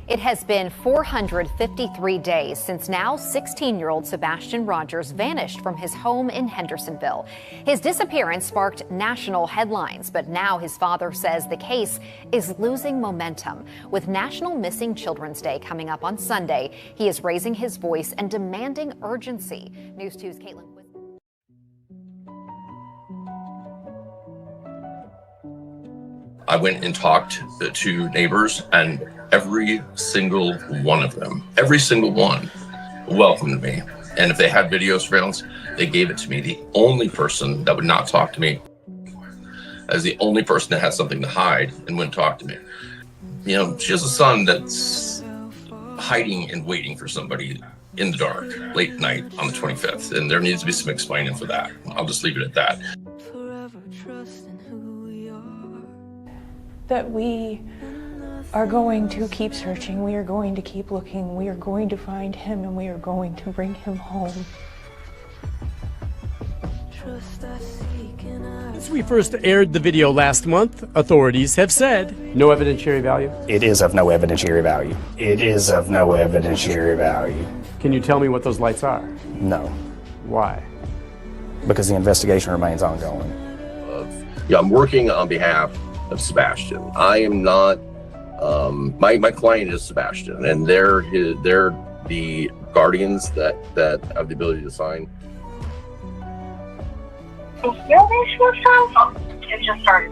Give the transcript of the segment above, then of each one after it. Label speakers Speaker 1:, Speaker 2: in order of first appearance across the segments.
Speaker 1: It has been 453 days since now 16-year-old Sebastian Rogers vanished from his home in Hendersonville. His disappearance sparked national headlines, but now his father says the case is losing momentum. With National Missing Children's Day coming up on Sunday, he is raising his voice and demanding urgency. News 2's Caitlin.
Speaker 2: I went and talked to neighbors, and every single one of them, every single one, welcomed me. And if they had video surveillance, they gave it to me. The only person that would not talk to me, as the only person that had something to hide and wouldn't talk to me. You know, she has a son that's hiding and waiting for somebody in the dark, late night on the 25th. And there needs to be some explaining for that. I'll just leave it at that.
Speaker 3: That we are going to keep searching, we are going to keep looking, we are going to find him, and we are going to bring him home.
Speaker 4: Since we first aired the video last month, authorities have said no evidentiary value.
Speaker 5: It is of no evidentiary value. It is of no evidentiary value.
Speaker 4: Can you tell me what those lights are?
Speaker 5: No,
Speaker 4: Why?
Speaker 5: because the investigation remains ongoing.
Speaker 2: Yeah, I'm working on behalf of Sebastian. I am not, my client is Sebastian, and they're the guardians that have the ability to sign.
Speaker 6: It just started.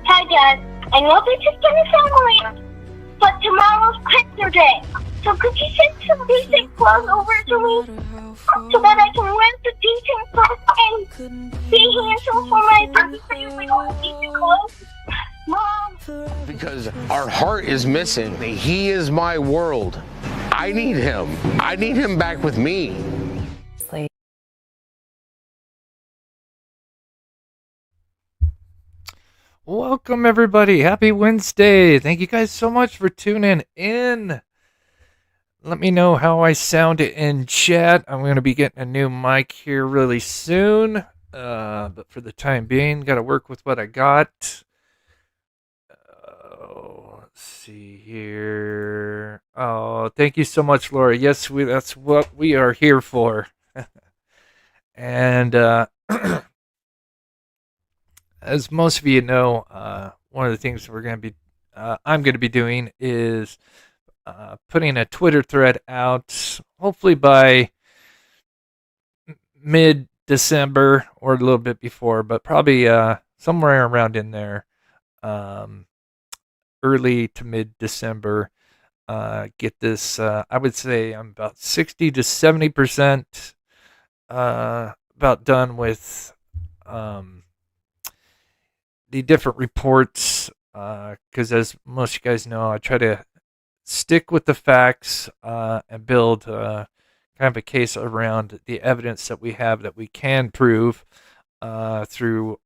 Speaker 6: Hi, Dad. I know this is gonna sound weird, but tomorrow's picture day. So could you send some decent clothes over to me so that I can wear the decent clothes and be handsome for my birthday? Because we don't have decent clothes. Mom.
Speaker 7: Because our heart is missing. He is my world. I need him. I need him back with me.
Speaker 8: Welcome, everybody. Happy Wednesday. Thank you guys so much for tuning in. Let me know how I sound in chat. I'm going to be getting a new mic here really soon. But for the time being, got to work with what I got. Let's see here. Oh, thank you so much, Laura. Yes, that's what we are here for. And as most of you know, one of the things I'm going to be doing is putting a Twitter thread out, hopefully by mid-December or a little bit before, but probably somewhere around in there, early to mid-December. Get this, I would say I'm about 60 to 70% about done with the different reports, because as most of you guys know, I try to stick with the facts and build kind of a case around the evidence that we have that we can prove through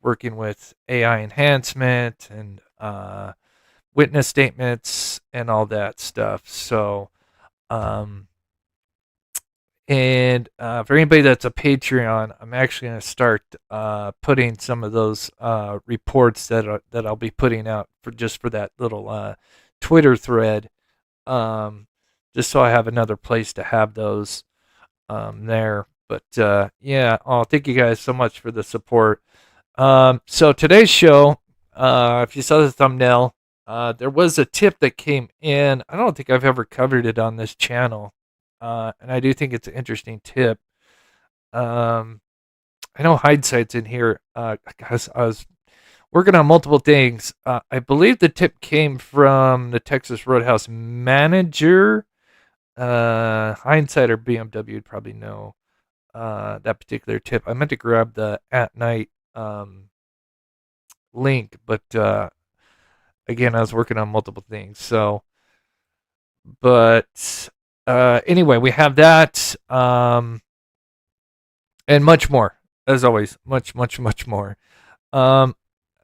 Speaker 8: working with AI enhancement and witness statements and all that stuff. So, and for anybody that's a Patreon, I'm actually going to start putting some of those reports that I'll be putting out for that little Twitter thread, just so I have another place to have those there. But yeah, thank you guys so much for the support. So today's show, if you saw the thumbnail, there was a tip that came in. I don't think I've ever covered it on this channel. And I do think it's an interesting tip. I know Hindsight's in here, because I was working on multiple things. I believe the tip came from the Texas Roadhouse manager. Hindsight or BMW would probably know that particular tip. I meant to grab the at night link, but again, I was working on multiple things. So, but anyway, we have that, and much more, as always, much more.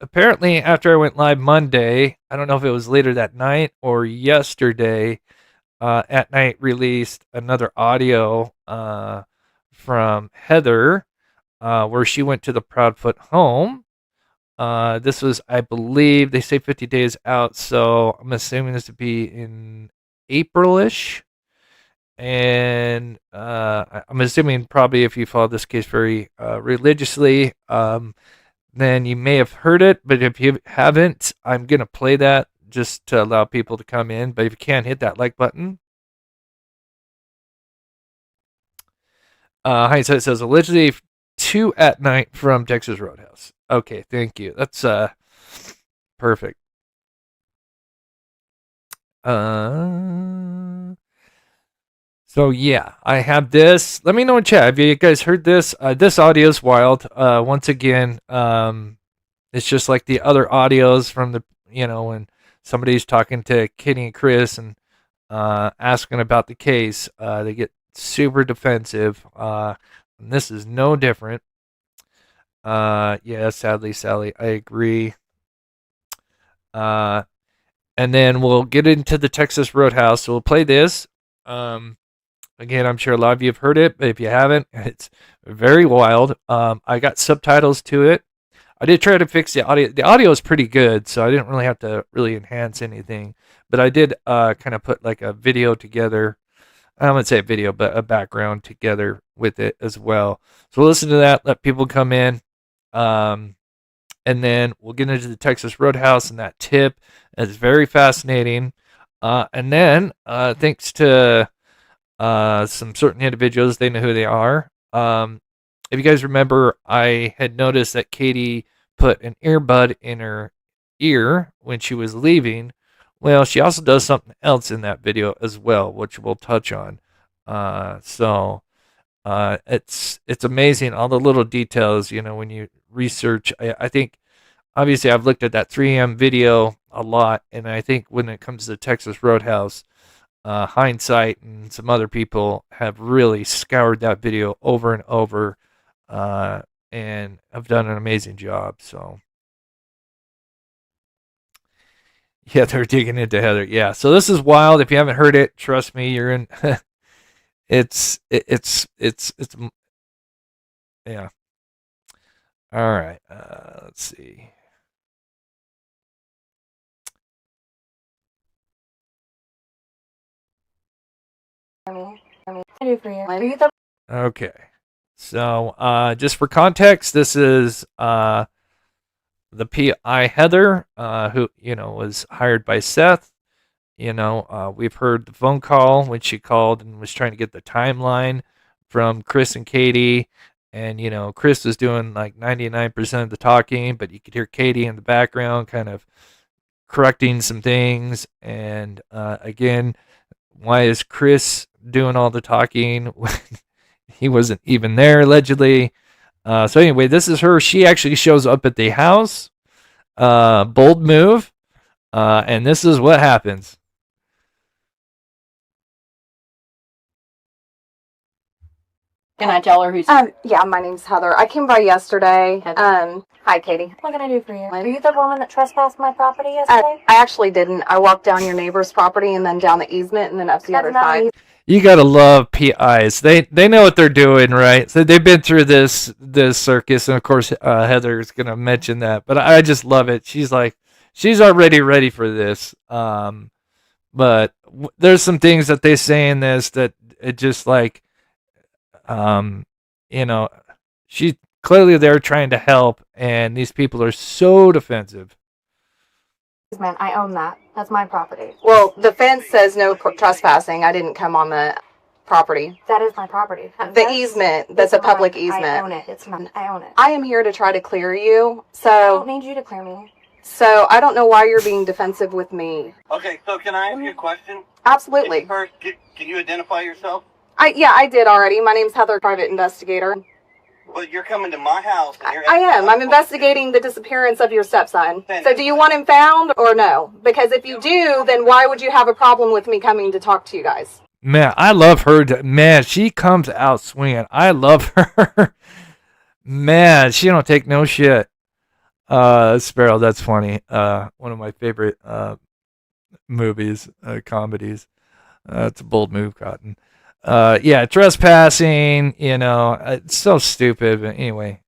Speaker 8: Apparently, after I went live Monday, I don't know if it was later that night or yesterday, at night released another audio from Heather, where she went to the Proudfoot home. This was, I believe, they say 50 days out, so I'm assuming this would be in April-ish. And I'm assuming probably if you follow this case very religiously, then you may have heard it. But if you haven't, I'm going to play that just to allow people to come in. But if you can't, hit that like button. Hindsight says allegedly 2 at night from Texas Roadhouse. Okay, thank you. That's perfect. So yeah, I have this. Let me know in chat. Have you guys heard this? This audio is wild. Once again, it's just like the other audios from the, when somebody's talking to Kitty and Chris and asking about the case, they get super defensive. And this is no different. Yeah, sadly, Sally, I agree. And then we'll get into the Texas Roadhouse. So we'll play this. Again, I'm sure a lot of you have heard it, but if you haven't, it's very wild. I got subtitles to it. I did try to fix the audio. The audio is pretty good, so I didn't really have to really enhance anything. But I did kind of put like a video together. I wouldn't say a video, but a background together with it as well. So we'll listen to that, let people come in. And then we'll get into the Texas Roadhouse and that tip. It's very fascinating. And then, thanks to some certain individuals, they know who they are. If you guys remember, I had noticed that Katie put an earbud in her ear when she was leaving. Well, she also does something else in that video as well, which we'll touch on. So it's amazing, all the little details, when you research. I think, obviously, I've looked at that 3M video a lot, and I think when it comes to Texas Roadhouse, Hindsight and some other people have really scoured that video over and over, and have done an amazing job. So, yeah, they're digging into Heather. Yeah, so this is wild. If you haven't heard it, trust me, you're in. It's yeah. All right. Let's see. Okay. So, just for context, this is the PI Heather, who was hired by Seth. We've heard the phone call when she called and was trying to get the timeline from Chris and Katie, and Chris was doing like 99% of the talking, but you could hear Katie in the background kind of correcting some things. And again, why is Chris doing all the talking when he wasn't even there, allegedly? So anyway, this is her. She actually shows up at the house. Bold move. And this is what happens.
Speaker 9: Can I tell her who's...
Speaker 10: Yeah, my name's Heather. I came by yesterday. Hi, Katie.
Speaker 9: What can I do for you? Are you the woman that trespassed my property yesterday?
Speaker 10: I actually didn't. I walked down your neighbor's property and then down the easement and then up the other side.
Speaker 8: You gotta love PIs. They know what they're doing, right? So they've been through this circus, and of course Heather's gonna mention that. But I just love it. She's like, she's already ready for this. But there's some things that they say in this that it just like, she clearly they're trying to help, and these people are so defensive.
Speaker 9: Man, I own that. That's my property.
Speaker 10: Well, the fence says no trespassing. I didn't come on the property.
Speaker 9: That is my property.
Speaker 10: The easement, that's a public easement.
Speaker 9: I own it. It's mine. I own it.
Speaker 10: I am here to try to clear you, so...
Speaker 9: I don't need you to clear me.
Speaker 10: So, I don't know why you're being defensive with me.
Speaker 11: Okay, so can I ask you a question?
Speaker 10: Absolutely.
Speaker 11: First, can you identify yourself?
Speaker 10: Yeah, I did already. My name's Heather, private investigator.
Speaker 11: Well, you're coming to my house. And you're
Speaker 10: I am. I'm investigating the disappearance of your stepson. So do you want him found or no? Because if you do, then why would you have a problem with me coming to talk to you guys?
Speaker 8: Man, I love her. Man, she comes out swinging. I love her. Man, she don't take no shit. Sparrow, that's funny. One of my favorite movies, comedies. It's a bold move, Cotton. Yeah, trespassing, it's so stupid, but anyway.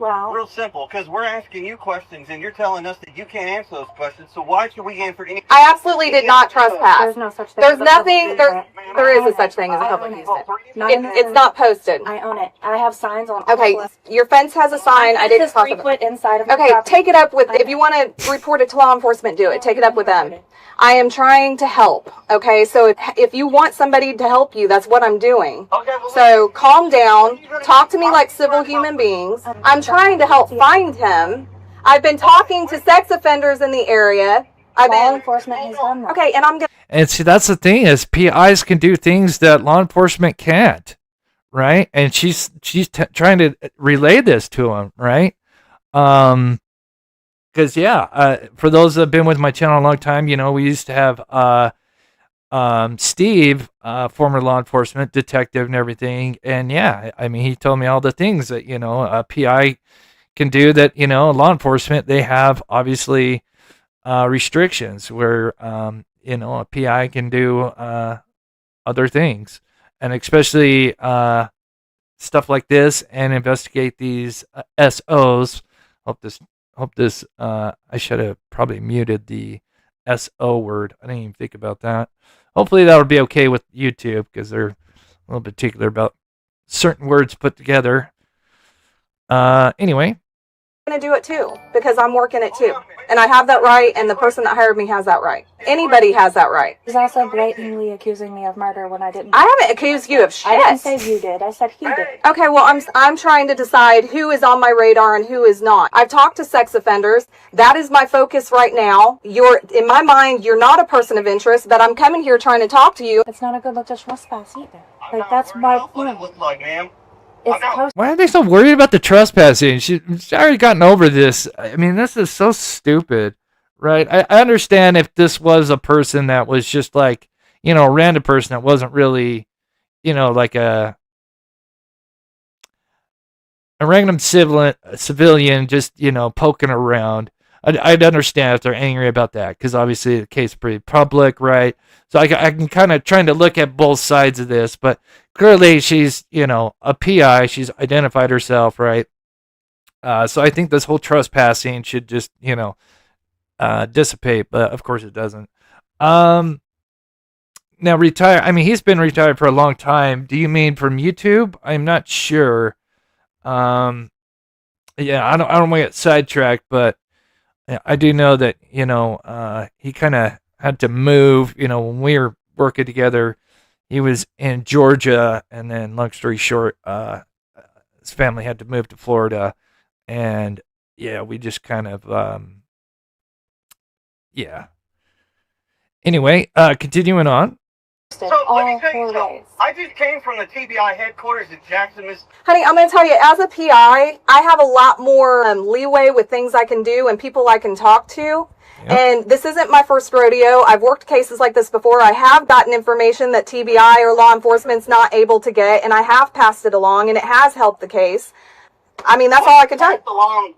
Speaker 11: Well, real simple, because we're asking you questions and you're telling us that you can't answer those questions, so why should we answer any?
Speaker 10: I absolutely did not trespass.
Speaker 9: There's no such thing.
Speaker 10: There's
Speaker 9: as a public
Speaker 10: nothing.
Speaker 9: easement.
Speaker 10: There is a such thing as a public easement. It's
Speaker 9: in-
Speaker 10: not posted.
Speaker 9: I own it. I have signs on.
Speaker 10: Okay,
Speaker 9: all the-
Speaker 10: your fence has a sign. I didn't
Speaker 9: It's 3 foot inside of my
Speaker 10: Okay,
Speaker 9: property.
Speaker 10: take it up with, if you want to report it to law enforcement, do it. Take it up with them. I am trying to help, okay? So if you want somebody to help you, that's what I'm doing. So calm down, talk to me like civil human beings. I'm trying to help find him. I've been talking to sex offenders in the area.
Speaker 9: Law enforcement has done that.
Speaker 10: Okay, and I'm going to...
Speaker 8: And see, that's the thing is PIs can do things that law enforcement can't, right? And she's trying to relay this to him, right? Because for those that have been with my channel a long time, you know, we used to have Steve, former law enforcement detective and everything, and yeah, I mean, he told me all the things that, you know, a PI can do that, you know, law enforcement, they have obviously restrictions where you know, a PI can do other things, and especially stuff like this, and investigate these SOs. Hope this I should have probably muted the SO word. I didn't even think about that. Hopefully that would be okay with YouTube, because they're a little particular about certain words put together. Anyway,
Speaker 10: going to do it too, because I'm working it too, and I have that right, and the person that hired me has that right. Anybody has that right.
Speaker 9: He's also blatantly accusing me of murder when I didn't.
Speaker 10: I haven't accused you of shit.
Speaker 9: I didn't say you did. I said he did.
Speaker 10: Okay, well, I'm trying to decide who is on my radar and who is not. I've talked to sex offenders. That is my focus right now. In my mind, you're not a person of interest, but I'm coming here trying to talk to you.
Speaker 9: It's not a good look to trespass either. Like, that's my point.
Speaker 11: Like, ma'am.
Speaker 8: why are they so worried about the trespassing? She's already gotten over this. I mean, this is so stupid, right? I understand if this was a person that was just like, you know, a random person that wasn't really, you know, like a random civilian just, you know, poking around. I'd understand if they're angry about that, because obviously the case is pretty public, right? So I can kind of trying to look at both sides of this, but clearly she's, you know, a PI. She's identified herself, right? So I think this whole trespassing should just, you know, dissipate, but of course it doesn't. Now retire. I mean, he's been retired for a long time. Do you mean from YouTube? I'm not sure. Yeah, I don't want to get sidetracked, but I do know that, you know, he kind of had to move, you know, when we were working together. He was in Georgia, and then long story short, his family had to move to Florida, and yeah, we just kind of, yeah. Anyway, continuing on.
Speaker 11: So let me tell you something. I just came from the TBI headquarters in Jackson, Miss.
Speaker 10: Honey, I'm going to tell you, as a PI, I have a lot more leeway with things I can do and people I can talk to. Yep. And this isn't my first rodeo. I've worked cases like this before. I have gotten information that TBI or law enforcement's not able to get, and I have passed it along, and it has helped the case. I mean, that's all I can tell you.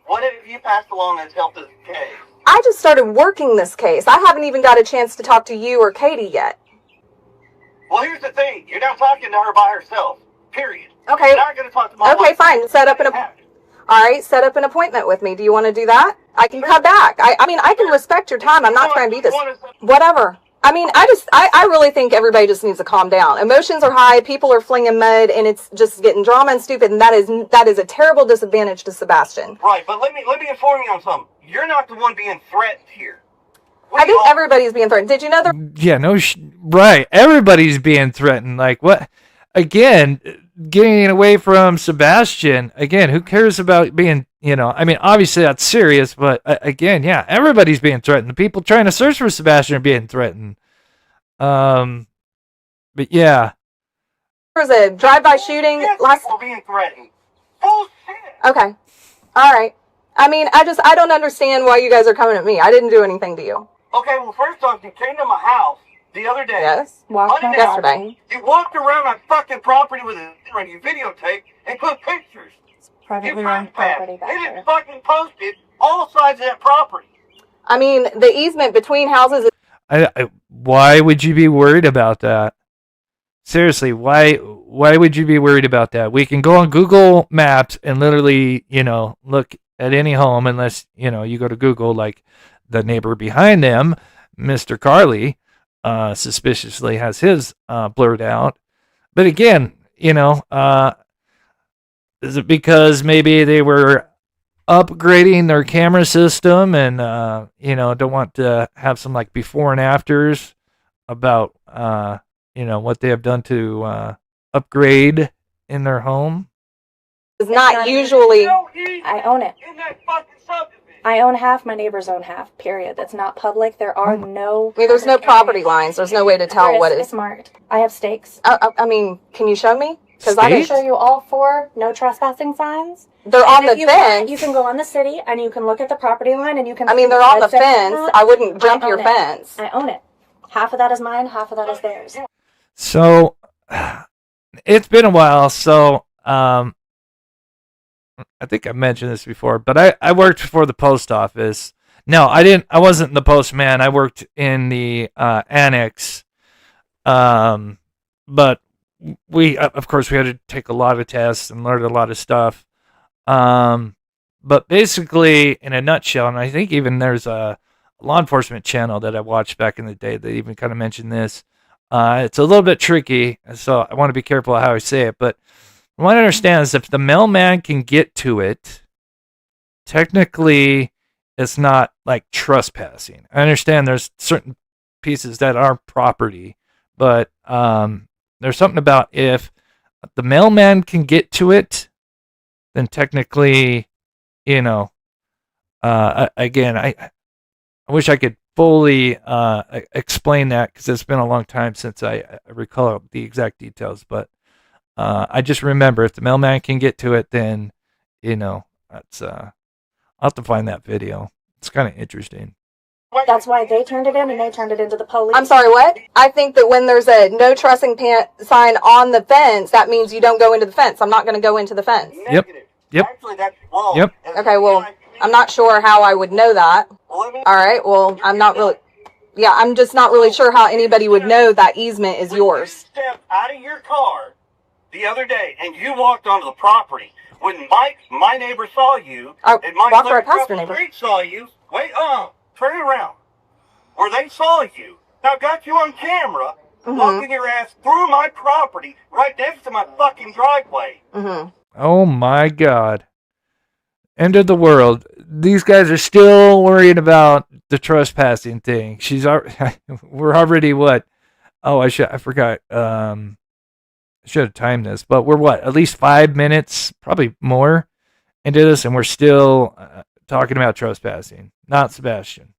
Speaker 11: What have you passed along that's helped this case?
Speaker 10: I just started working this case. I haven't even got a chance to talk to you or Katie yet.
Speaker 11: Well, here's the thing. You're not talking to her by herself. Period.
Speaker 10: Okay.
Speaker 11: You're not going to talk to my wife.
Speaker 10: Okay, fine. Set up an appointment with me. Do you want to do that? I can come back. I mean, I can respect your time. I'm not trying to be this. Whatever. I mean, I really think everybody just needs to calm down. Emotions are high. People are flinging mud, and it's just getting drama and stupid. And that is a terrible disadvantage to Sebastian.
Speaker 11: Right, but let me inform you on something. You're not the one being threatened here.
Speaker 10: I think everybody's being threatened. Did you know that?
Speaker 8: Yeah, no, right. Everybody's being threatened. Like, what? Again, getting away from Sebastian. Again, who cares about being, you know, I mean, obviously that's serious, but again, yeah, everybody's being threatened. The people trying to search for Sebastian are being threatened. But yeah.
Speaker 10: There was a drive-by shooting last.
Speaker 11: People being threatened. Bullshit.
Speaker 10: Okay. All right. I mean, I don't understand why you guys are coming at me. I didn't do anything to you.
Speaker 11: Okay, well, first off, you came to my house the other day.
Speaker 10: Yes.
Speaker 11: Yesterday. You walked around my fucking property with a you videotape and put pictures.
Speaker 9: It's privately owned property back
Speaker 11: They
Speaker 9: there.
Speaker 11: didn't fucking post it all sides of that property.
Speaker 10: I mean, the easement between houses.
Speaker 8: Why would you be worried about that? Seriously, why would you be worried about that? We can go on Google Maps and literally, you know, look at any home, unless, you know, you go to Google, like the neighbor behind them Mr. Carly suspiciously has his blurred out. But again, is it because maybe they were upgrading their camera system and don't want to have some like before and afters about what they have done to upgrade in their home?
Speaker 10: It's not usually.
Speaker 9: I own it. I own half, my neighbors own half, period. That's not public. There are no...
Speaker 10: I mean, there's no property lines. There's no way to tell what is...
Speaker 9: It's marked. I have stakes.
Speaker 10: I mean, can you show me?
Speaker 9: Because I can show you all 4 no trespassing signs.
Speaker 10: They're on the fence.
Speaker 9: You can go on the city and you can look at the property line and you can...
Speaker 10: I mean, they're on the fence. I wouldn't jump your fence.
Speaker 9: I own it. Half of that is mine, half of that is theirs.
Speaker 8: So, it's been a while, so... I think I've mentioned this before, but I worked for the post office. No, I didn't. I wasn't the postman. I worked in the annex. But we, of course, we had to take a lot of tests and learn a lot of stuff. But basically, in a nutshell, and I think even there's a law enforcement channel that I watched back in the day that even kind of mentioned this. It's a little bit tricky, so I want to be careful how I say it, but what I understand is if the mailman can get to it, technically it's not like trespassing. I understand there's certain pieces that are property, but there's something about if the mailman can get to it, then technically, again, I wish I could fully explain that because it's been a long time since I recall the exact details, but I just remember if the mailman can get to it, then, that's, I'll have to find that video. It's kind of interesting.
Speaker 9: That's why they turned it in and they turned it into the police.
Speaker 10: I'm sorry, what? I think that when there's a no trespassing sign on the fence, that means you don't go into the fence. I'm not going to go into the fence.
Speaker 8: Yep.
Speaker 11: Actually, that's wrong.
Speaker 8: Yep.
Speaker 10: Okay, well, I'm not sure how I would know that. All right, well, I'm not really... Yeah, I'm just not really sure how anybody would know that easement is yours.
Speaker 11: You stepped out of your car the other day and you walked onto the property. When Mike, my neighbor, saw you, and Mike
Speaker 10: walked right past your neighbor.
Speaker 11: Street saw you, turn around. Where they saw you. Now got you on camera, walking your ass through my property, right next to my fucking driveway.
Speaker 8: Oh my God. End of the world. These guys are still worried about the trespassing thing. We're already what? Oh, I forgot. I should have timed this, but we're what? At least 5 minutes, probably more into this, and we're still talking about trespassing. Not Sebastian.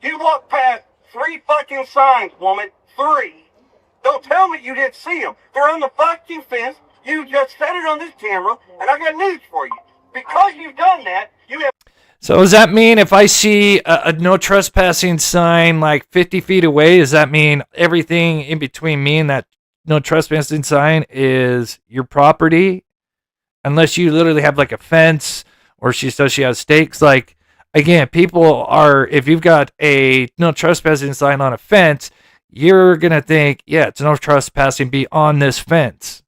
Speaker 11: You walked past 3 fucking signs, woman. 3. Don't tell me you didn't see them. They're on the fucking fence. You just set it on this camera, and I got news for you. Because you've done that, you have...
Speaker 8: So does that mean if I see a no trespassing sign like 50 feet away, does that mean everything in between me and that no trespassing sign is your property? Unless you literally have like a fence or she says she has stakes. Like, again, people are, if you've got a no trespassing sign on a fence, you're going to think, yeah, it's no trespassing, be on this fence.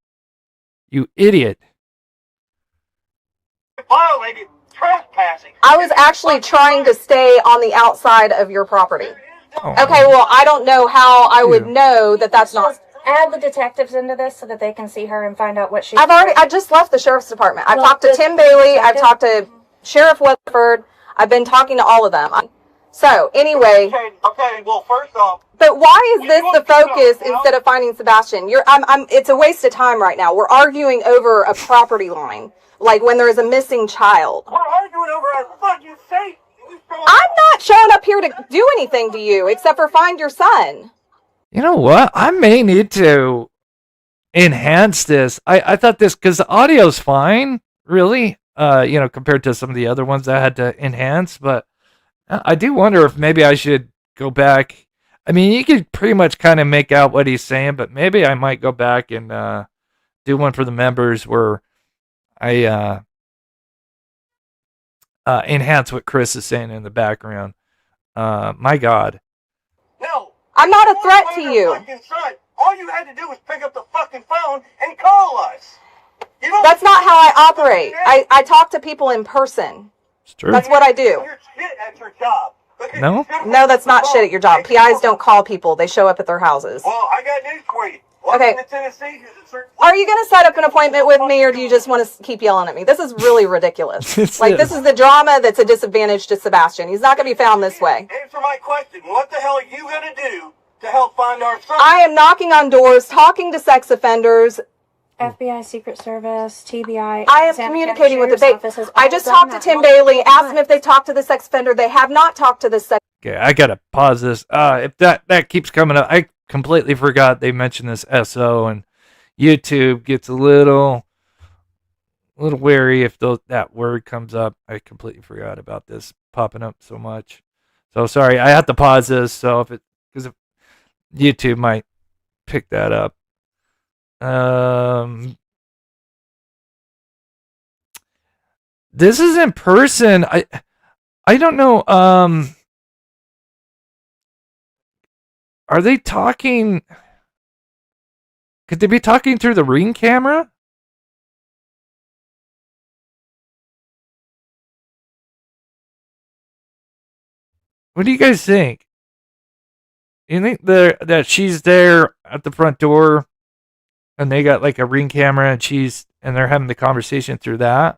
Speaker 8: You idiot.
Speaker 11: Violated trespassing.
Speaker 10: I was actually trying to stay on the outside of your property.
Speaker 8: Oh.
Speaker 10: Okay, well, I don't know how I would know that that's not...
Speaker 9: Add the detectives into this so that they can see her and find out what she...
Speaker 10: I just left the sheriff's department. I've talked to Tim Bailey. I've talked to Sheriff Weatherford. I've been talking to all of them. So, anyway...
Speaker 11: Okay, well, first off...
Speaker 10: But why is this the focus instead of finding Sebastian? It's a waste of time right now. We're arguing over a property line. Like when there is a missing child.
Speaker 11: We're arguing over a fucking safe.
Speaker 10: I'm not showing up here to do anything to you except for find your son.
Speaker 8: You know what? I may need to enhance this. I thought this, because the audio's fine, really, compared to some of the other ones I had to enhance. But I do wonder if maybe I should go back. I mean, you could pretty much kind of make out what he's saying, but maybe I might go back and do one for the members where I enhance what Chris is saying in the background. My God.
Speaker 11: No.
Speaker 10: I'm not a threat to you.
Speaker 11: All you had to do was pick up the fucking phone and call us.
Speaker 10: That's not how I operate. I talk to people in person.
Speaker 8: It's true.
Speaker 10: That's what I do.
Speaker 11: You're shit at your job.
Speaker 8: No?
Speaker 10: No, that's not shit at your job. PIs don't call people. They show up at their houses.
Speaker 11: Well, I got news for you.
Speaker 10: Okay. Are you going to set up an appointment with me, or do you just want to keep yelling at me? This is really ridiculous. This is the drama that's a disadvantage to Sebastian. He's not going to be found this way.
Speaker 11: Answer my question. What the hell are you going to do to help find our son?
Speaker 10: I am knocking on doors, talking to sex offenders.
Speaker 9: FBI, Secret Service, TBI.
Speaker 10: I am communicating with the bank. I just talked to Tim Bailey, asked him if they talked to the sex offender. They have not talked to the sex.
Speaker 8: Okay, I gotta pause this. If that keeps coming up, I completely forgot they mentioned this SO, and YouTube gets a little wary if that word comes up. I completely forgot about this popping up so much. So sorry, I have to pause this. So because YouTube might pick that up. This is in person. I don't know. Are they talking? Could they be talking through the Ring camera? What do you guys think? You think that she's there at the front door, and they got like a Ring camera, and they're having the conversation through that?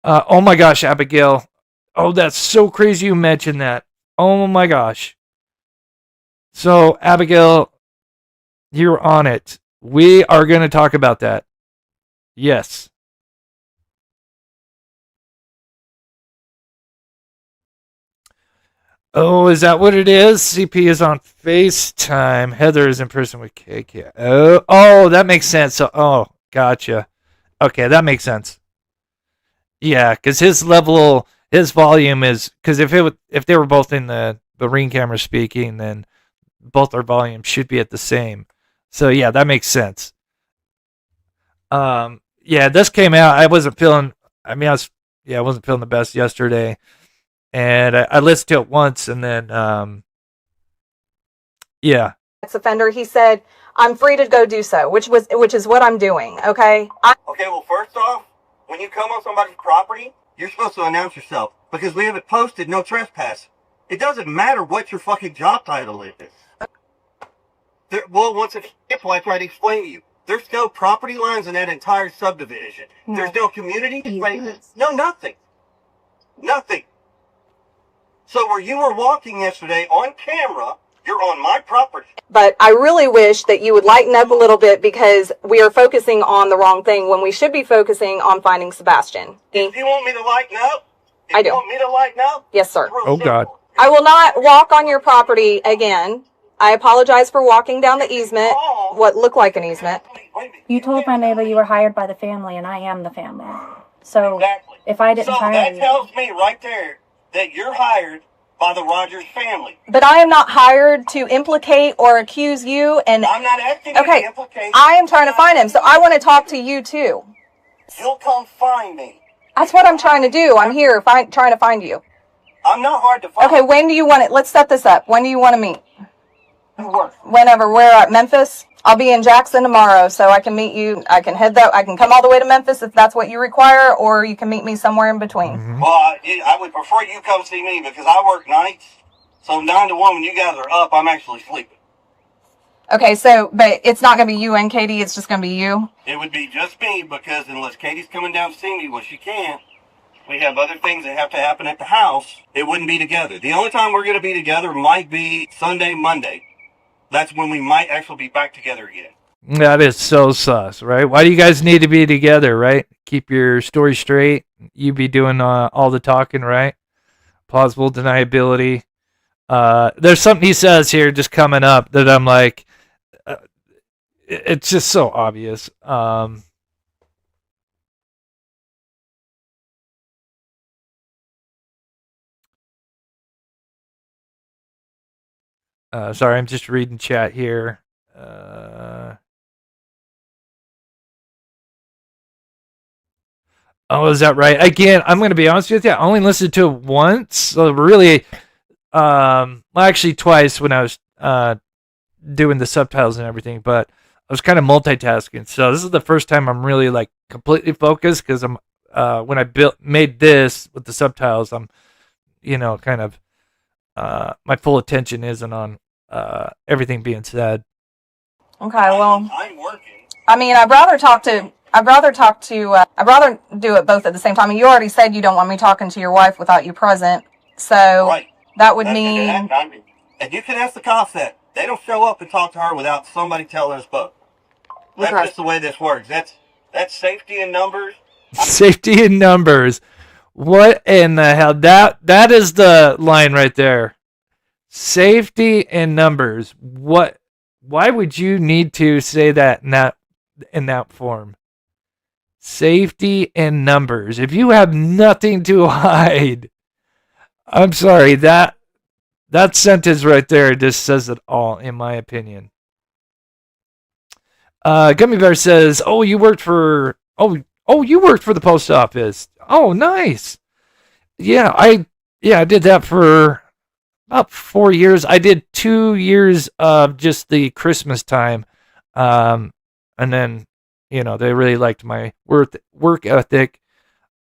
Speaker 8: Oh my gosh, Abigail. Oh, that's so crazy you mentioned that. Oh my gosh. So, Abigail, you're on it. We are going to talk about that. Yes. Oh, is that what it is? CP is on FaceTime. Heather is in person with KK. Oh, that makes sense. So, gotcha. Okay, that makes sense. Yeah, because his volume is, because if they were both in the Ring camera speaking, then both our volumes should be at the same. So yeah, that makes sense. Yeah, this came out. I wasn't feeling. I wasn't feeling the best yesterday, and I listened to it once, and then yeah.
Speaker 10: Sex offender. He said, "I'm free to go do so," which is what I'm doing. Okay.
Speaker 11: Okay. Well, first off, when you come on somebody's property, you're supposed to announce yourself, because we have it posted, no trespass. It doesn't matter what your fucking job title is. Once it's simple, I try to explain to you. There's no property lines in that entire subdivision. No. There's no community. No, nothing. Nothing. So where you were walking yesterday on camera, you're on my property.
Speaker 10: But I really wish that you would lighten up a little bit, because we are focusing on the wrong thing when we should be focusing on finding Sebastian.
Speaker 11: If you want me to lighten up?
Speaker 10: I do.
Speaker 11: You want me to lighten up?
Speaker 10: Yes, sir.
Speaker 8: Oh, God.
Speaker 10: I will not walk on your property again. I apologize for walking down the easement, what looked like an easement.
Speaker 9: You told my neighbor you were hired by the family, and I am the family. So
Speaker 11: exactly.
Speaker 9: If I didn't hire
Speaker 11: that
Speaker 9: you,
Speaker 11: tells me right there that you're hired by the Rogers family.
Speaker 10: But I am not hired to implicate or accuse you. And
Speaker 11: I'm not asking you to implicate.
Speaker 10: I am trying to find him, so I want to talk to you too.
Speaker 11: You'll come find me.
Speaker 10: That's what I'm trying to do. I'm here trying to find you.
Speaker 11: I'm not hard to find.
Speaker 10: Okay, when do you want it? Let's set this up. When do you want to meet?
Speaker 11: Where?
Speaker 10: Whenever. We're at Memphis. I'll be in Jackson tomorrow, so I can meet you. I can I can come all the way to Memphis if that's what you require, or you can meet me somewhere in between.
Speaker 11: Mm-hmm. Well, I would prefer you come see me, because I work nights. So 9 to 1, when you guys are up, I'm actually sleeping.
Speaker 10: Okay, but it's not going to be you and Katie. It's just going to be you.
Speaker 11: It would be just me, because unless Katie's coming down to see me, well, she can't. We have other things that have to happen at the house. It wouldn't be together. The only time we're going to be together might be Sunday, Monday. That's when we might actually be back together again.
Speaker 8: That is so sus, right? Why do you guys need to be together, right? Keep your story straight. You be doing all the talking, right? Plausible deniability. There's something he says here just coming up that I'm like, it's just so obvious. Sorry, I'm just reading chat here. Oh, is that right? Again, I'm going to be honest with you. I only listened to it once. So really, actually twice when I was doing the subtitles and everything, but I was kind of multitasking. So this is the first time I'm really like completely focused, because when I made this with the subtitles, I'm, kind of, my full attention isn't on everything being said.
Speaker 10: Okay, well, I mean, I'd rather do it both at the same time. You already said you don't want me talking to your wife without you present, so that would mean.
Speaker 11: And you can ask the cops that. They don't show up and talk to her without somebody telling us both. That's just the way this works. That's safety in numbers.
Speaker 8: Safety in numbers. What in the hell? That is the line right there. Safety in numbers. What? Why would you need to say that in that form? Safety in numbers. If you have nothing to hide, I'm sorry, that sentence right there just says it all, in my opinion. Gummy Bear says, you worked for the post office. Oh, nice. Yeah, I did that for about 4 years. I did 2 years of just the Christmas time. And then, they really liked my work ethic.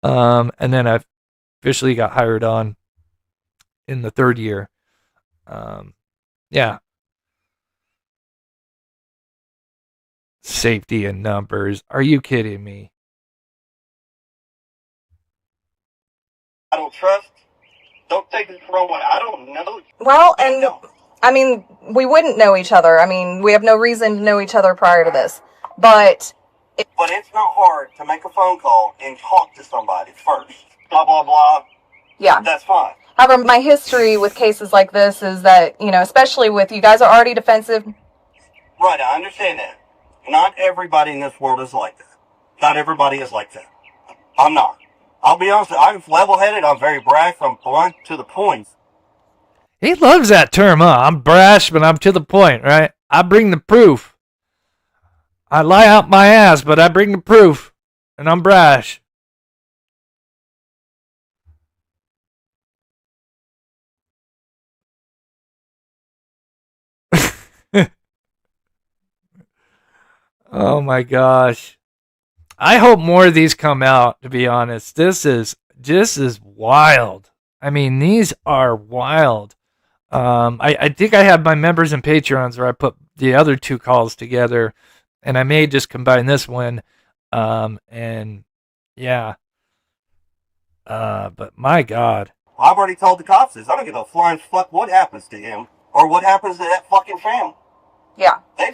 Speaker 8: And then I officially got hired on in the 3rd year. Yeah. Safety in numbers. Are you kidding me?
Speaker 11: I don't trust. Don't take it the wrong way. I don't know.
Speaker 10: Well, and I mean, we wouldn't know each other. I mean, we have no reason to know each other prior to this. But
Speaker 11: it's not hard to make a phone call and talk to somebody first. Blah, blah, blah.
Speaker 10: Yeah.
Speaker 11: That's fine.
Speaker 10: However, my history with cases like this is that, especially with you guys are already defensive.
Speaker 11: Right, I understand that. Not everybody in this world is like that. Not everybody is like that. I'm not. I'll be honest, I'm level-headed, I'm very brash, I'm blunt to the point.
Speaker 8: He loves that term, huh? I'm brash, but I'm to the point, right? I bring the proof. I lie out my ass, but I bring the proof. And I'm brash. Oh my gosh. I hope more of these come out, to be honest. This is wild. I mean, these are wild. I think I have my members and Patreons where I put the other 2 calls together, and I may just combine this one. And yeah. But my God.
Speaker 11: I've already told the cops this. I don't give a flying fuck what happens to him or what happens to that fucking family.
Speaker 10: Yeah.
Speaker 11: They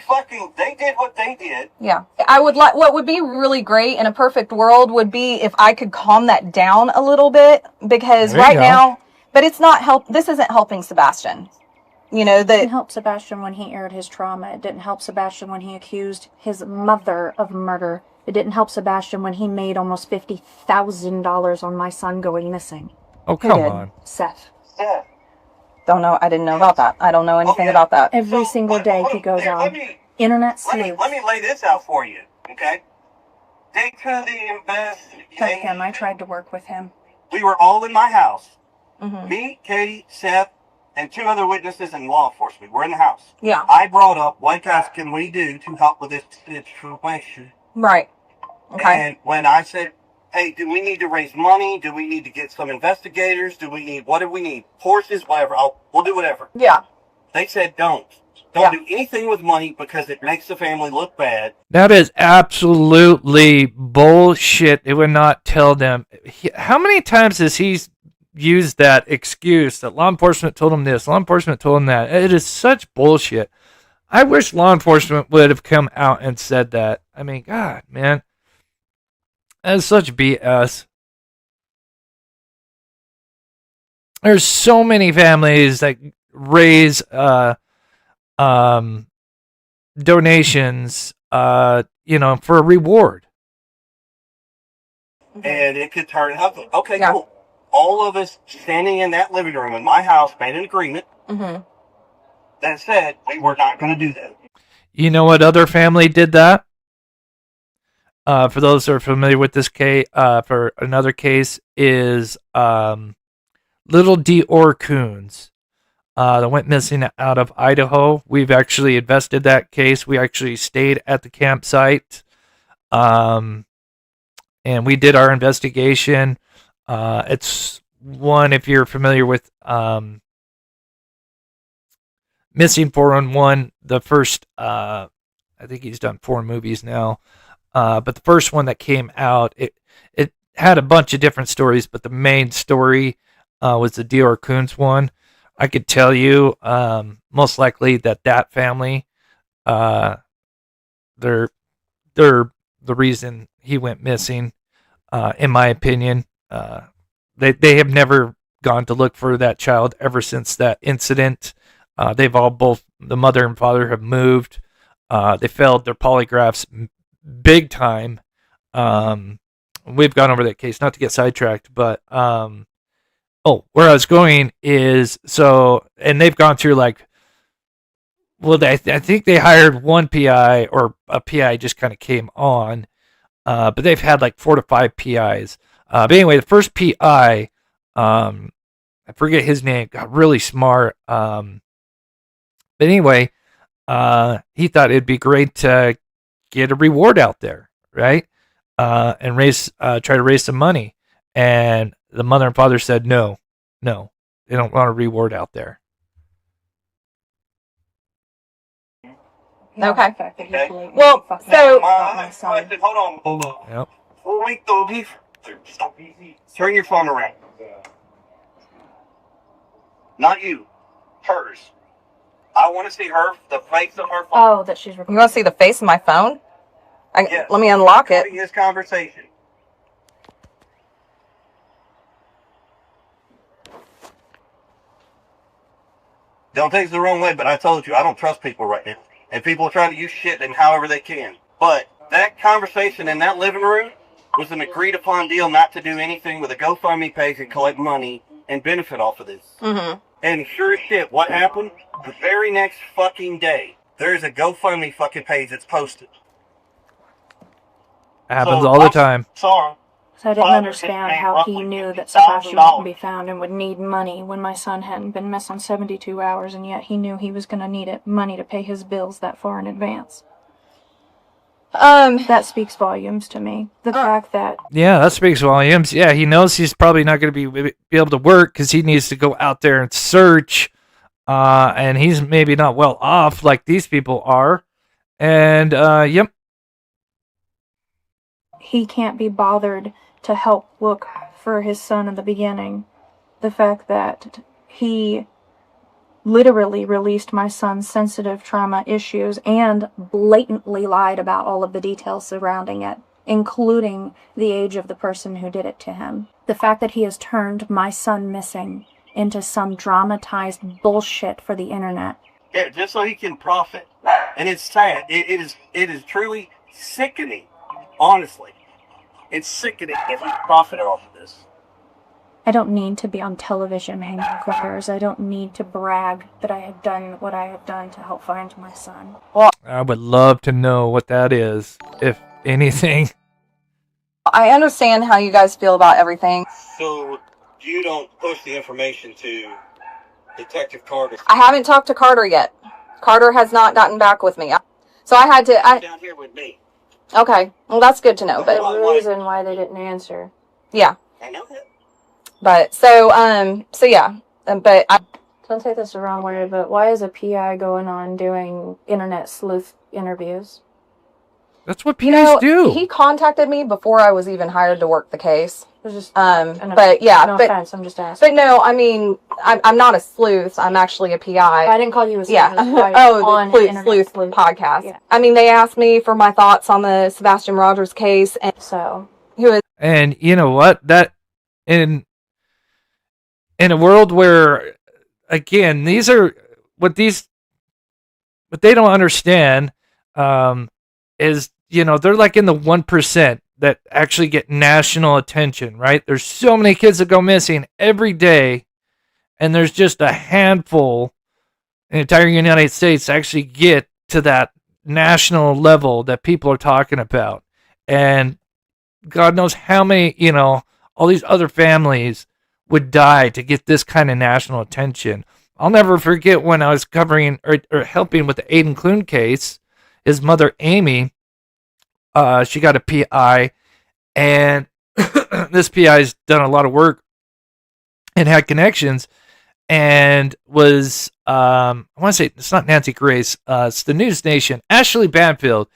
Speaker 11: did what they did.
Speaker 10: Yeah. What would be really great in a perfect world would be if I could calm that down a little bit, because right now, but it's not this isn't helping Sebastian. It
Speaker 9: didn't help Sebastian when he aired his trauma. It didn't help Sebastian when he accused his mother of murder. It didn't help Sebastian when he made almost $50,000 on my son going missing.
Speaker 8: Oh, come on.
Speaker 9: Seth.
Speaker 11: Yeah.
Speaker 10: Don't know. I didn't know about that. I don't know anything about that.
Speaker 9: Every single day he goes on. Internet sleuth.
Speaker 11: Let me lay this out for you, okay? Dig to the investigation.
Speaker 9: I tried to work with him.
Speaker 11: We were all in my house. Mm-hmm. Me, Katie, Seth, and 2 other witnesses and law enforcement. We're in the house.
Speaker 10: Yeah.
Speaker 11: I brought up, what else can we do to help with this situation?
Speaker 10: Right. Okay.
Speaker 11: And when I said, hey, do we need to raise money? Do we need to get some investigators? What do we need? Horses, whatever. We'll do whatever.
Speaker 10: Yeah.
Speaker 11: They said don't. Don't do anything with money because it makes the family look bad.
Speaker 8: That is absolutely bullshit. They would not tell them. How many times has he used that excuse that law enforcement told him this, law enforcement told him that? It is such bullshit. I wish law enforcement would have come out and said that. I mean, God, man. That's such BS. There's so many families that raise donations, for a reward.
Speaker 11: And it could turn ugly. Okay, cool. All of us standing in that living room in my house made an agreement that said we were not going to do that.
Speaker 8: You know what other family did that? For those who are familiar with this case, for another case is Little Dior Coons that went missing out of Idaho. We've actually invested that case. We actually stayed at the campsite. and we did our investigation. It's one, if you're familiar with Missing 411, the first, I think he's done 4 movies now, but the first one that came out, it had a bunch of different stories, but the main story was the Dior Kunz one. I could tell you, most likely that family, they're the reason he went missing. In my opinion, they have never gone to look for that child ever since that incident. They've all, both the mother and father, have moved. They failed their polygraphs big time. We've gone over that case, not to get sidetracked, but where I was going is, and they've gone through I think they hired one PI, or a PI just kind of came on, but they've had 4 to 5 PIs. But anyway, the first PI, I forget his name, got really smart. But anyway, he thought it'd be great to get a reward out there, right? And try to raise some money. And the mother and father said, no, they don't want a reward out there.
Speaker 10: Okay. Well, so
Speaker 11: hold on.
Speaker 8: Yep.
Speaker 11: Wait, though, turn your phone around. Not you. Hers. I want to see the face of her phone.
Speaker 9: Oh, that she's recording.
Speaker 10: you want to see the face of my phone?
Speaker 11: Yes.
Speaker 10: Let me unlock it.
Speaker 11: This conversation. Don't take it the wrong way, but I told you I don't trust people right now. And people are trying to use shit and however they can. But that conversation in that living room was an agreed upon deal not to do anything with a GoFundMe page and collect money and benefit off of this.
Speaker 10: Mm-hmm.
Speaker 11: And sure as shit, what happened? The very next fucking day, there's a GoFundMe fucking page that's posted.
Speaker 8: Happens all the time.
Speaker 11: Sorry.
Speaker 9: So I didn't understand how he knew that Sebastian wouldn't be found and would need money when my son hadn't been missing 72 hours, and yet he knew he was going to need money to pay his bills that far in advance. That speaks volumes to me. The fact that...
Speaker 8: Yeah, that speaks volumes. Yeah, he knows he's probably not going to be able to work because he needs to go out there and search, and he's maybe not well off like these people are. And, yep.
Speaker 9: He can't be bothered to help look for his son in the beginning. The fact that he literally released my son's sensitive trauma issues and blatantly lied about all of the details surrounding it, including the age of the person who did it to him. The fact that he has turned my son missing into some dramatized bullshit for the internet.
Speaker 11: Yeah, just so he can profit. And it's sad. It is truly sickening. Honestly. It's sickening if he profited off of this.
Speaker 9: I don't need to be on television hanging corners. I don't need to brag that I have done what I have done to help find my son.
Speaker 10: Well,
Speaker 8: I would love to know what that is, if anything.
Speaker 10: I understand how you guys feel about everything.
Speaker 11: So, you don't push the information to Detective Carter?
Speaker 10: I haven't talked to Carter yet. Carter has not gotten back with me. So I had to...
Speaker 11: down here with me.
Speaker 10: Okay, well that's good to know. But
Speaker 9: There's a reason why they didn't answer.
Speaker 10: yeah,
Speaker 11: I know that.
Speaker 10: but so yeah, but
Speaker 9: Don't take this the wrong way, but why is a PI going on doing internet sleuth interviews?
Speaker 8: That's what PIs do.
Speaker 10: He contacted me before I was even hired to work the case.
Speaker 9: It was just,
Speaker 10: but yeah,
Speaker 9: no
Speaker 10: but
Speaker 9: offense, I'm just asking.
Speaker 10: but no, I mean, I'm not a sleuth. I'm actually a PI.
Speaker 9: I didn't call you a sleuth.
Speaker 10: Yeah.
Speaker 9: On
Speaker 10: the sleuth podcast.
Speaker 9: Yeah.
Speaker 10: I mean, they asked me for my thoughts on the Sebastian Rogers case, and
Speaker 9: So,
Speaker 8: And you know what? That in a world where, again, these are what they don't understand is, they're like in the 1% that actually get national attention, right? There's so many kids that go missing every day, and there's just a handful in the entire United States that actually get to that national level that people are talking about. And God knows how many, all these other families would die to get this kind of national attention. I'll never forget when I was covering or helping with the Aiden Clune case. His mother, Amy, she got a PI, And this PI's done a lot of work and had connections, and was I want to say it's not Nancy Grace, it's the News Nation, Ashley Banfield.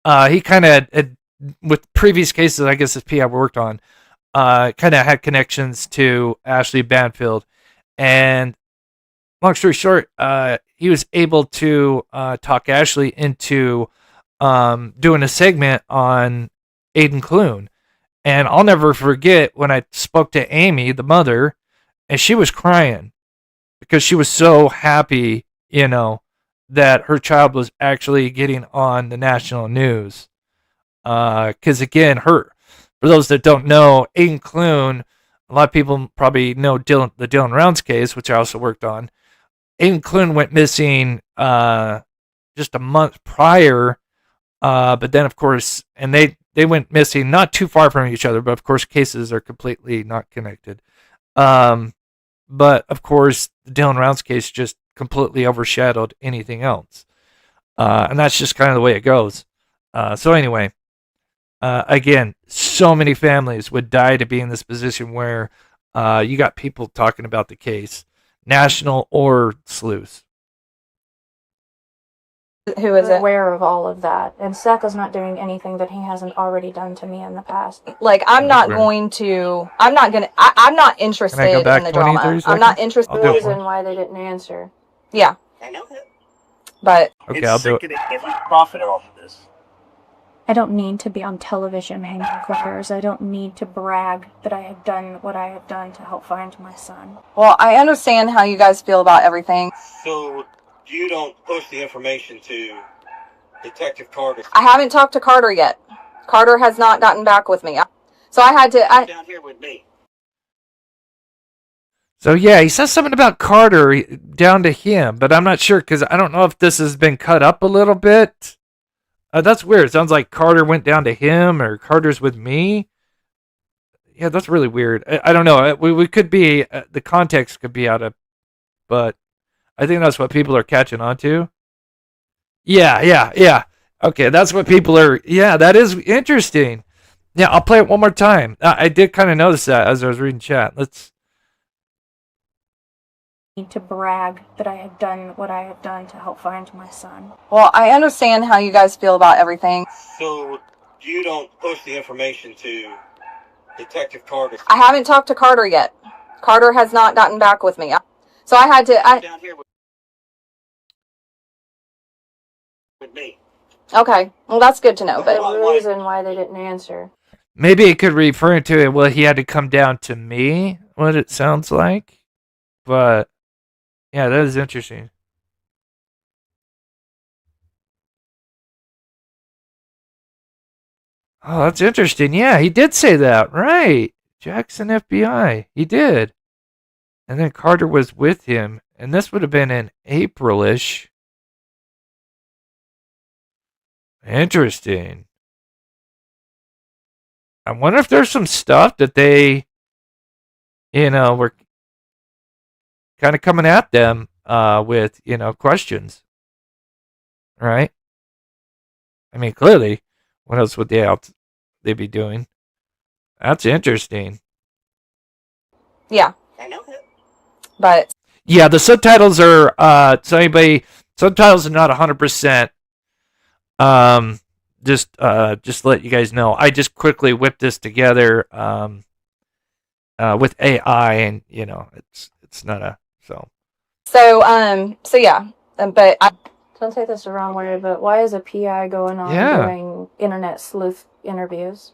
Speaker 8: He kind of had, with previous cases, I guess this PI worked on, kind of had connections to Ashley Banfield, and long story short, he was able to talk Ashley into doing a segment on Aiden Clune. And I'll never forget when I spoke to Amy, the mother, and she was crying because she was so happy, you know, that her child was actually getting on the national news. Because again, for those that don't know, Aiden Clune, a lot of people probably know the Dylan Rounds case, which I also worked on. Aiden Clune went missing just a month prior, but then of course, and they went missing not too far from each other, but of course cases are completely not connected. But of course, the Dylan Rounds case just completely overshadowed anything else. And that's just kind of the way it goes. So anyway, again, so many families would die to be in this position where you got people talking about the case, national or sleuths.
Speaker 9: Who is aware of all of that, and Seth is not doing anything that he hasn't already done to me in the past.
Speaker 10: Like, I'm not interested in the drama. I'm not interested in
Speaker 9: the reason why they didn't answer.
Speaker 10: Yeah.
Speaker 11: I know that.
Speaker 10: But
Speaker 8: okay, I'll do it.
Speaker 11: If we profit off of this.
Speaker 9: I don't need to be on television hanging corners. I don't need to brag that I have done what I have done to help find my son.
Speaker 10: Well, I understand how you guys feel about everything.
Speaker 11: So you don't push the information to Detective Carter?
Speaker 10: I haven't talked to Carter yet. Carter has not gotten back with me. So I had to...
Speaker 11: down here with me.
Speaker 8: So yeah, he says something about Carter down to him, but I'm not sure because I don't know if this has been cut up a little bit. That's weird. It sounds like Carter went down to him or Carter's with me. Yeah, that's really weird. I don't know. We could be, the context could be out of, but I think that's what people are catching on to. Yeah. Okay, that's what people are, yeah, that is interesting. Yeah, I'll play it one more time. I did kind of notice that as I was reading chat. Let's.
Speaker 9: Need to brag that I have done what I have done to help find my son.
Speaker 10: Well, I understand how you guys feel about everything.
Speaker 11: So you don't push the information to Detective Carter?
Speaker 10: I haven't talked to Carter yet. Carter has not gotten back with me. So I had to...
Speaker 11: down here with me.
Speaker 10: Okay, well that's good to know, but...
Speaker 9: The reason why they didn't answer.
Speaker 8: Maybe it could refer to it, well, he had to come down to me, what it sounds like. But, yeah, that is interesting. Oh, that's interesting. Yeah, he did say that. Right. Jackson FBI. He did. And then Carter was with him. And this would have been in April-ish. Interesting. I wonder if there's some stuff that they, were kind of coming at them with, questions. Right? I mean, clearly, what else would they be doing? That's interesting.
Speaker 10: Yeah.
Speaker 11: I know that.
Speaker 10: But
Speaker 8: yeah, the subtitles are subtitles are not 100%. Just to let you guys know, I just quickly whipped this together with AI, and it's not a
Speaker 10: so yeah, but
Speaker 9: Don't take this the wrong way, but why is a PI going on doing internet sleuth interviews?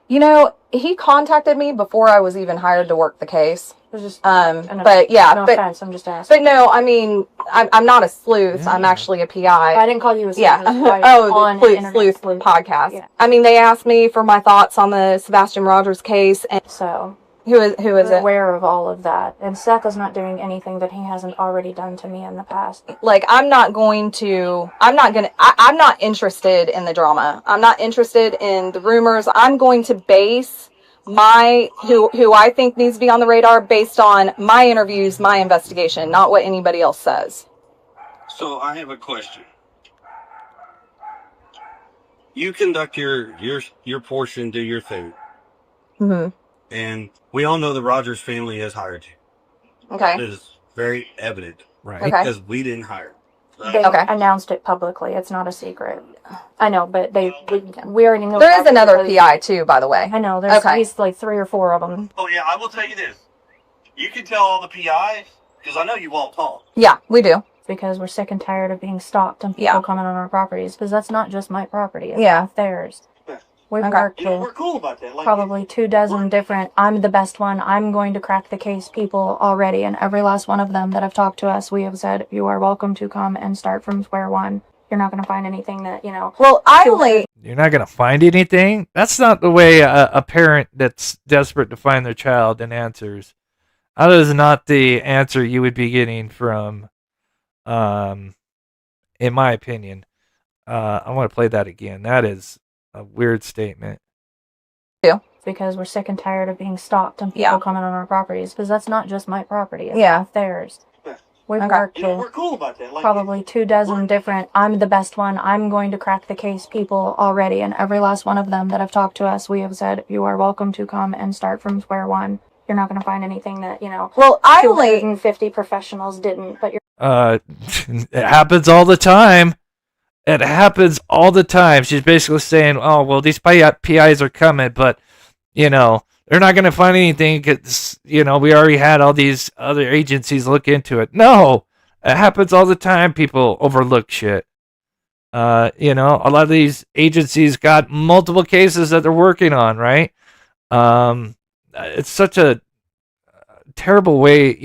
Speaker 10: He contacted me before I was even hired to work the case.
Speaker 9: It was just,
Speaker 10: but yeah,
Speaker 9: no
Speaker 10: but
Speaker 9: offense, I'm just asking.
Speaker 10: But no, I mean, I'm not a sleuth. Yeah. I'm actually a PI.
Speaker 9: I didn't call you a sleuth.
Speaker 10: Yeah. The sleuth podcast. Yeah. I mean, they asked me for my thoughts on the Sebastian Rogers case, and
Speaker 9: so
Speaker 10: who is it?
Speaker 9: Aware of all of that, and Seth is not doing anything that he hasn't already done to me in the past.
Speaker 10: Like, I'm not interested in the drama. I'm not interested in the rumors. I'm going to base who I think needs to be on the radar based on my interviews, my investigation, not what anybody else says.
Speaker 11: So I have a question. You conduct your portion, do your thing.
Speaker 10: Mm-hmm.
Speaker 11: And we all know the Rogers family has hired you.
Speaker 10: Okay.
Speaker 11: It is very evident.
Speaker 8: Right.
Speaker 10: Okay.
Speaker 11: Because we didn't hire.
Speaker 9: They announced it publicly. It's not a secret. I know, but we already know.
Speaker 10: There is another PI too, by the way.
Speaker 9: I know. There's at least like 3 or 4 of them.
Speaker 11: Oh yeah, I will tell you this. You can tell all the PIs, because I know you won't talk.
Speaker 10: Yeah, we do.
Speaker 9: Because we're sick and tired of being stalked and people coming on our properties. Because that's not just my property. It's theirs. We've worked
Speaker 11: We're cool about that. Like,
Speaker 9: probably 24 different, I'm the best one, I'm going to crack the case people already. And every last one of them that have talked to us, we have said, you are welcome to come and start from square one. You're not going to find anything that,
Speaker 10: Well,
Speaker 8: You're not going to find anything? That's not the way a parent that's desperate to find their child and answers. That is not the answer you would be getting from, in my opinion. I want to play that again. That is a weird statement.
Speaker 9: because we're sick and tired of being stalked and people coming on our properties. Because that's not just my property. It's theirs. We've worked
Speaker 11: we're cool about that. Like,
Speaker 9: probably 24 different, I'm the best one, I'm going to crack the case people already. And every last one of them that have talked to us, we have said, you are welcome to come and start from square one. You're not going to find anything that,
Speaker 10: Well,
Speaker 9: 250 professionals didn't, but you're...
Speaker 8: It happens all the time. It happens all the time. She's basically saying, oh, well, these PIs are coming, but, they're not going to find anything because, we already had all these other agencies look into it. No, it happens all the time. People overlook shit. A lot of these agencies got multiple cases that they're working on, right? It's such a terrible way,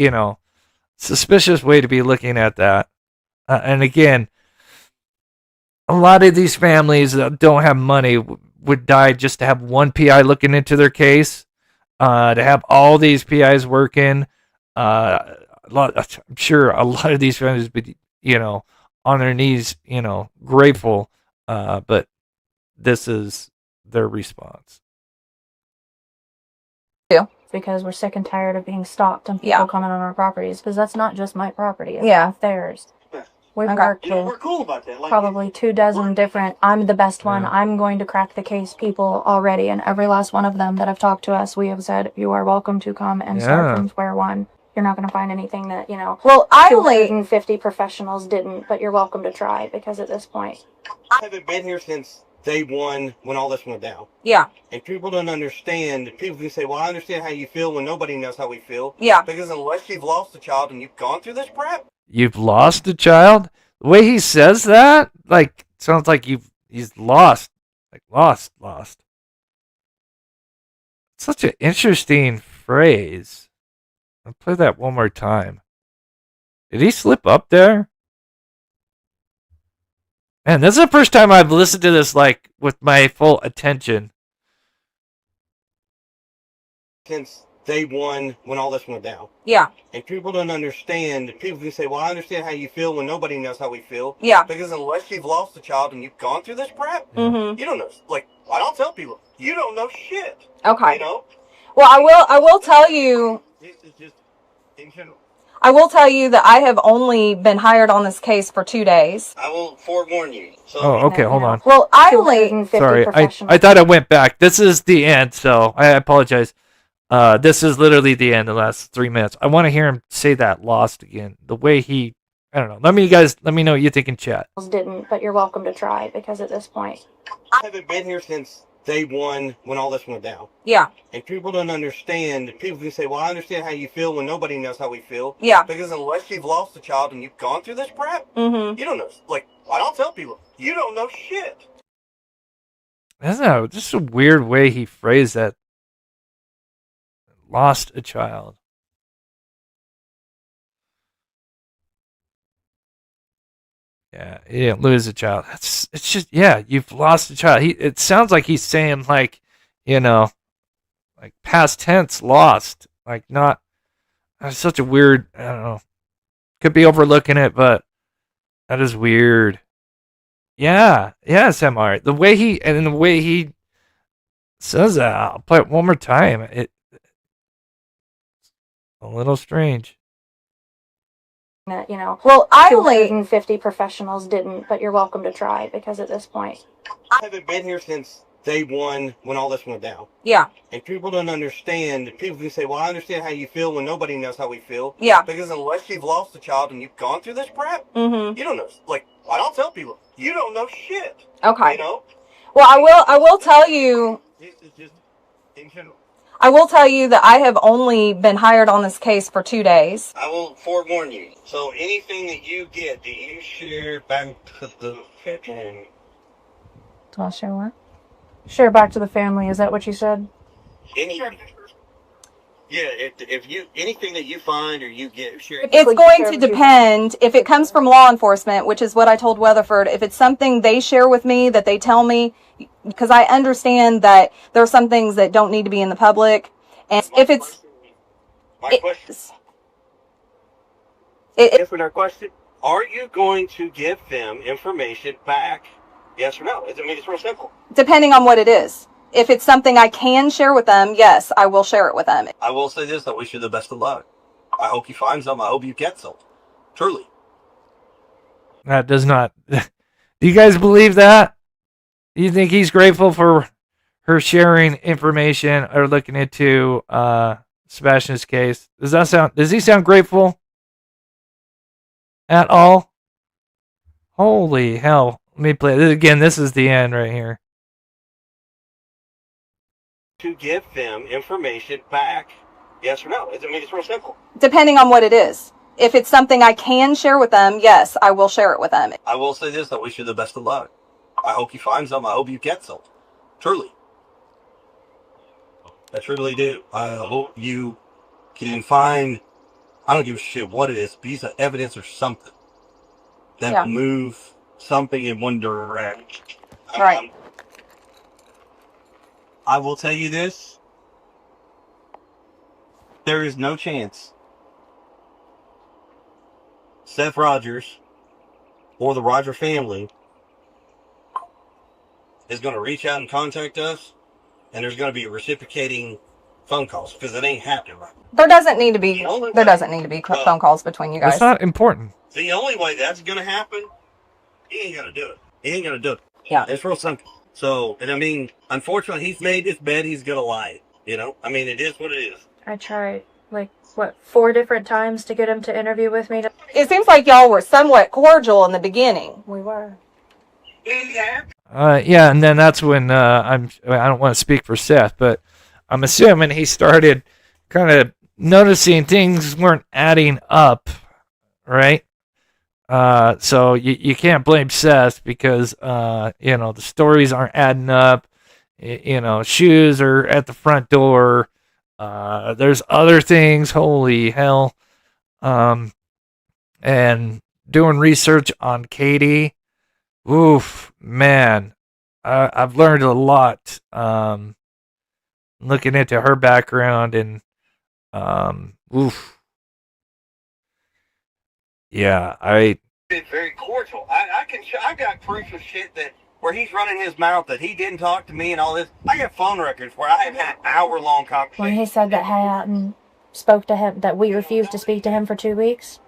Speaker 8: suspicious way to be looking at that. And again, a lot of these families that don't have money would die just to have one PI looking into their case. To have all these PIs working, I'm sure a lot of these families would be, on their knees, grateful. But this is their response.
Speaker 9: Because we're sick and tired of being stalked and people coming on our properties. Because that's not just my property. It's theirs. We've worked
Speaker 11: we're cool about that. Like,
Speaker 9: probably 24 different, I'm the best one, I'm going to crack the case people already. And every last one of them that have talked to us, we have said, you are welcome to come and start from square one. You're not going to find anything that,
Speaker 10: Well,
Speaker 9: 250 professionals didn't, but you're welcome to try because at this point.
Speaker 11: I haven't been here since day one when all this went down. And people don't understand. People can say, well, I understand how you feel when nobody knows how we feel. Because unless you've lost a child and you've gone through this crap.
Speaker 8: You've lost a child? The way he says that, sounds like he's lost. Lost. Such an interesting phrase. I'll play that one more time. Did he slip up there? Man, this is the first time I've listened to this, with my full attention.
Speaker 11: Since day one when all this went down. And people don't understand. People can say, well, I understand how you feel when nobody knows how we feel. Because unless you've lost a child and you've gone through this crap, you don't know. I don't tell people, you don't know shit.
Speaker 10: Okay.
Speaker 11: Well,
Speaker 10: I will tell you.
Speaker 11: This is just in general.
Speaker 10: I will tell you that I have only been hired on this case for 2 days.
Speaker 11: I will forewarn you. So,
Speaker 8: okay, hold on.
Speaker 10: Well,
Speaker 8: Sorry, I thought I went back. This is the end, so I apologize. This is literally the end, the last 3 minutes. I want to hear him say that lost again. The way he, I don't know. Let me know what you think in chat.
Speaker 9: Didn't, but you're welcome to try because at this point.
Speaker 11: I haven't been here since day one when all this went down. And people don't understand. People can say, well, I understand how you feel when nobody knows how we feel. Because unless you've lost a child and you've gone through this crap, you don't know. I don't tell people, you don't know shit.
Speaker 8: That's just a weird way he phrased that. Lost a child. Yeah, he didn't lose a child. It's just, you've lost a child. It sounds like he's saying past tense, lost. Not. That's such a weird. I don't know. Could be overlooking it, but that is weird. Yeah, SMR. The way he says that. I'll play it one more time. A little strange.
Speaker 9: that, you know,
Speaker 10: Well, I only
Speaker 9: 250 professionals didn't, but you're welcome to try because at this point.
Speaker 11: I haven't been here since day one when all this went down.
Speaker 10: Yeah.
Speaker 11: And people don't understand. People can say, well, I understand how you feel when nobody knows how we feel.
Speaker 10: Yeah.
Speaker 11: Because unless you've lost a child and you've gone through this crap,
Speaker 10: Mm-hmm.
Speaker 11: you don't know. Like, I don't tell people, you don't know shit.
Speaker 10: Okay.
Speaker 11: You know?
Speaker 10: Well, I will tell you.
Speaker 11: This is just in general.
Speaker 10: I will tell you that I have only been hired on this case for 2 days.
Speaker 11: I will forewarn you. So anything that you get, do you share back to the family?
Speaker 9: Do I share what? Share back to the family. Is that what you said?
Speaker 11: If you anything that you find or you get, share.
Speaker 10: It's going to depend if it comes from law enforcement, which is what I told Weatherford. If it's something they share with me that they tell me, because I understand that there are some things that don't need to be in the public, and if it's
Speaker 11: Answer our question. Are you going to give them information back? Yes or no? I mean, it's real simple.
Speaker 10: Depending on what it is. If it's something I can share with them, yes, I will share it with them.
Speaker 11: I will say this: I wish you the best of luck. I hope you find some. I hope you get some. Truly.
Speaker 8: That does not. Do you guys believe that? Do you think he's grateful for her sharing information or looking into Sebastian's case? Does he sound grateful at all? Holy hell. Let me play this again. This is the end right here.
Speaker 11: To give them information back. Yes or no? I mean, it's real simple.
Speaker 10: Depending on what it is. If it's something I can share with them, yes, I will share it with them.
Speaker 11: I will say this: I wish you the best of luck. I hope you find some. I hope you get some. Truly. I truly do. I hope you can find, I don't give a shit what it is, piece of evidence or something that will move something in one direction.
Speaker 10: Right.
Speaker 11: I will tell you this. There is no chance Seth Rogers or the Roger family is going to reach out and contact us, and there's going to be reciprocating phone calls, because it ain't happening right now.
Speaker 10: There doesn't need to be phone calls between you guys.
Speaker 8: That's not important.
Speaker 11: The only way that's going to happen, he ain't going to do it. He ain't going to do it.
Speaker 10: Yeah.
Speaker 11: It's real simple. So, and I mean, unfortunately, he's made his bed, he's going to lie. You know? I mean, it is what it is.
Speaker 9: I tried, 4 different times to get him to interview with me.
Speaker 10: It seems like y'all were somewhat cordial in the beginning.
Speaker 9: We were.
Speaker 8: Yeah, and then that's when I don't want to speak for Seth, but I'm assuming he started kind of noticing things weren't adding up, right? So you can't blame Seth because the stories aren't adding up. Shoes are at the front door. There's other things. Holy hell! And doing research on Katie. Oof, man, I've learned a lot looking into her background and yeah,
Speaker 11: Been very cordial. I got proof of shit that where he's running his mouth that he didn't talk to me and all this. I got phone records where I have had hour-long conversations.
Speaker 9: When he said that Hayat spoke to him, that we refused to speak to him for 2 weeks,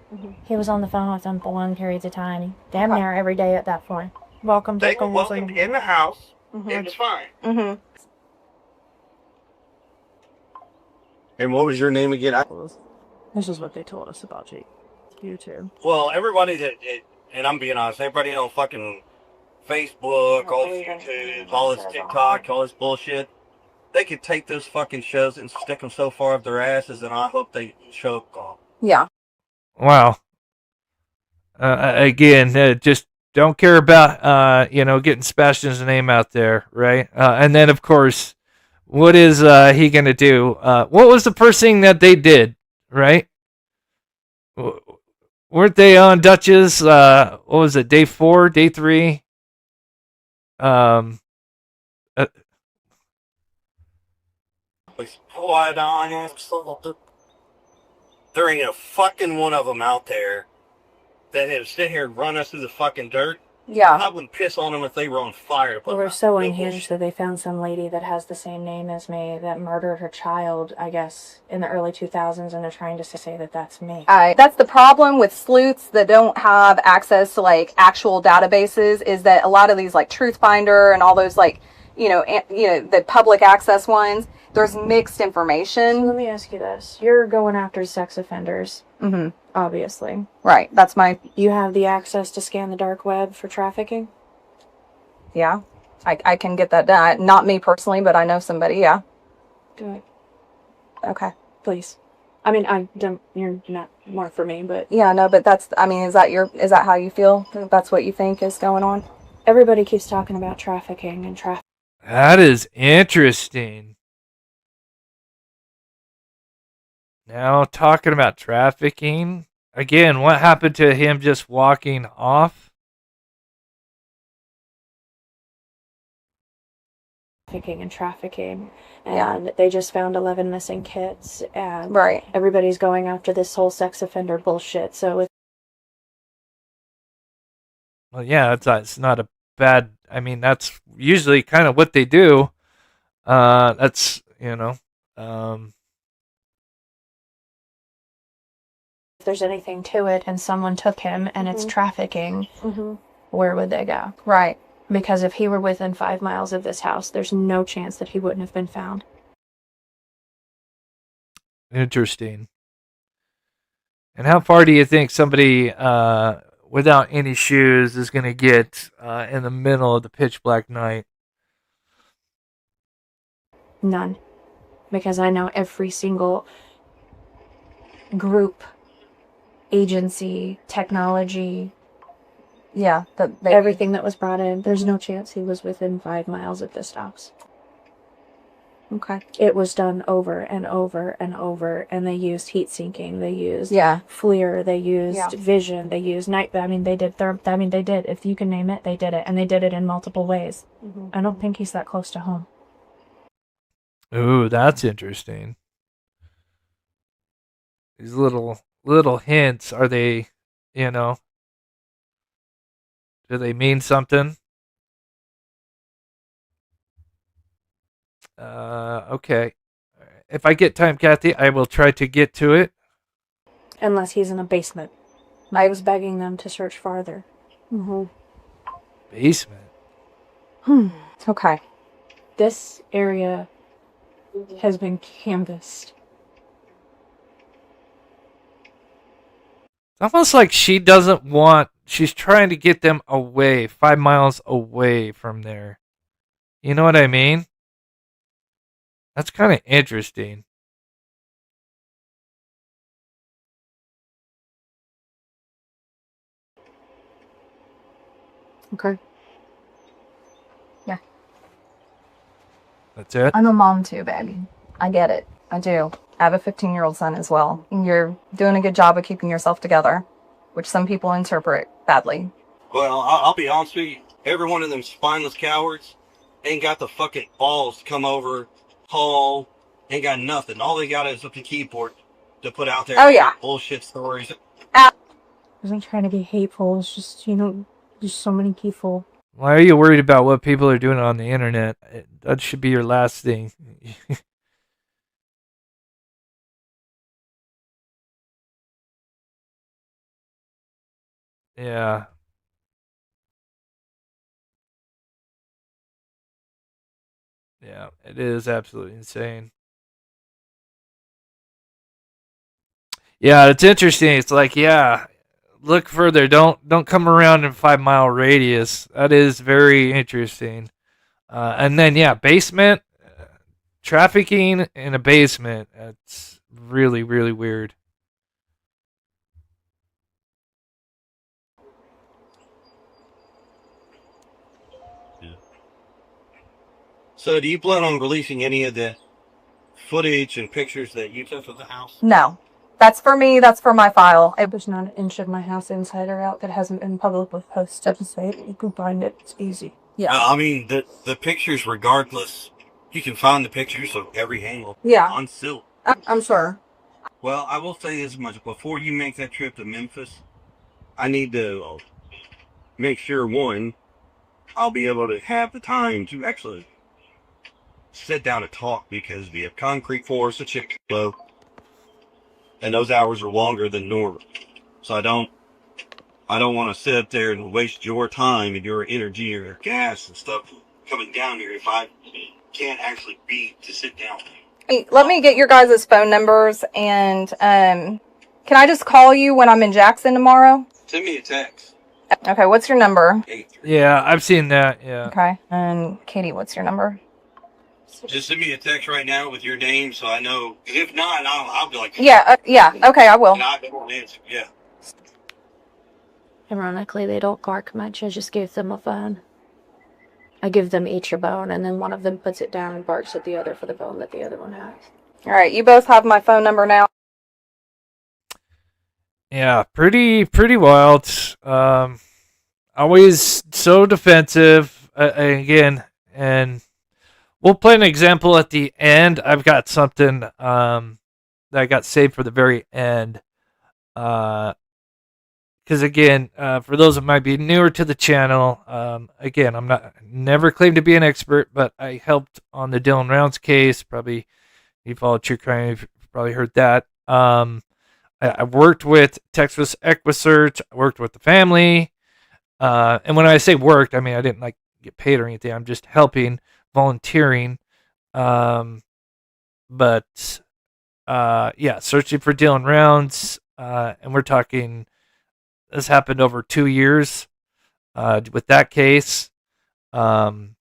Speaker 9: he was on the phone with him for long periods of time. Damn near every day at that point. Welcome to
Speaker 11: They were welcome in the house. It was fine.
Speaker 10: Mm-hmm.
Speaker 11: And what was your name again?
Speaker 3: This is what they told us about YouTube.
Speaker 11: Well, everybody and I'm being honest, everybody on fucking Facebook, all this YouTube, all this TikTok, all this bullshit, they could take those fucking shows and stick them so far up their asses, and I hope they choke off.
Speaker 10: Yeah.
Speaker 8: wow. Again, just don't care about getting Sebastian's name out there, right? And then of course, what is he gonna do? What was the first thing that they did, right? Weren't they on Dutch's? What was it? Day 4, day 3?
Speaker 11: There ain't a fucking one of them out there that have sit here and run us through the fucking dirt
Speaker 10: Yeah.
Speaker 11: I wouldn't piss on them if they were on fire. But
Speaker 9: We're so unhinged that they found some lady that has the same name as me that murdered her child, I guess, in the early 2000s, and they're trying to say that that's me.
Speaker 10: That's the problem with sleuths that don't have access to like actual databases, is that a lot of these like Truthfinder and all those like, the public access ones, there's mixed information.
Speaker 9: So let me ask you this. You're going after sex offenders.
Speaker 10: Mm-hmm.
Speaker 9: Obviously.
Speaker 10: Right. That's my...
Speaker 9: You have the access to scan the dark web for trafficking?
Speaker 10: Yeah. I can get that done. Not me personally, but I know somebody, yeah.
Speaker 9: Do it.
Speaker 10: Okay.
Speaker 9: Please. I mean, you're not more for me, but...
Speaker 10: Yeah, no, but that's... I mean, is that how you feel? That's what you think is going on?
Speaker 9: Everybody keeps talking about trafficking and trafficking.
Speaker 8: That is interesting. Now, talking about trafficking. Again, what happened to him just walking off?
Speaker 9: Trafficking. And they just found 11 missing kids. And
Speaker 10: right.
Speaker 9: Everybody's going after this whole sex offender bullshit. So it's...
Speaker 8: Well, yeah, it's not a bad... I mean, that's usually kind of what they do. That's,
Speaker 9: If there's anything to it and someone took him and it's trafficking, where would they go?
Speaker 10: Right.
Speaker 9: Because if he were within 5 miles of this house, there's no chance that he wouldn't have been found.
Speaker 8: Interesting. And how far do you think somebody without any shoes is going to get in the middle of the pitch black night?
Speaker 9: None. Because I know every single group, agency, technology, everything that was brought in, there's no chance he was within 5 miles of this house.
Speaker 10: Okay.
Speaker 9: It was done over and over and over, and they used heat sinking, they used FLIR, they used vision, they used night. I mean, they did. They did. If you can name it, they did it, and they did it in multiple ways. I don't think he's that close to home.
Speaker 8: Ooh, that's interesting. These little hints, are they, do they mean something? Okay. If I get time, Kathy, I will try to get to it.
Speaker 9: Unless he's in a basement. I was begging them to search farther.
Speaker 8: Basement?
Speaker 10: Okay.
Speaker 9: This area has been canvassed.
Speaker 8: It's almost like she's trying to get them away, 5 miles away from there. You know what I mean? That's kind of interesting.
Speaker 10: Okay. Yeah.
Speaker 8: That's it?
Speaker 10: I'm a mom too, baby. I get it. I do. I have a 15-year-old son as well. You're doing a good job of keeping yourself together, which some people interpret badly.
Speaker 11: Well, I'll be honest with you. Every one of them spineless cowards ain't got the fucking balls to come over, call, ain't got nothing. All they got is the keyboard to put out there.
Speaker 10: Oh, yeah.
Speaker 11: Bullshit stories.
Speaker 9: I wasn't trying to be hateful. It's just, there's so many people.
Speaker 8: Why are you worried about what people are doing on the internet? That should be your last thing. Yeah. Yeah, it is absolutely insane. Yeah, it's interesting. It's like, look further. Don't come around in 5 mile radius. That is very interesting. And then basement trafficking in a basement. That's really, really weird.
Speaker 11: So do you plan on releasing any of the footage and pictures that you took of the house?
Speaker 10: No. That's for me. That's for my file.
Speaker 9: There's not an inch of my house inside or out that hasn't been publicly posted. To say it, you can find it. It's easy.
Speaker 10: Yeah.
Speaker 11: I mean, the pictures, regardless, you can find the pictures of every angle.
Speaker 10: Yeah.
Speaker 11: On silk.
Speaker 10: I'm sure.
Speaker 11: Well, I will say this much. Before you make that trip to Memphis, I need to make sure, one, I'll be able to have the time to actually sit down and talk, because we have concrete floors to chick below, and those hours are longer than normal. So I don't want to sit up there and waste your time and your energy or gas and stuff coming down here if I can't actually be to sit down.
Speaker 10: Hey, let me get your guys' phone numbers, and can I just call you when I'm in Jackson tomorrow?
Speaker 11: Send me a text.
Speaker 10: Okay, what's your number?
Speaker 8: Yeah, I've seen that. Yeah.
Speaker 10: Okay, and Katie, what's your number?
Speaker 11: Just send me a text right now with your name so I know. 'Cause if not, I'll be like,
Speaker 10: Yeah, okay, I will.
Speaker 11: And I won't answer. Yeah.
Speaker 12: Ironically, they don't bark much. I just gave them a bone. I give them each a bone, and then one of them puts it down and barks at the other for the bone that the other one has.
Speaker 10: All right, you both have my phone number now.
Speaker 8: Yeah, pretty wild. Always so defensive. Again, and we'll play an example at the end. I've got something that I got saved for the very end. Because again, for those that might be newer to the channel, again, I'm never claimed to be an expert, but I helped on the Dylan Rounds case. Probably you followed true crime, you've probably heard that. I worked with Texas Equisearch. I worked with the family, and when I say worked, I mean I didn't like get paid or anything. I'm just helping, volunteering. But yeah, searching for Dylan Rounds, and we're talking. This happened over 2 years with that case. Not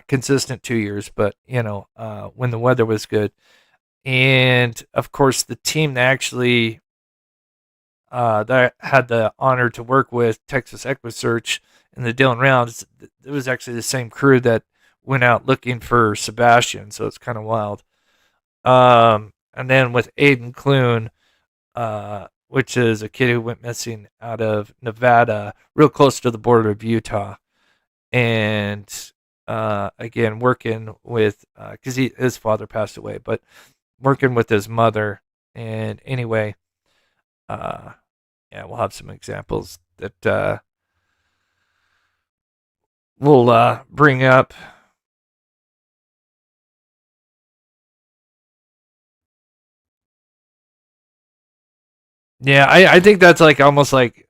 Speaker 8: consistent 2 years, but when the weather was good. And of course, the team that actually that I had the honor to work with, Texas Equisearch and the Dylan Rounds, it was actually the same crew that went out looking for Sebastian. So it's kind of wild. And then with Aiden Clune, which is a kid who went missing out of Nevada, real close to the border of Utah. And again, working with, because his father passed away, but working with his mother. And anyway, yeah, we'll have some examples that we'll bring up. Yeah, I think that's like almost like,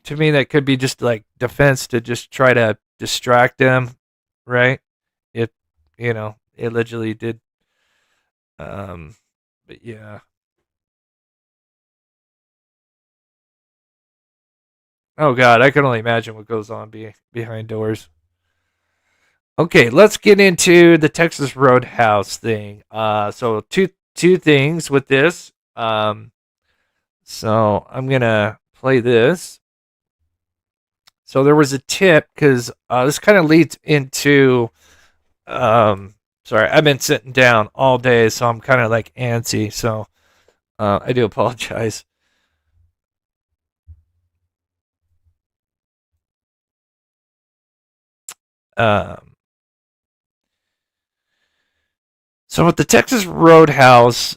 Speaker 8: to me, that could be just like defense to just try to distract them, right? It allegedly did. But yeah. Oh God, I can only imagine what goes on behind doors. Okay, let's get into the Texas Roadhouse thing. So two things with this. So I'm going to play this. So there was a tip, because this kind of leads into, sorry, I've been sitting down all day, so I'm kind of like antsy. So I do apologize. So with the Texas Roadhouse,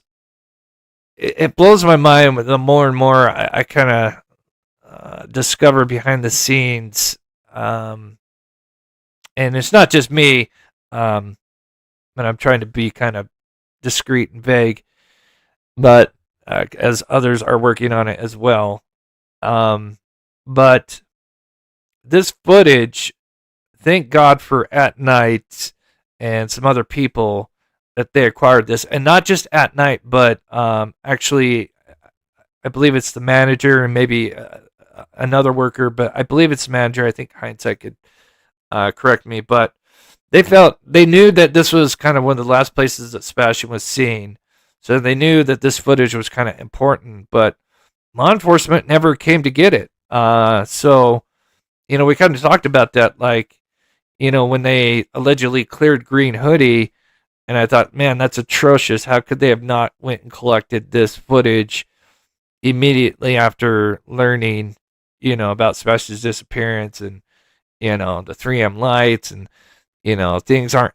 Speaker 8: it blows my mind the more and more I kind of discover behind the scenes. And it's not just me, and I'm trying to be kind of discreet and vague, but as others are working on it as well. But this footage, thank God for At Night and some other people that they acquired this, and not just At Night, but actually, I believe it's the manager and maybe another worker, but I believe it's the manager. I think hindsight could correct me, but they knew that this was kind of one of the last places that Sebastian was seen, so they knew that this footage was kind of important, but law enforcement never came to get it. So, we kind of talked about that, like, when they allegedly cleared Green Hoodie. And I thought, man, that's atrocious. How could they have not went and collected this footage immediately after learning, about Sebastian's disappearance and, the 3M lights and, things aren't,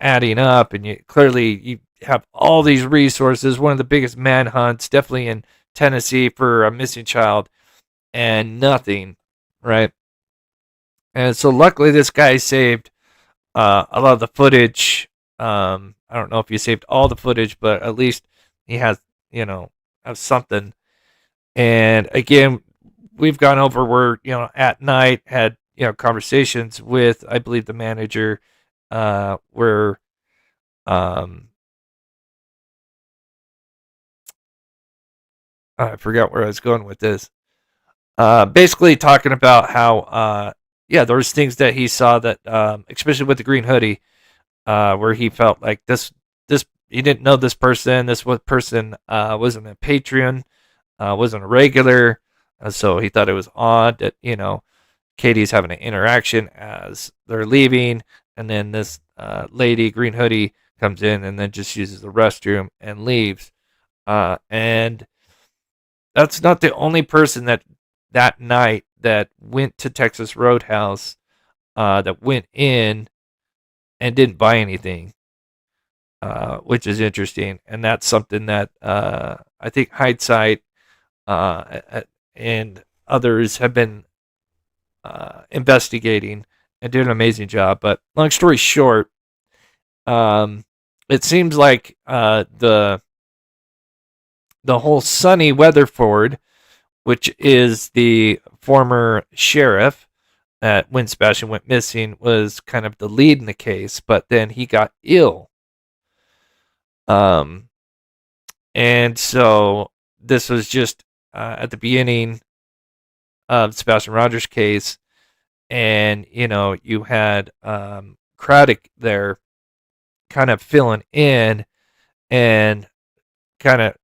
Speaker 8: adding up. And you have all these resources, one of the biggest manhunts, definitely in Tennessee for a missing child, and nothing, right? And so luckily this guy saved a lot of the footage. I don't know if he saved all the footage, but at least he has, have something. And again, we've gone over where, at night had, conversations with, I believe, the manager, where, I forgot where I was going with this. Basically talking about how, there was things that he saw that, especially with the green hoodie, where he felt like this, he didn't know this person. This person wasn't a Patreon, wasn't a regular. So he thought it was odd that, Katie's having an interaction as they're leaving. And then this lady, green hoodie, comes in and then just uses the restroom and leaves. And that's not the only person that night that went to Texas Roadhouse, that went in and didn't buy anything, which is interesting. And that's something that I think Hindsight and others have been investigating and doing an amazing job. But long story short, it seems like the whole Sonny Weatherford, which is the former sheriff that when Sebastian went missing, was kind of the lead in the case, but then he got ill. And so this was just at the beginning of Sebastian Rogers' case, and you had Craddock there kind of filling in and kind of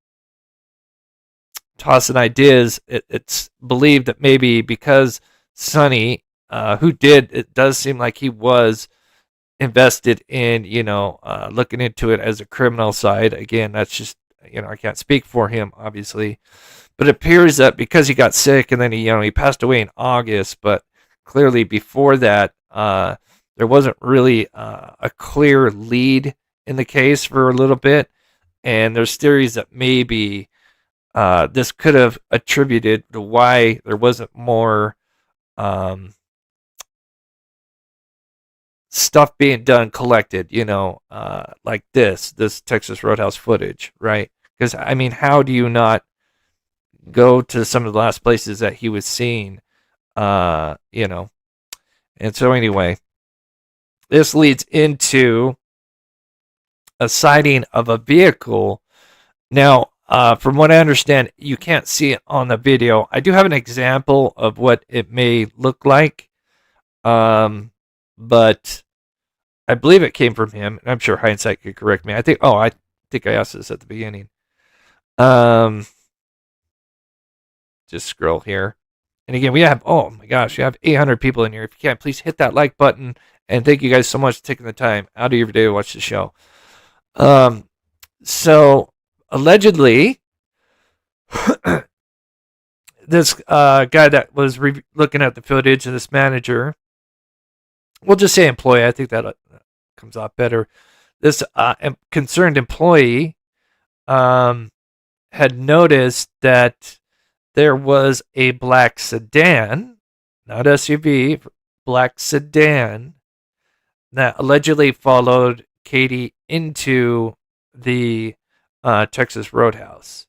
Speaker 8: tossing ideas. It's believed that maybe because Sonny, it does seem like he was invested in, looking into it as a criminal side. Again, that's just, I can't speak for him, obviously. But it appears that because he got sick and then he passed away in August, but clearly before that, there wasn't really a clear lead in the case for a little bit. And there's theories that maybe this could have attributed to why there wasn't more stuff being done, collected, like this Texas Roadhouse footage, right? Because, how do you not go to some of the last places that he was seen, And so anyway, this leads into a sighting of a vehicle. Now, from what I understand, you can't see it on the video. I do have an example of what it may look like. But I believe it came from him. I'm sure Hindsight could correct me. I think I asked this at the beginning. Just scroll here. And again, we have, oh my gosh, you have 800 people in here. If you can, please hit that like button. And thank you guys so much for taking the time out of your day to watch the show. So allegedly, this guy that was looking at the footage of this manager, we'll just say employee, I think that comes out better. This concerned employee had noticed that there was a black sedan, not SUV, black sedan, that allegedly followed Katie into the Texas Roadhouse.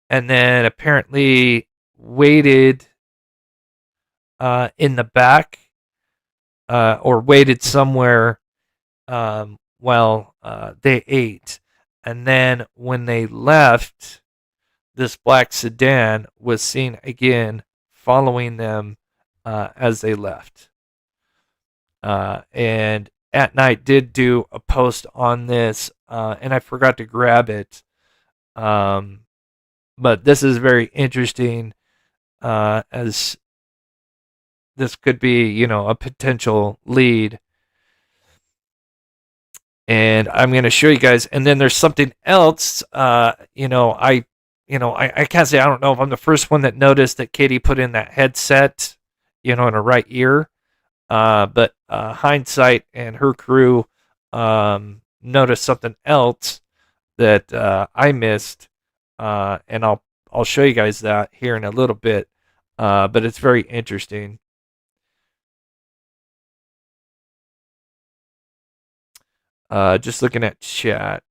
Speaker 8: And then apparently waited in the back, or waited somewhere while they ate. And then when they left, this black sedan was seen again following them as they left. And at night did do a post on this, and I forgot to grab it. But this is very interesting, as this could be, a potential lead. And I'm going to show you guys. And then there's something else. I can't say, I don't know if I'm the first one that noticed that Katie put in that headset, in her right ear. But Hindsight and her crew noticed something else that I missed. And I'll show you guys that here in a little bit. But it's very interesting. Just looking at chat.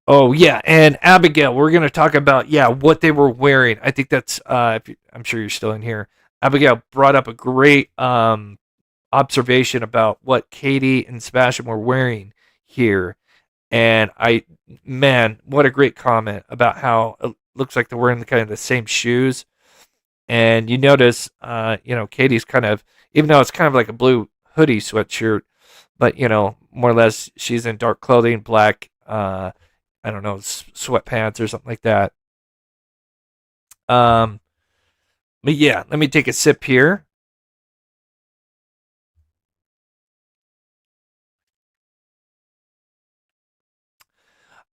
Speaker 8: Oh yeah, and Abigail, we're gonna talk about what they were wearing. I think that's I'm sure you're still in here. Abigail brought up a great observation about what Katie and Sebastian were wearing here, and man, what a great comment about how it looks like they're wearing kind of the same shoes. And you notice, Katie's kind of, even though it's kind of like a blue hoodie sweatshirt, but more or less she's in dark clothing, black. I don't know, sweatpants or something like that. But yeah, let me take a sip here.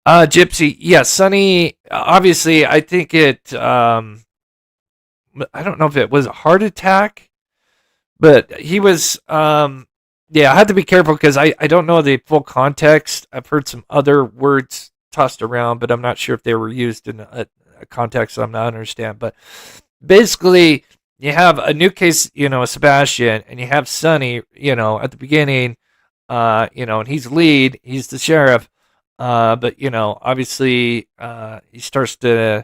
Speaker 8: Gypsy, yeah, Sonny, obviously, I think I don't know if it was a heart attack, but he was, I had to be careful because I don't know the full context. I've heard some other words tossed around, but I'm not sure if they were used in a context I'm not understand. But basically, you have a new case, Sebastian, and you have Sonny, at the beginning, and he's lead, he's the sheriff, but obviously, he starts to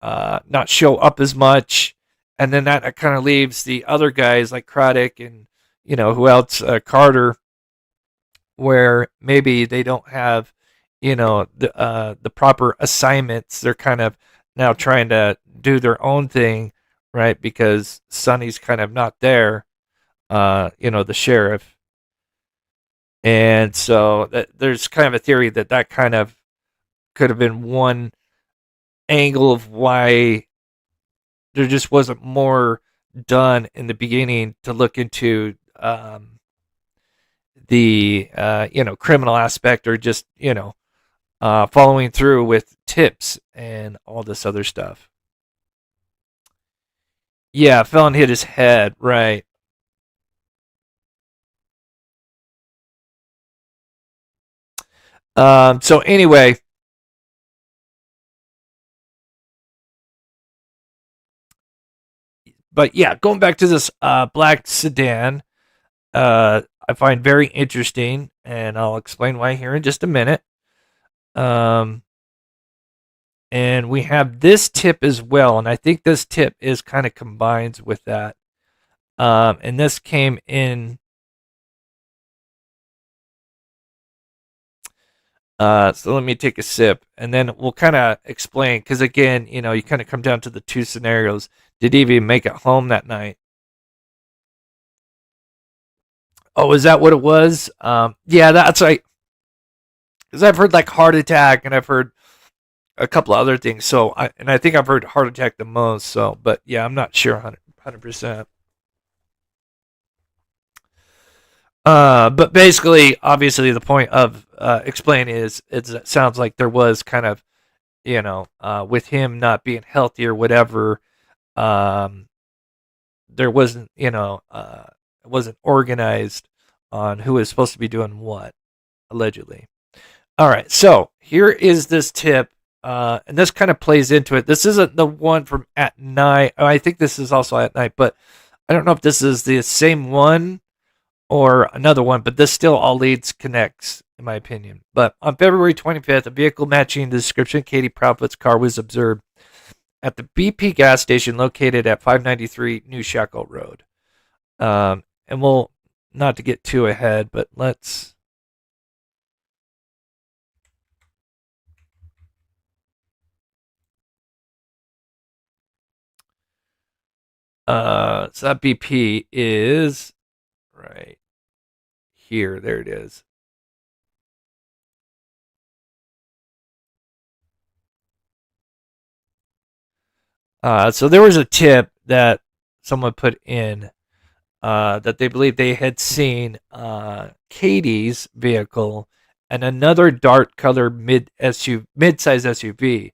Speaker 8: not show up as much, and then that kind of leaves the other guys like Craddock and who else, Carter, where maybe they don't have the proper assignments. They're kind of now trying to do their own thing, right? Because Sonny's kind of not there, the sheriff. And so there's kind of a theory that kind of could have been one angle of why there just wasn't more done in the beginning to look into the criminal aspect, or just following through with tips and all this other stuff. Yeah, fell and hit his head, right. So anyway, but yeah, going back to this black sedan, I find very interesting, and I'll explain why here in just a minute. And we have this tip as well, and I think this tip is kind of combines with that. And this came in. So let me take a sip, and then we'll kind of explain, because again, you kind of come down to the two scenarios. Did he even make it home that night? Oh, is that what it was? Yeah, that's right. Because I've heard like heart attack, and I've heard a couple of other things. So, I think I've heard heart attack the most. So, but yeah, I'm not sure 100%. But basically, obviously, the point of explaining is it sounds like there was kind of, with him not being healthy or whatever, there wasn't, it wasn't organized on who was supposed to be doing what, allegedly. All right, so here is this tip, and this kind of plays into it. This isn't the one from at night. I think this is also at night, but I don't know if this is the same one or another one, but this still all leads connects, in my opinion. But on February 25th, a vehicle matching the description of Katie Proudfoot's car was observed at the BP gas station located at 593 New Shackle Road. And we'll, not to get too ahead, but let's... So that BP is right here. There it is. So there was a tip that someone put in that they believe they had seen Katie's vehicle and another dark colored mid-size SUV.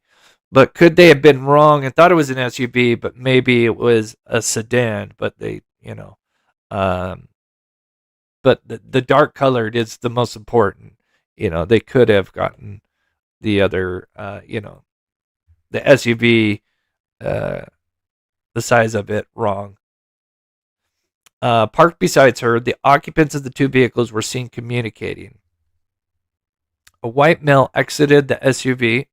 Speaker 8: But could they have been wrong and thought it was an SUV, but maybe it was a sedan? But they, but the dark colored is the most important. They could have gotten the other, the SUV, the size of it wrong. Parked beside her, the occupants of the two vehicles were seen communicating. A white male exited the SUV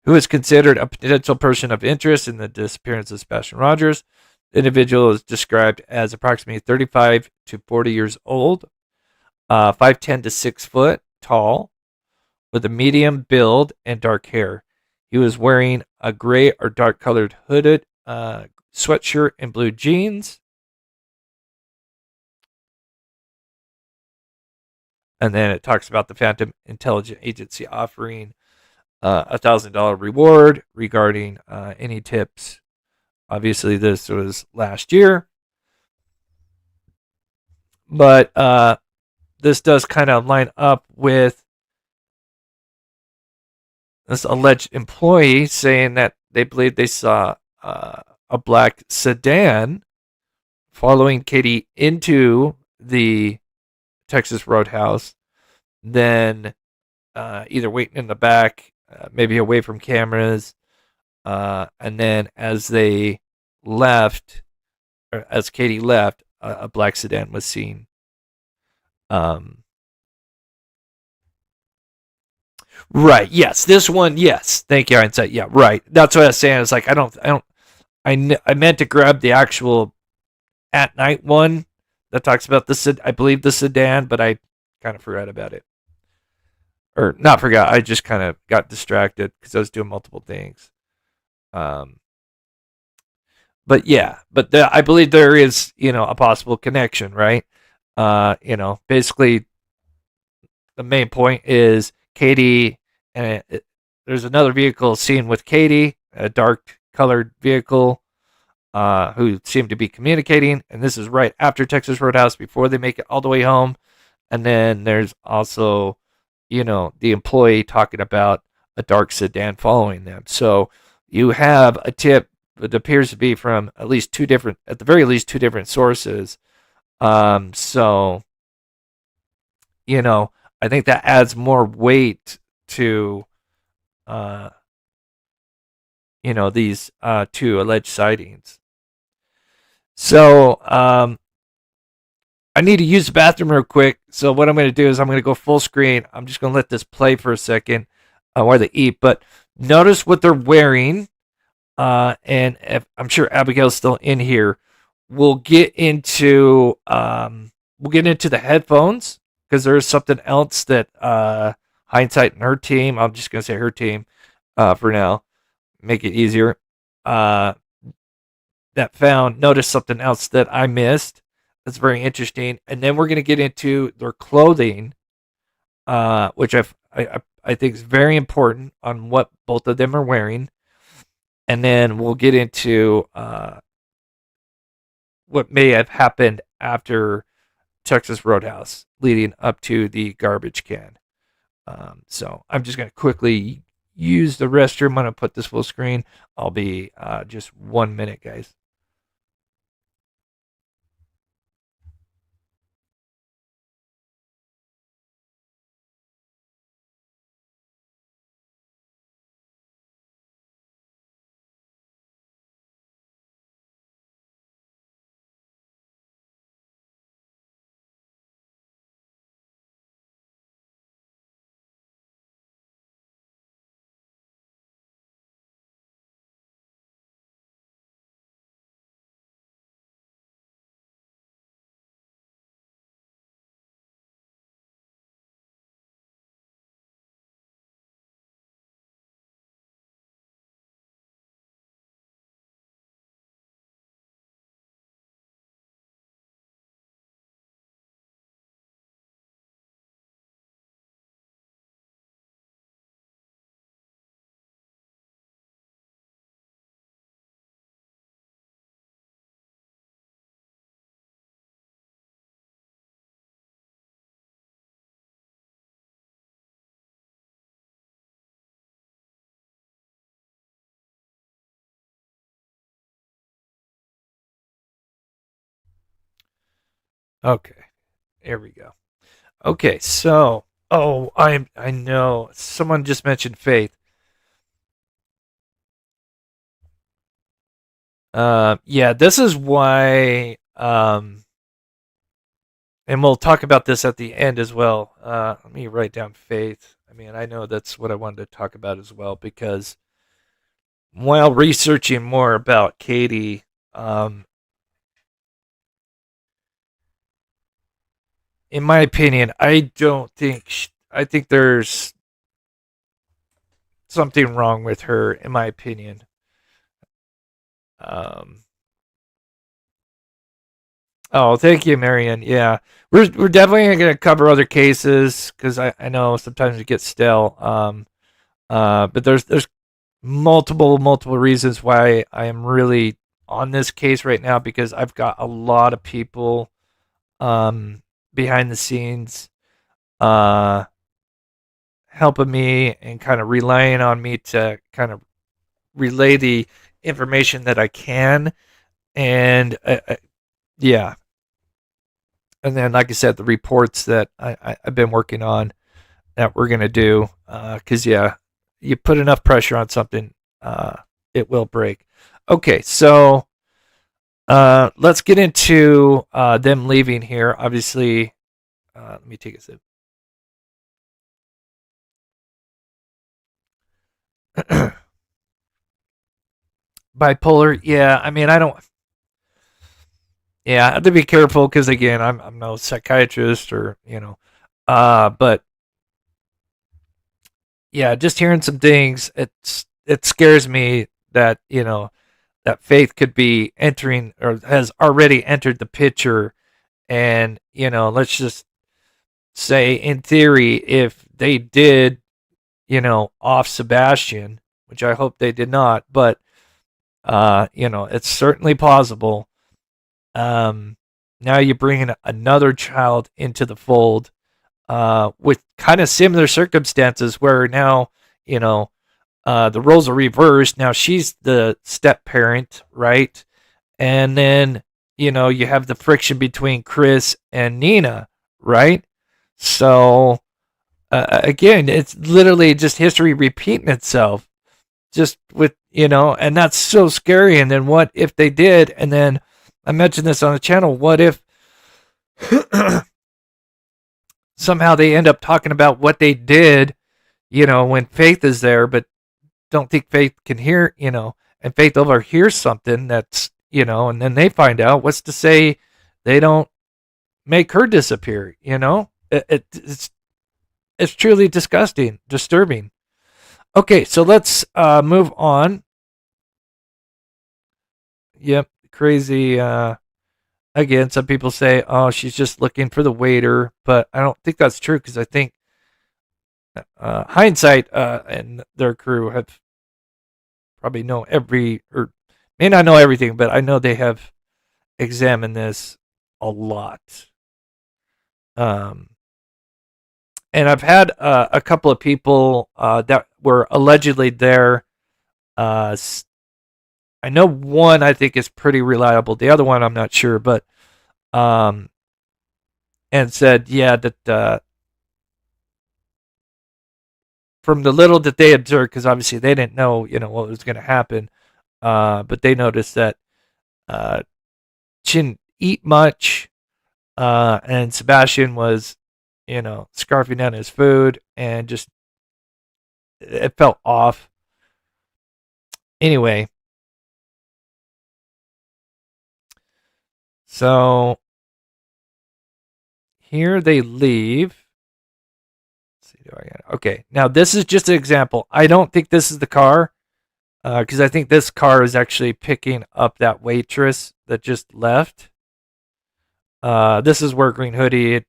Speaker 8: who is considered a potential person of interest in the disappearance of Sebastian Rogers. The individual is described as approximately 35 to 40 years old, 5'10 to 6 foot tall, with a medium build and dark hair. He was wearing a gray or dark colored hooded sweatshirt and blue jeans. And then it talks about the Phantom Intelligence Agency offering a $1,000 reward regarding any tips. Obviously, this was last year. But this does kind of line up with this alleged employee saying that they believe they saw a black sedan following Katie into the Texas Roadhouse, then either waiting in the back, maybe away from cameras, and then as they left, or as Katie left, a black sedan was seen. Right. Yes. This one. Yes. Thank you, hindsight. Yeah. Right. That's what I was saying. It's like I meant to grab the actual at night one that talks about I believe the sedan, but I kind of forgot about it. Or not forgot. I just kind of got distracted because I was doing multiple things. But yeah. But I believe there is, a possible connection, right? Basically, the main point is Katie, and there's another vehicle seen with Katie, a dark colored vehicle, who seem to be communicating. And this is right after Texas Roadhouse, before they make it all the way home. And then there's also, the employee talking about a dark sedan following them. So you have a tip that appears to be from at the very least two different sources. So, I think that adds more weight to, these two alleged sightings. So, I need to use the bathroom real quick. So what I'm going to do is I'm going to go full screen. I'm just going to let this play for a second while they eat. But notice what they're wearing. And I'm sure Abigail's still in here. We'll get into the headphones, because there's something else that Hindsight and her team, I'm just going to say her team for now, make it easier, notice something else that I missed. That's very interesting. And then we're going to get into their clothing, which I think is very important on what both of them are wearing. And then we'll get into what may have happened after Texas Roadhouse leading up to the garbage can. So I'm just going to quickly use the restroom. I'm going to put this full screen. I'll be just 1 minute, guys. Okay, here we go. Okay, so I know someone just mentioned Faith. Yeah, this is why and we'll talk about this at the end as well. Let me write down Faith. I mean, I know that's what I wanted to talk about as well, because while researching more about Katie, in my opinion, I think there's something wrong with her, in my opinion. Oh, thank you, Marion. Yeah, we're definitely going to cover other cases, because I know sometimes it gets stale. But there's multiple reasons why I am really on this case right now, because I've got a lot of people behind the scenes helping me and kind of relying on me to kind of relay the information that I can. And yeah. And then, like I said, the reports that I've been working on that we're going to do. Because, yeah, you put enough pressure on something, it will break. Okay, so let's get into them leaving here. Obviously, let me take a sip. Bipolar, yeah. I mean, I don't. Yeah, I have to be careful, because again, I'm no psychiatrist, or but yeah, just hearing some things, it scares me that that Faith could be entering, or has already entered the picture. And let's just say, in theory, if they did off Sebastian, which I hope they did not, but it's certainly possible. Now you bring in another child into the fold, with kind of similar circumstances, where now the roles are reversed. Now she's the step parent, right? And then you have the friction between Chris and Nina, right? So again, it's literally just history repeating itself, just with and that's so scary. And then what if they did? And then I mentioned this on the channel. What if somehow they end up talking about what they did, when Faith is there, but don't think Faith can hear, and Faith overhears something that's, and then they find out. What's to say they don't make her disappear? It's truly disgusting, disturbing. Okay, so let's move on. Yep, crazy. Again, some people say, "Oh, she's just looking for the waiter," but I don't think that's true, because I think Hindsight and their crew have probably know or may not know everything, but I know they have examined this a lot. And I've had a couple of people that were allegedly there. I know one I think is pretty reliable. The other one I'm not sure, but and said, yeah, that from the little that they observed, because obviously they didn't know, what was going to happen, but they noticed that she didn't eat much, and Sebastian was, scarfing down his food, and just it felt off. Anyway, so here they leave. Let's see, okay, now this is just an example. I don't think this is the car, because I think this car is actually picking up that waitress that just left. This is where Green Hoodie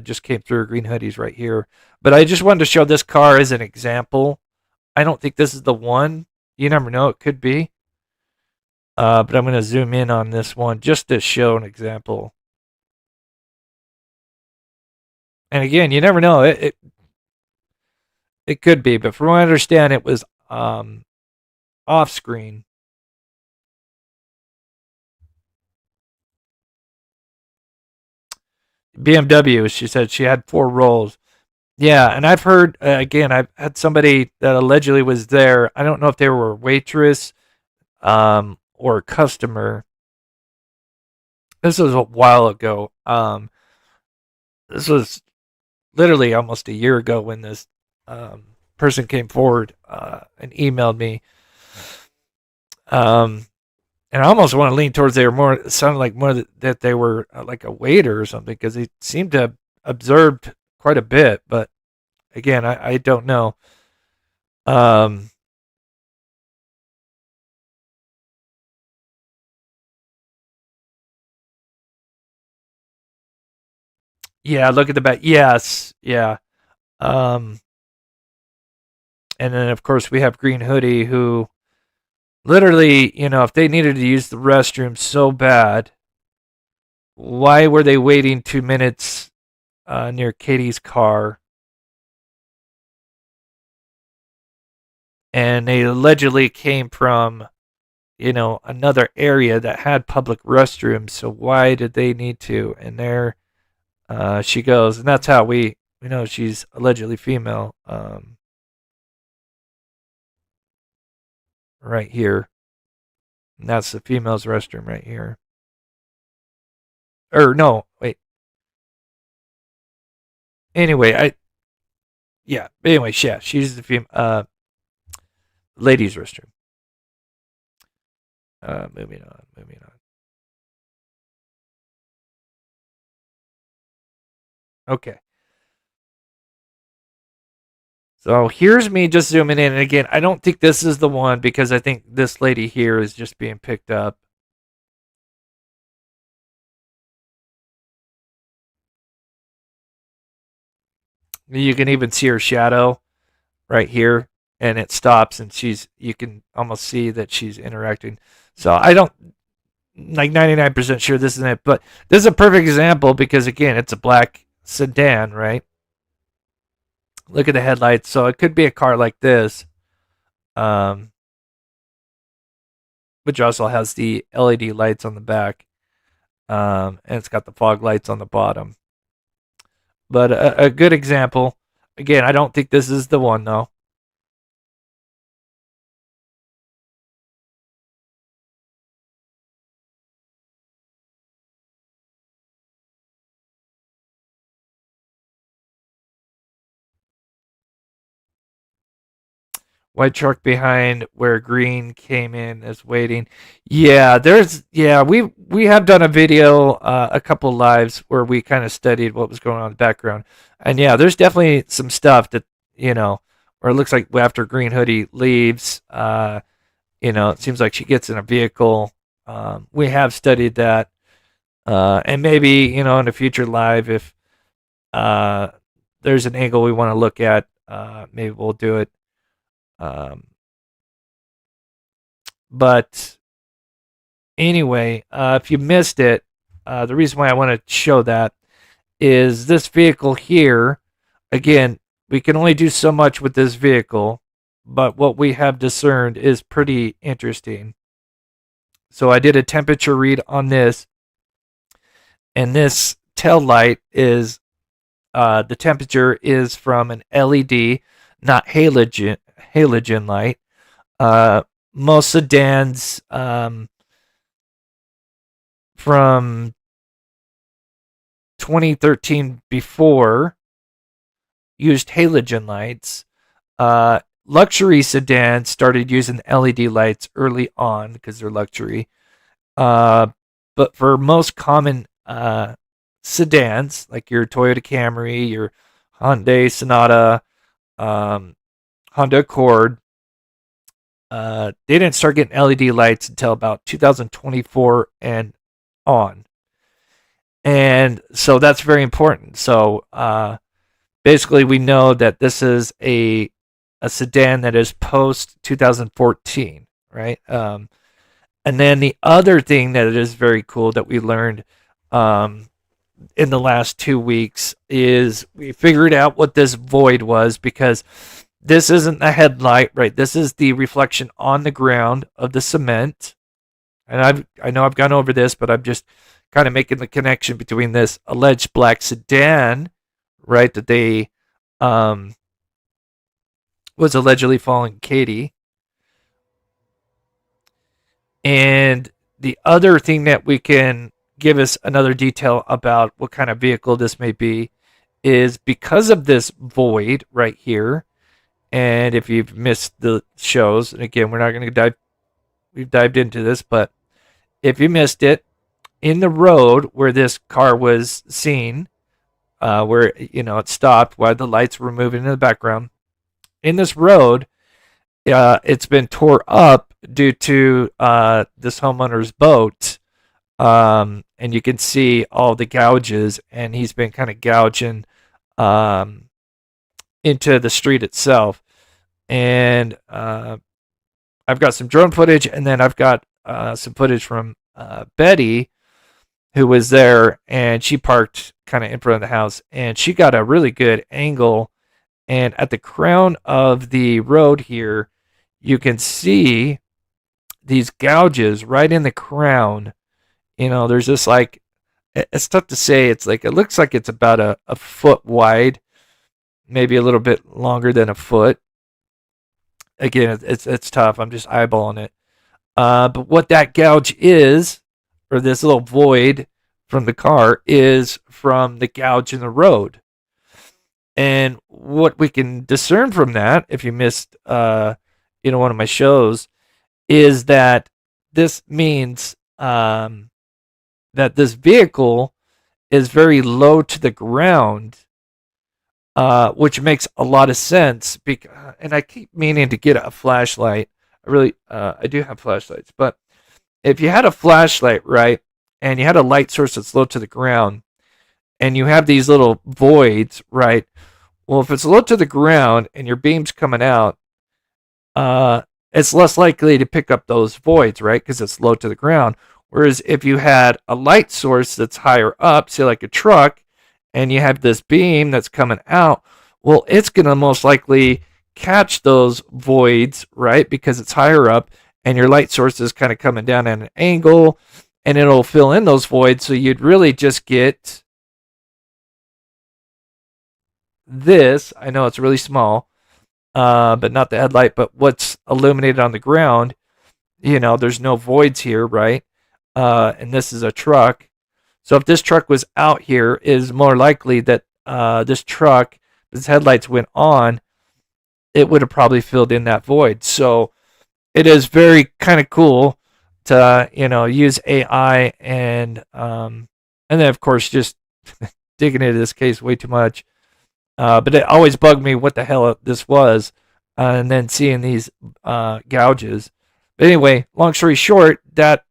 Speaker 8: just came through. Green Hoodie's right here. But I just wanted to show this car as an example. I don't think this is the one. You never know. It could be. But I'm going to zoom in on this one just to show an example. And again, you never know. It could be. But from what I understand, it was off screen. BMW, she said she had 4 roles. Yeah, and I've heard, again, I've had somebody that allegedly was there. I don't know if they were a waitress or a customer. This was a while ago. this was literally almost a year ago when this person came forward and emailed me. And I almost want to lean towards they were more, it sounded like more that they were like a waiter or something, because they seemed to have observed quite a bit. But again, I don't know. Yeah, look at the back. Yes, yeah. And then of course we have Green Hoodie, who literally, if they needed to use the restroom so bad, why were they waiting 2 minutes near Katie's car? And they allegedly came from, another area that had public restrooms. So why did they need to? And there she goes. And that's how we know she's allegedly female. Right here. And that's the female's restroom right here. Or no, wait. Anyway, yeah. Anyway, yeah, she's the ladies' restroom. Moving on. Okay. So here's me just zooming in. And again, I don't think this is the one, because I think this lady here is just being picked up. You can even see her shadow right here, and it stops, and you can almost see that she's interacting. So I don't, like 99% sure this isn't it, but this is a perfect example because, again, it's a black sedan, right? Look at the headlights. So it could be a car like this, which also has the LED lights on the back, and it's got the fog lights on the bottom. But a good example. Again, I don't think this is the one, though. White truck behind where green came in is waiting. Yeah, we have done a video, a couple of lives where we kind of studied what was going on in the background. And yeah, there's definitely some stuff that, where it looks like after Green Hoodie leaves, it seems like she gets in a vehicle. We have studied that. And maybe, in a future live, if there's an angle we want to look at, maybe we'll do it. But anyway, if you missed it, the reason why I want to show that is this vehicle here. Again, we can only do so much with this vehicle, but what we have discerned is pretty interesting. So I did a temperature read on this, and this tail light is, the temperature is from an LED, not halogen light. Most sedans from 2013 before used halogen lights. Luxury sedans started using LED lights early on because they're luxury. But for most common sedans, like your Toyota Camry, your Hyundai Sonata, Honda Accord, they didn't start getting LED lights until about 2024 and on. And so that's very important. So basically we know that this is a sedan that is post 2014, right? And then the other thing that is very cool that we learned in the last 2 weeks is we figured out what this void was, because this isn't the headlight, right? This is the reflection on the ground of the cement. And I know I've gone over this, but I'm just kind of making the connection between this alleged black sedan, right, that they was allegedly following Katie. And the other thing that we can give us another detail about what kind of vehicle this may be is because of this void right here. And if you've missed the shows, and again, we're not going to we've dived into this, but if you missed it, in the road where this car was seen, where, it stopped while the lights were moving in the background, in this road, it's been tore up due to this homeowner's boat. And you can see all the gouges, and he's been kind of gouging into the street itself. And I've got some drone footage, and then I've got some footage from Betty, who was there, and she parked kind of in front of the house, and she got a really good angle. And at the crown of the road here, you can see these gouges right in the crown. There's this, like, it's tough to say. It's like, it looks like it's about a foot wide, maybe a little bit longer than a foot. Again, it's tough. I'm just eyeballing it. But what that gouge is, or this little void from the car, is from the gouge in the road. And what we can discern from that, if you missed, one of my shows, is that this means that this vehicle is very low to the ground, which makes a lot of sense. And I keep meaning to get a flashlight. I do have flashlights, but if you had a flashlight, right, and you had a light source that's low to the ground, and you have these little voids, right? Well, if it's low to the ground and your beam's coming out, it's less likely to pick up those voids, right? Because it's low to the ground. Whereas if you had a light source that's higher up, say like a truck, and you have this beam that's coming out, well, it's going to most likely catch those voids, right? Because it's higher up, and your light source is kind of coming down at an angle, and it'll fill in those voids. So you'd really just get this. I know it's really small, but not the headlight, but what's illuminated on the ground. There's no voids here, right? And this is a truck. So if this truck was out here, it is more likely that this truck, its headlights went on, it would have probably filled in that void. So it is very kind of cool to use AI, and then of course just digging into this case way too much. But it always bugged me what the hell this was, and then seeing these gouges. But anyway, long story short, that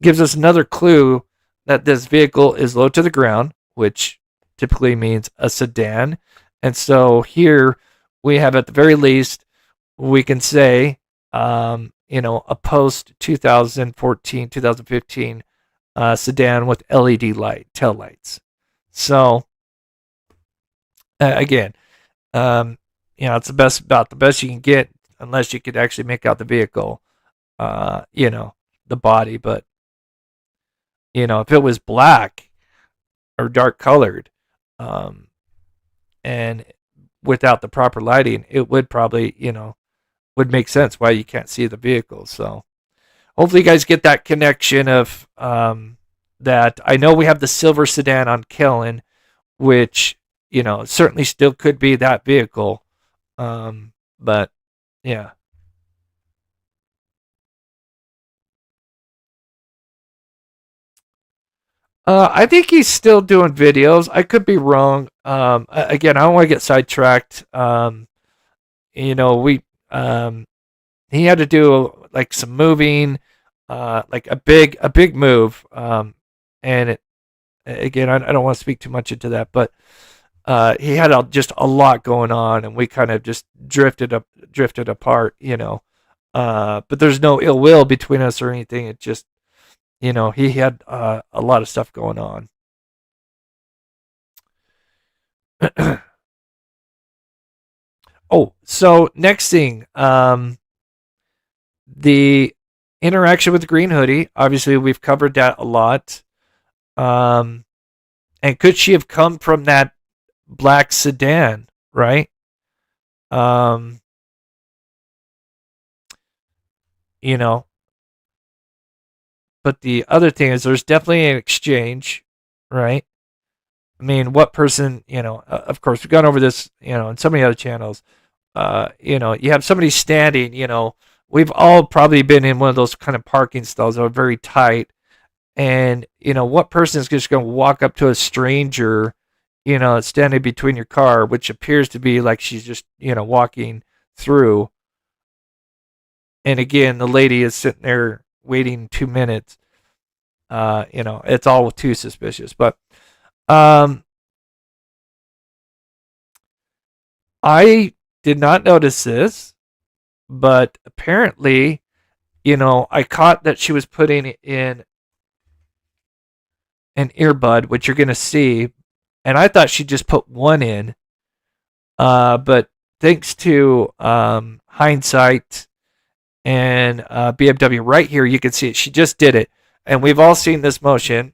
Speaker 8: gives us another clue that this vehicle is low to the ground, which typically means a sedan. And so here we have, at the very least, we can say, a post 2014, 2015 sedan with LED tail lights. So again, it's about the best you can get, unless you could actually make out the vehicle, the body. But if it was black or dark colored, and without the proper lighting, it would probably, would make sense why you can't see the vehicle. So hopefully you guys get that connection of that. I know we have the silver sedan on Kellen, which, certainly still could be that vehicle. But yeah. I think he's still doing videos. I could be wrong. Again, I don't want to get sidetracked. He had to do like some moving, like a big move. And again, I don't want to speak too much into that, but he had just a lot going on, and we kind of just drifted apart. But there's no ill will between us or anything. It just, he had a lot of stuff going on. Oh, so next thing, the interaction with the green hoodie. Obviously, we've covered that a lot. And could she have come from that black sedan, right? But the other thing is, there's definitely an exchange, right? I mean, what person, of course, we've gone over this, in so many other channels. You have somebody standing, we've all probably been in one of those kind of parking stalls that are very tight. And, what person is just going to walk up to a stranger, standing between your car, which appears to be like she's just, walking through. And again, the lady is sitting there waiting 2 minutes. It's all too suspicious. But I did not notice this, but apparently, I caught that she was putting in an earbud, which you're going to see, and I thought she just put one in. But thanks to hindsight and BMW right here, you can see it. She just did it, and we've all seen this motion.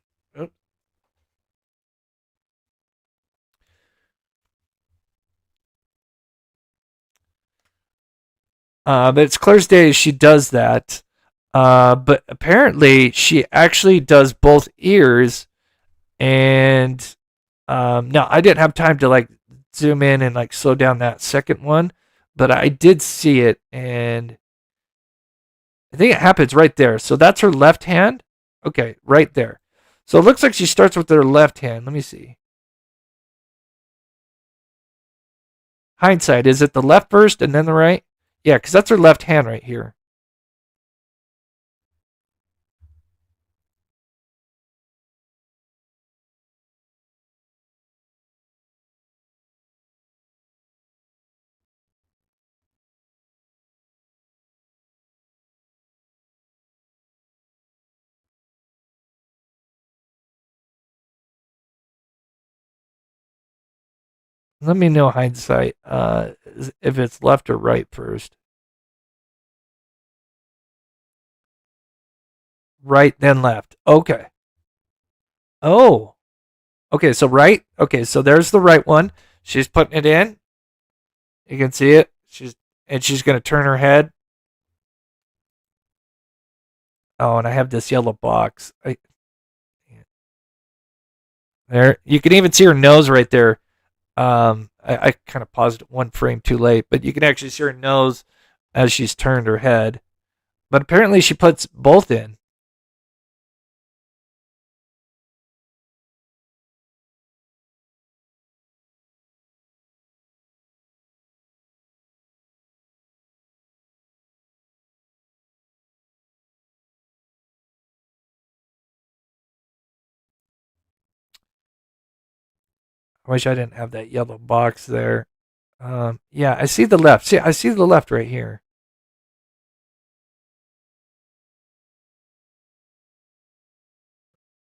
Speaker 8: But it's clear as day she does that. But apparently she actually does both ears. And now I didn't have time to like zoom in and like slow down that second one, but I did see it, and I think it happens right there. So that's her left hand. Okay, right there. So it looks like she starts with her left hand. Let me see. Hindsight, is it the left first and then the right? Yeah, because that's her left hand right here. Let me know, hindsight, if it's left or right first. Right, then left. Okay. Oh. Okay, so right. Okay, so there's the right one. She's putting it in. You can see it. She's going to turn her head. Oh, and I have this yellow box. There, you can even see her nose right there. I kind of paused it one frame too late, but you can actually see her nose as she's turned her head. But apparently she puts both in. I wish I didn't have that yellow box there. Yeah, I see the left. See, I see the left right here.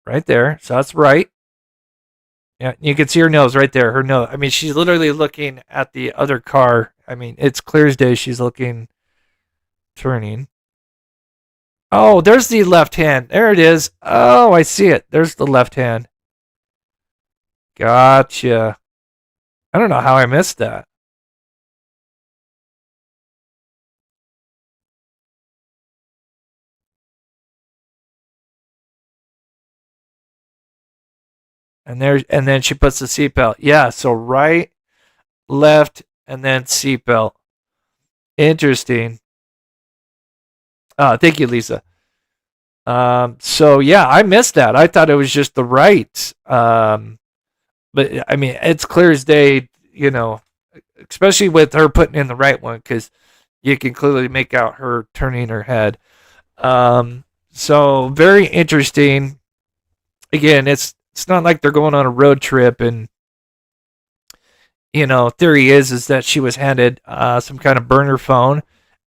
Speaker 8: Right there. So that's right. Yeah, you can see her nose right there. Her nose. I mean, she's literally looking at the other car. I mean, it's clear as day. She's looking, turning. Oh, there's the left hand. There it is. Oh, I see it. There's the left hand. Gotcha. I don't know how I missed that. And then she puts the seatbelt. Yeah, so right, left, and then seatbelt. Interesting. Thank you, Lisa. So yeah, I missed that. I thought it was just the right. But I mean, it's clear as day, especially with her putting in the right one, because you can clearly make out her turning her head. So very interesting. Again, it's not like they're going on a road trip, and theory is that she was handed some kind of burner phone,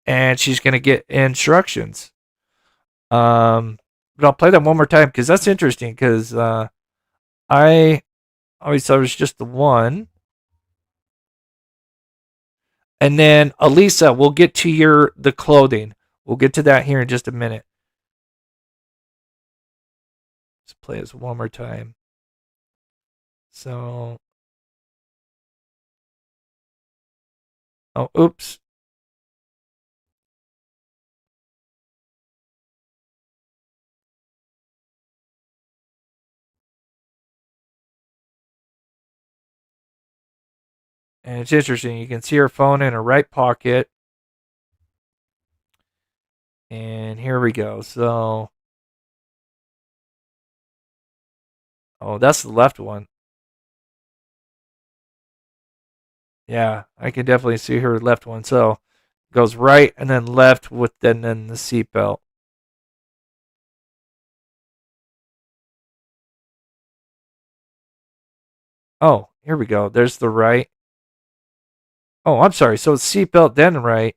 Speaker 8: and she's going to get instructions. But I'll play that one more time because that's interesting. Because I always thought it was just the one. And then Elisa, we'll get to the clothing. We'll get to that here in just a minute. Let's play this one more time. So, oh, oops. And it's interesting. You can see her phone in her right pocket. And here we go. So, oh, that's the left one. Yeah, I can definitely see her left one. So, goes right and then left with then the seatbelt. Oh, here we go. There's the right. Oh, I'm sorry. So it's seatbelt then right.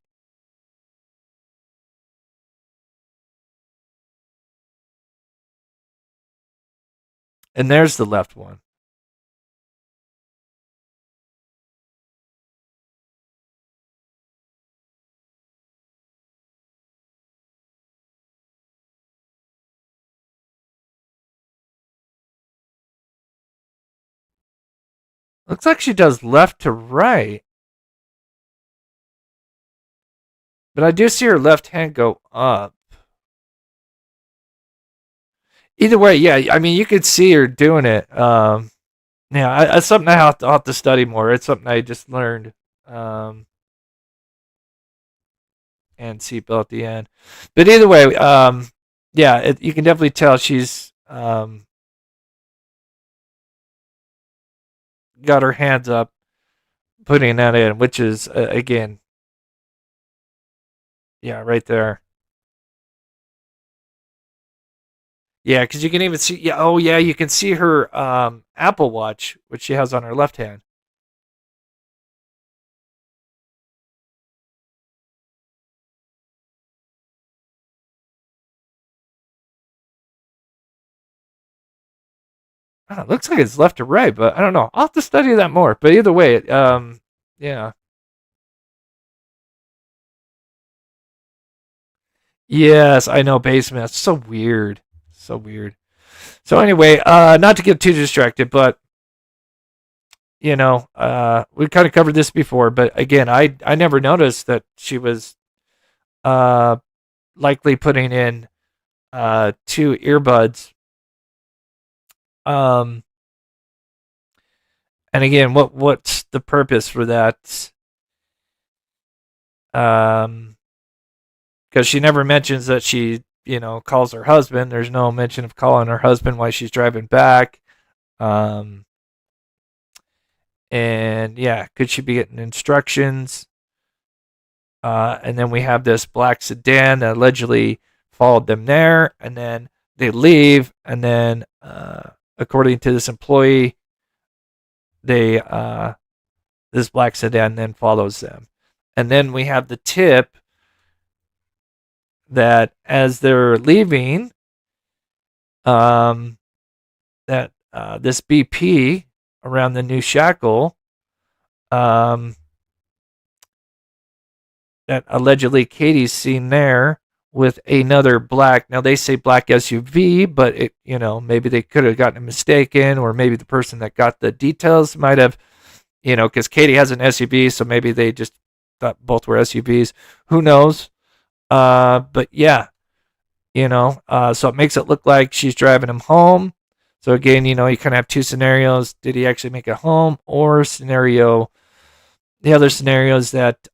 Speaker 8: And there's the left one. Looks like she does left to right. But I do see her left hand go up. Either way, yeah, I mean, you could see her doing it. Yeah, it's something I'll have to study more. It's something I just learned. And seatbelt at the end. But either way, yeah, you can definitely tell she's got her hands up, putting that in, which is, again, yeah, right there. Yeah, because you can even see, yeah, oh yeah, you can see her Apple Watch, which she has on her left hand. Oh, it looks like it's left to right, but I don't know. I'll have to study that more. But either way, yeah. Yes, I know basement. It's so weird. So weird. So anyway, not to get too distracted, but we kind of covered this before, but again, I never noticed that she was uh likely putting in two earbuds. Um and again, what's the purpose for that? Because she never mentions that she, calls her husband. There's no mention of calling her husband while she's driving back. And yeah, could she be getting instructions? And then we have this black sedan that allegedly followed them there, and then they leave, and then according to this employee, they this black sedan then follows them, and then we have the tip that as they're leaving, that this BP around the new shackle, that allegedly Katie's seen there with another black. Now they say black SUV, but maybe they could have gotten mistaken, or maybe the person that got the details might have, because Katie has an SUV, so maybe they just thought both were SUVs. Who knows? But yeah, so it makes it look like she's driving him home. So again, you kind of have two scenarios. Did he actually make it home? Or the other scenario is that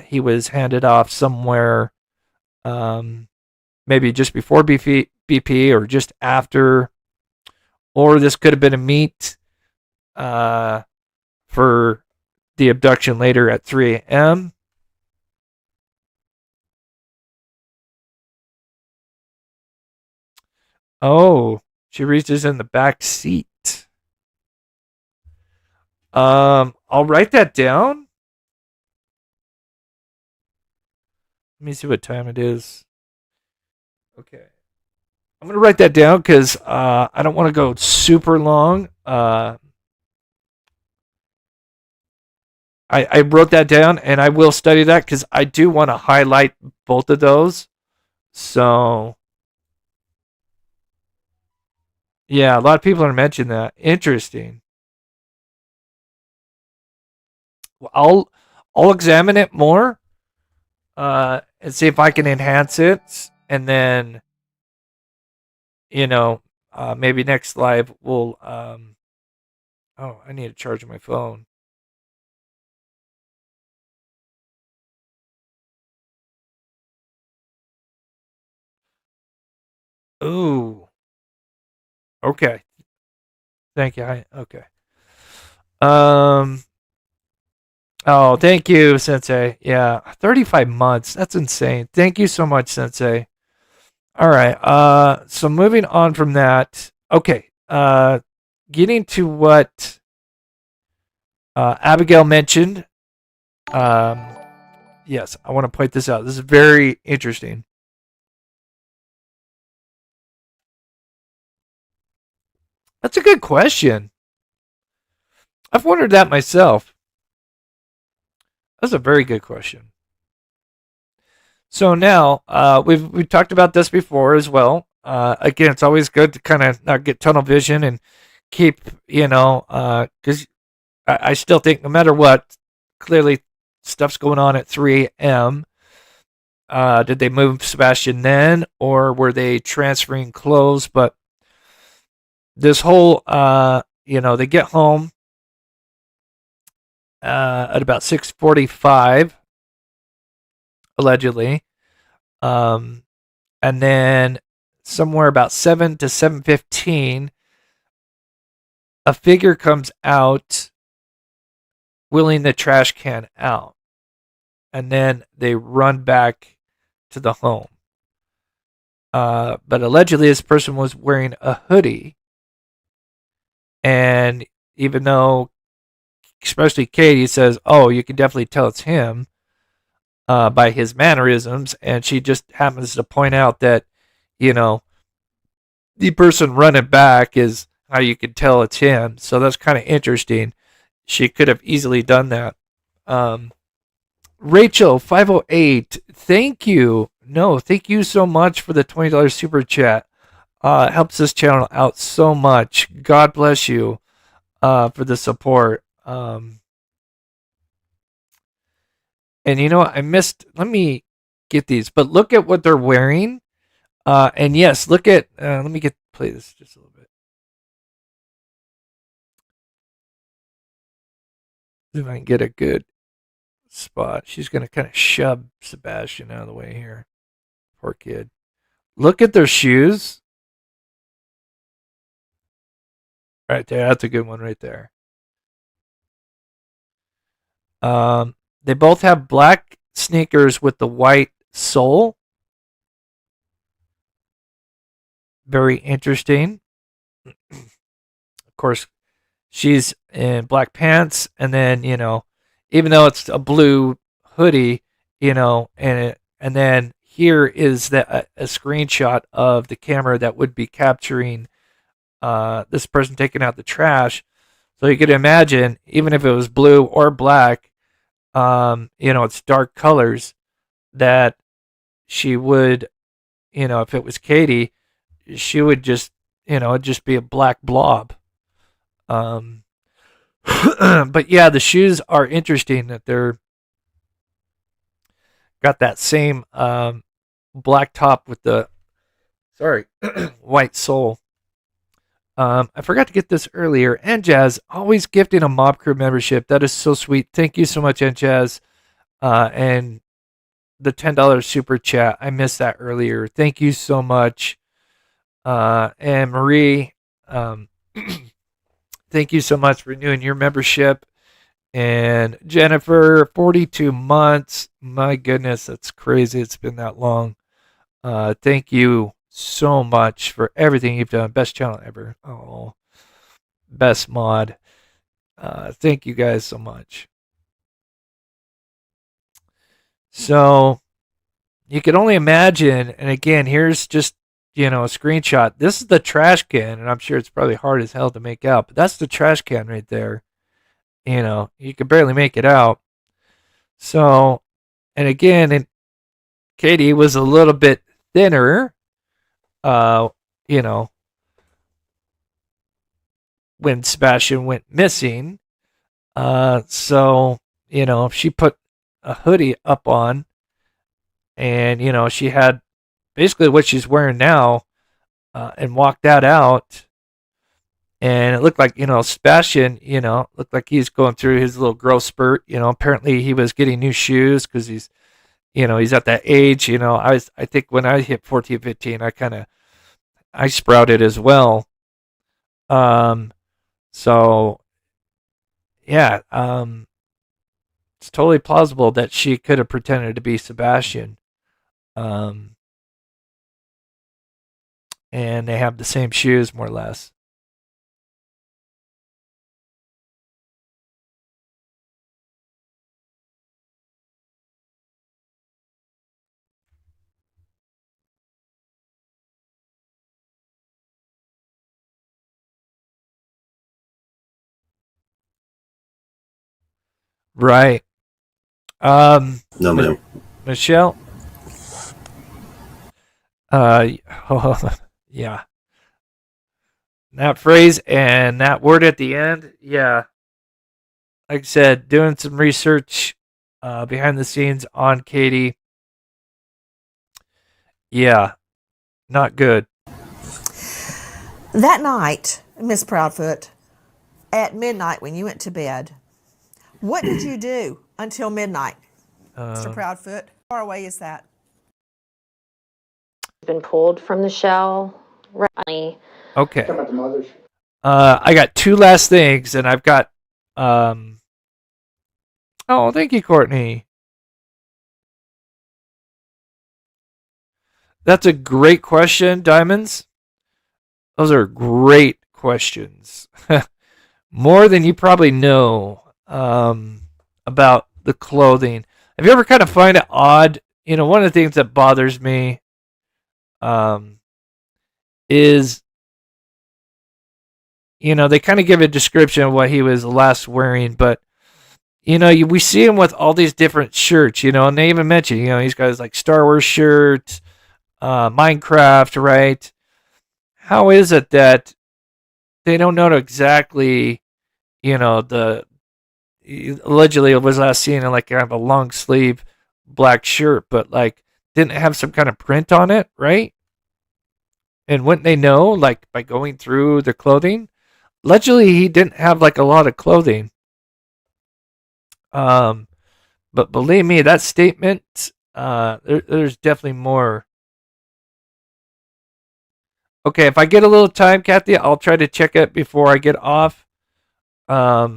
Speaker 8: he was handed off somewhere, maybe just before BP or just after. Or this could have been a meet for the abduction later at 3 a.m. Oh, she reaches in the back seat. I'll write that down. Let me see what time it is. Okay. I'm going to write that down because I don't want to go super long. I wrote that down, and I will study that because I do want to highlight both of those. So, yeah, a lot of people are mentioning that. Interesting. I'll examine it more and see if I can enhance it, and then maybe next live we'll oh, I need to charge my phone. Ooh. Okay. Thank you. Okay. Oh, thank you, Sensei. Yeah, 35 months. That's insane. Thank you so much, Sensei. All right. So moving on from that. Okay. Getting to what Abigail mentioned. Yes, I want to point this out. This is very interesting. That's a good question. I've wondered that myself. That's a very good question. So now we've talked about this before as well. Again, it's always good to kind of not get tunnel vision and keep, because I still think no matter what, clearly stuff's going on at 3 a.m. Did they move Sebastian then, or were they transferring clothes? But this whole, they get home at about 6:45, allegedly, and then somewhere about 7 to 7:15, a figure comes out wheeling the trash can out, and then they run back to the home. But allegedly, this person was wearing a hoodie, and even though, especially Katie says, "Oh, you can definitely tell it's him," by his mannerisms, and she just happens to point out that, the person running back is how you can tell it's him. So that's kind of interesting. She could have easily done that. Rachel 508, thank you. No, thank you so much for the $20 super chat. It helps this channel out so much. God bless you for the support. And I missed, let me get these, but look at what they're wearing. And yes, look at, let me play this just a little bit. See if I can get a good spot. She's going to kind of shove Sebastian out of the way here. Poor kid. Look at their shoes. Right there. That's a good one right there. They both have black sneakers with the white sole. Very interesting. Of course, she's in black pants, and then, even though it's a blue hoodie, and then here is a screenshot of the camera that would be capturing this person taking out the trash. So you could imagine, even if it was blue or black, it's dark colors, that she would, if it was Katie, she would just, it'd just be a black blob. But yeah, the shoes are interesting that they're got that same black top with the white sole. I forgot to get this earlier. And Jazz, always gifting a Mob Crew membership. That is so sweet. Thank you so much, and Jazz. And the $10 super chat. I missed that earlier. Thank you so much. And Marie, thank you so much for renewing your membership. And Jennifer, 42 months. My goodness, that's crazy. It's been that long. Thank you so much for everything you've done. Best channel ever. Oh, best mod. Thank you guys so much. So you can only imagine, and again, here's just, a screenshot. This is the trash can, and I'm sure it's probably hard as hell to make out, but that's the trash can right there. You can barely make it out. So, and again, Katie was a little bit thinner, when Sebastian went missing. So, she put a hoodie up on, and, she had basically what she's wearing now, and walked that out. And it looked like, Sebastian, looked like he's going through his little growth spurt. Apparently he was getting new shoes because he's at that age. I think when I hit 14, 15, I kind of I sprouted as well. So yeah, it's totally plausible that she could have pretended to be Sebastian. And they have the same shoes, more or less. Right.
Speaker 13: No, ma'am.
Speaker 8: Michelle? Yeah. That phrase and that word at the end, yeah. Like I said, doing some research behind the scenes on Katie. Yeah, not good.
Speaker 14: That night, Miss Proudfoot, at midnight when you went to bed, what did you do until midnight, Mr. Proudfoot? How far away is that?
Speaker 12: Been pulled from the shell. Recently.
Speaker 8: Okay. I got two last things, and I've got. Oh, thank you, Courtney. That's a great question, Diamonds. Those are great questions. More than you probably know about the clothing. Have you ever kind of find it odd? You know, one of the things that bothers me is, you know, they kind of give a description of what he was last wearing, but, you know, we see him with all these different shirts, you know, and they even mention, you know, he's got his like Star Wars shirt, Minecraft, right? How is it that they don't know exactly, you know, allegedly it was last seen in like kind of a long sleeve black shirt, but like didn't have some kind of print on it, right? And wouldn't they know, like, by going through the clothing? Allegedly, he didn't have like a lot of clothing. But believe me, that statement, there's definitely more. Okay, if I get a little time, Kathy, I'll try to check it before I get off. But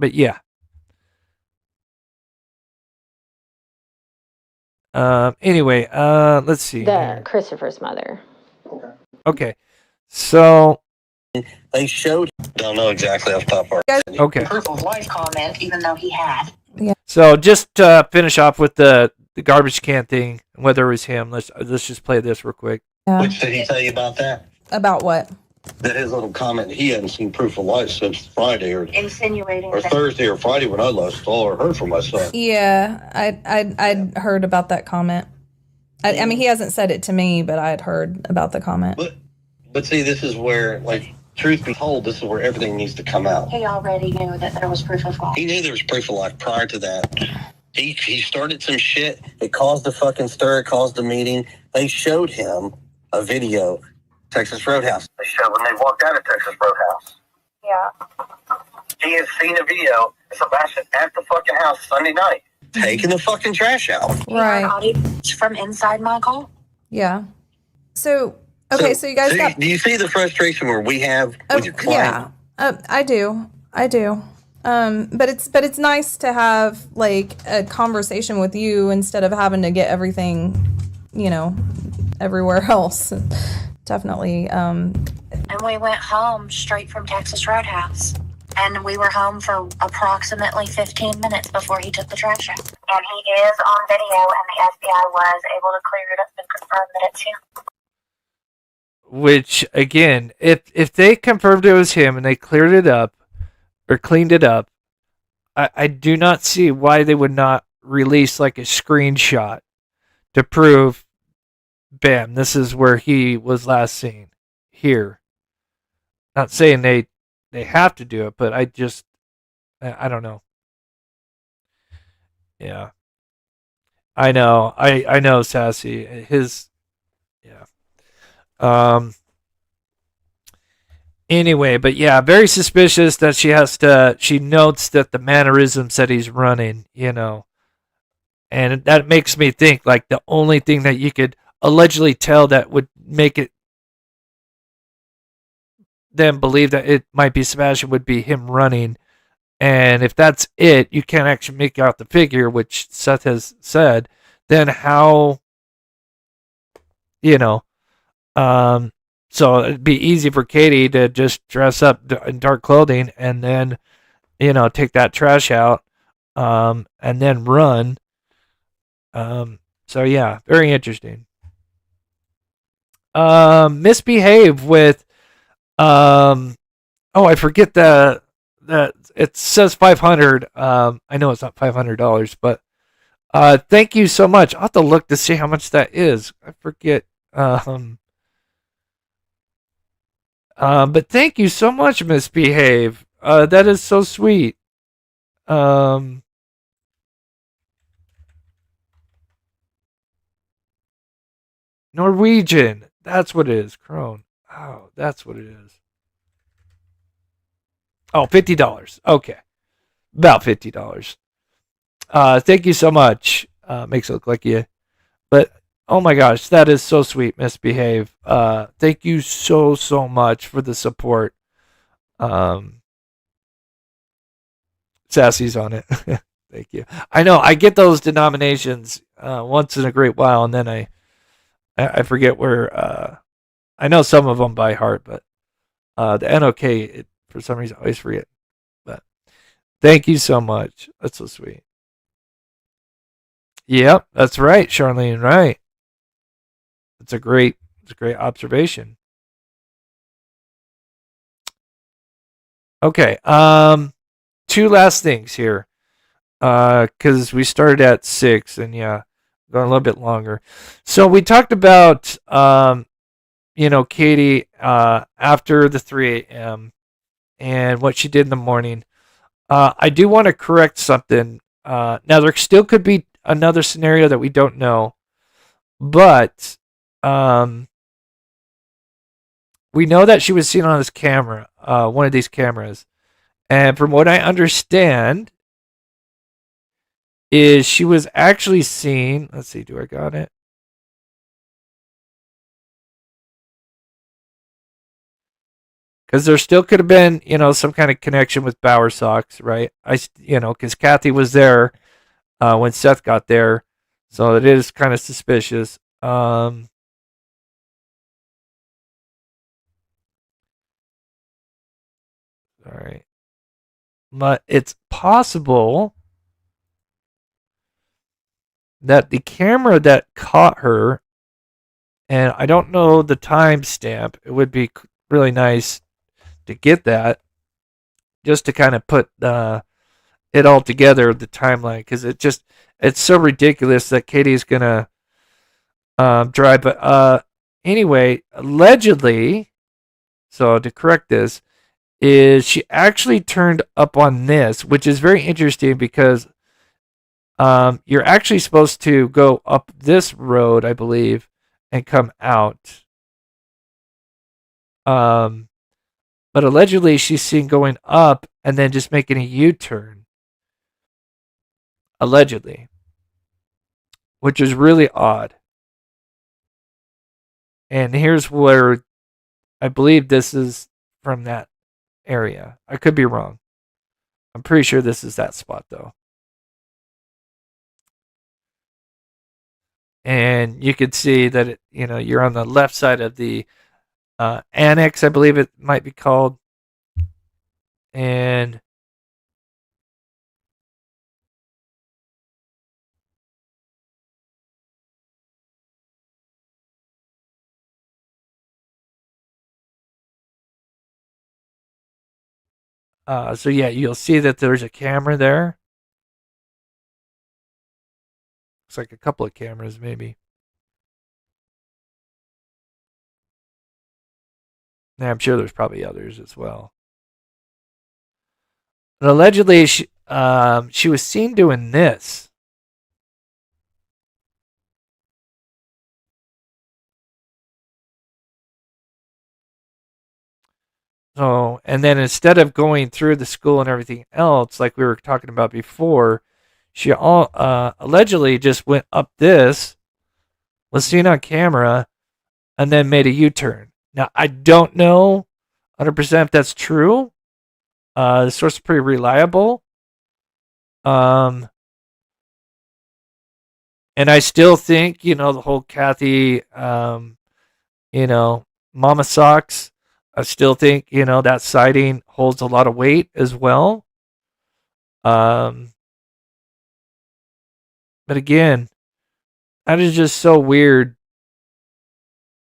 Speaker 8: yeah. Anyway, let's see.
Speaker 12: Christopher's mother.
Speaker 8: Okay. So
Speaker 13: they showed. Don't know exactly off the top of our head.
Speaker 8: Okay.
Speaker 15: Proof of life comment, even though he had.
Speaker 14: Yeah.
Speaker 8: So just to finish off with the garbage can thing, whether it was him, let's just play this real quick.
Speaker 14: Yeah.
Speaker 13: Which did he tell you about that?
Speaker 14: About what?
Speaker 13: That his little comment, he hadn't seen proof of life since Friday or
Speaker 15: Insinuating
Speaker 13: Thursday or Friday when I last saw or heard from my son.
Speaker 10: Yeah, I'd heard about that comment. I mean, he hasn't said it to me, but I'd heard about the comment.
Speaker 13: But see, this is where, like, truth be told, this is where everything needs to come out.
Speaker 15: He already knew that there was proof of life.
Speaker 13: He knew there was proof of life prior to that. He started some shit. It caused a fucking stir. It caused a meeting. They showed him a video, Texas Roadhouse. They showed when they walked out of Texas Roadhouse.
Speaker 15: Yeah.
Speaker 13: He had seen a video of Sebastian at the fucking house Sunday night, taking the fucking trash out.
Speaker 10: Right.
Speaker 15: Audio from inside my car.
Speaker 10: Yeah. So, okay, so you guys got...
Speaker 13: Do you see the frustration where we have with your client?
Speaker 10: Yeah, I do. But it's nice to have like a conversation with you instead of having to get everything, you know, everywhere else. Definitely.
Speaker 15: And we went home straight from Texas Roadhouse. And we were home for approximately 15 minutes before he took the trash out. And he is on video, and the FBI was able to clear it up and confirm that it's him.
Speaker 8: Which, again, if they confirmed it was him and they cleared it up or cleaned it up, I do not see why they would not release like a screenshot to prove, bam, this is where he was last seen. Here. Not saying they have to do it, but I don't know. Yeah. I know, Sassy. Anyway, but yeah, very suspicious that she notes that the mannerisms that he's running, you know. And that makes me think like the only thing that you could allegedly tell that would make it then believe that it might be Sebastian would be him running. And if that's it, you can't actually make out the figure, which Seth has said, then how, so it'd be easy for Katie to just dress up in dark clothing and then, take that trash out, and then run. So yeah, very interesting. Misbehave with, I forget that it says 500. I know it's not $500, but thank you so much. I'll have to look to see how much that is. I forget. But thank you so much, Misbehave. That is so sweet. Norwegian. That's what it is. Krone. Oh, that's what it is. Oh, $50. Okay. About $50. Thank you so much. Makes it look like you. But, oh my gosh, that is so sweet, Misbehave. Thank you so, so much for the support. Sassy's on it. Thank you. I know, I get those denominations once in a great while, and then I forget where. I know some of them by heart, but the NOK, for some reason, I always forget. But thank you so much. That's so sweet. Yep, that's right, Charlene. Right. It's a great observation. Okay. Two last things here, because we started at 6, and yeah, going a little bit longer. So we talked about, Katie after the 3 a.m. and what she did in the morning. I do want to correct something. Now, there still could be another scenario that we don't know, but we know that she was seen on this camera, one of these cameras. And from what I understand, is she was actually seen. Let's see, do I got it? Because there still could have been, some kind of connection with Bowersox, right? Because Kathy was there when Seth got there, so it is kind of suspicious. All right, but it's possible that the camera that caught her, and I don't know the timestamp. It would be really nice to get that, just to kind of put it all together, the timeline, because it's so ridiculous that Katie's gonna drive. But anyway, allegedly, so to correct this, is she actually turned up on this, which is very interesting because you're actually supposed to go up this road, I believe, and come out. But allegedly she's seen going up and then just making a U-turn. Allegedly. Which is really odd. And here's where I believe this is from that area. I could be wrong. I'm pretty sure this is that spot though. And you could see that you're on the left side of the annex, I believe it might be called. And so yeah, you'll see that there's a camera there. Looks like a couple of cameras maybe. Yeah, I'm sure there's probably others as well. But allegedly, she was seen doing this. So, and then instead of going through the school and everything else, like we were talking about before, she allegedly just went up this, was seen on camera and then made a U-turn. Now, I don't know 100% if that's true. The source is pretty reliable. And I still think, the whole Kathy, Mama Socks, I still think, that sighting holds a lot of weight as well. But again, that is just so weird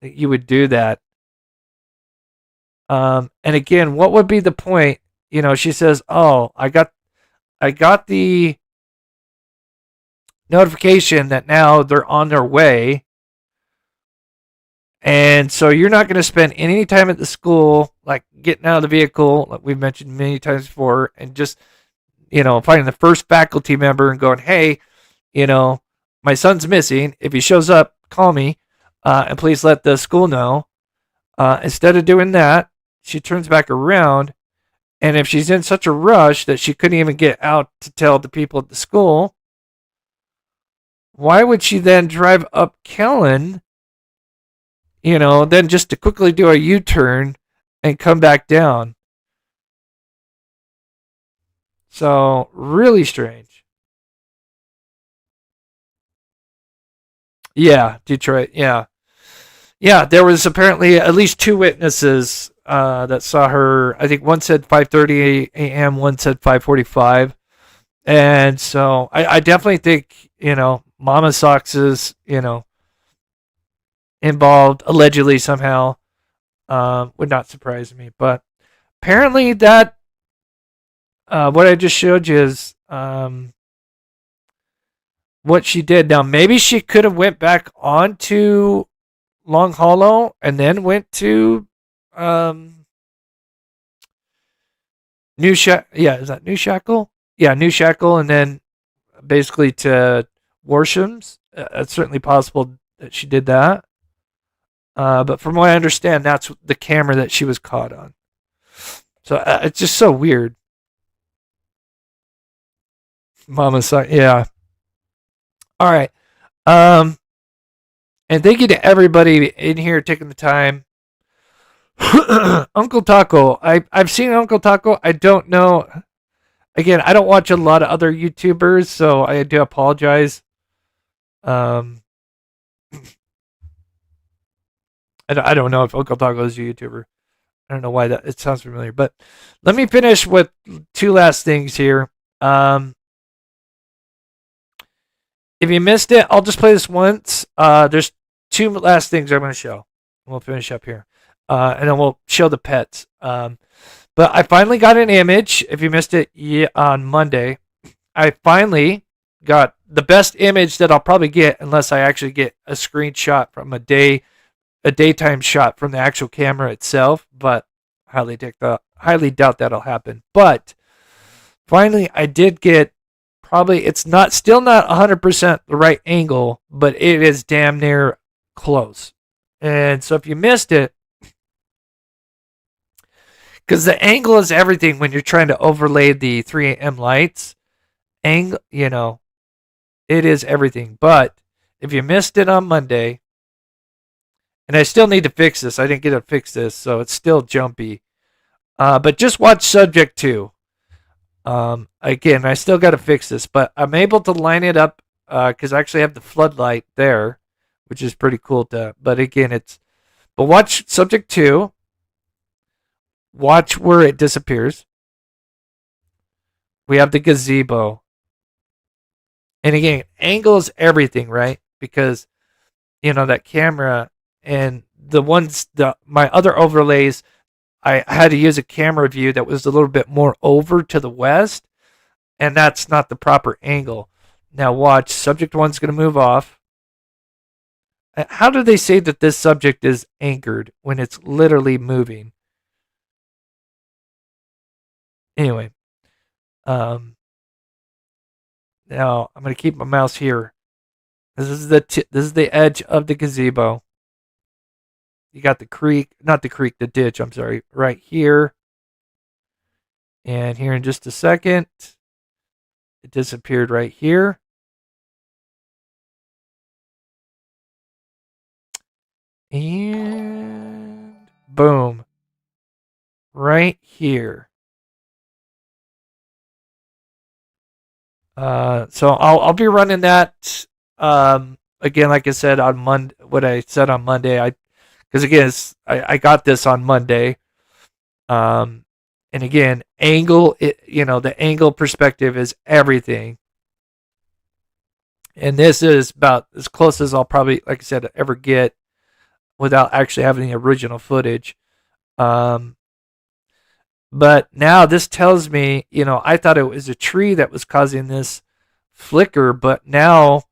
Speaker 8: that you would do that. And again, what would be the point? She says, "Oh, I got the notification that now they're on their way." And so you're not going to spend any time at the school, like getting out of the vehicle, like we've mentioned many times before, and just, finding the first faculty member and going, "Hey, my son's missing. If he shows up, call me, and please let the school know." Instead of doing that, she turns back around, and if she's in such a rush that she couldn't even get out to tell the people at the school, why would she then drive up Kellen, then just to quickly do a U-turn and come back down? So, really strange. Yeah, Detroit, yeah. Yeah, there was apparently at least 2 witnesses that saw her. I think one said 5:30 a.m., one said 5:45. And so I definitely think, Mama Socks is, involved allegedly somehow. Would not surprise me. But apparently that, what I just showed you is what she did. Now, maybe she could have went back onto Long Hollow and then went to New Shackle. Yeah, is that New Shackle? Yeah, New Shackle, and then basically to Warsham's. It's certainly possible that she did that. But from what I understand, that's the camera that she was caught on. So it's just so weird. Mama's side, yeah. All right. And thank you to everybody in here taking the time. Uncle Taco. I've seen Uncle Taco. I don't know. Again, I don't watch a lot of other YouTubers, so I do apologize. I don't know if Uncle Taco is a YouTuber. I don't know why that it sounds familiar, but let me finish with 2 last things here. If you missed it, I'll just play this once. There's 2 last things I'm going to show. We'll finish up here. And then we'll show the pets. But I finally got an image. If you missed it on Monday, I finally got the best image that I'll probably get unless I actually get a screenshot from a daytime shot from the actual camera itself. But highly doubt that'll happen. But finally, I did get probably, it's still not 100% the right angle, but it is damn near close. And so if you missed it, because the angle is everything when you're trying to overlay the 3 a.m. lights. Angle, it is everything. But if you missed it on Monday, and I still need to fix this. I didn't get to fix this, so it's still jumpy. But just watch Subject 2. Again, I still got to fix this, but I'm able to line it up because I actually have the floodlight there, which is pretty cool. But again, but watch Subject 2. Watch where it disappears. We have the gazebo. And again, angle is everything, right? Because, that camera and my other overlays, I had to use a camera view that was a little bit more over to the west. And that's not the proper angle. Now watch, Subject 1's going to move off. How do they say that this subject is anchored when it's literally moving? Anyway, now I'm going to keep my mouse here. This is the edge of the gazebo. You got the ditch, I'm sorry, right here. And here in just a second, it disappeared right here. And boom. Right here. So I'll be running that again, like I said on Monday. What I said on Monday, because again, I got this on Monday. And again, the angle perspective is everything. And this is about as close as I'll probably, like I said, ever get without actually having the original footage. But now this tells me, I thought it was a tree that was causing this flicker, but now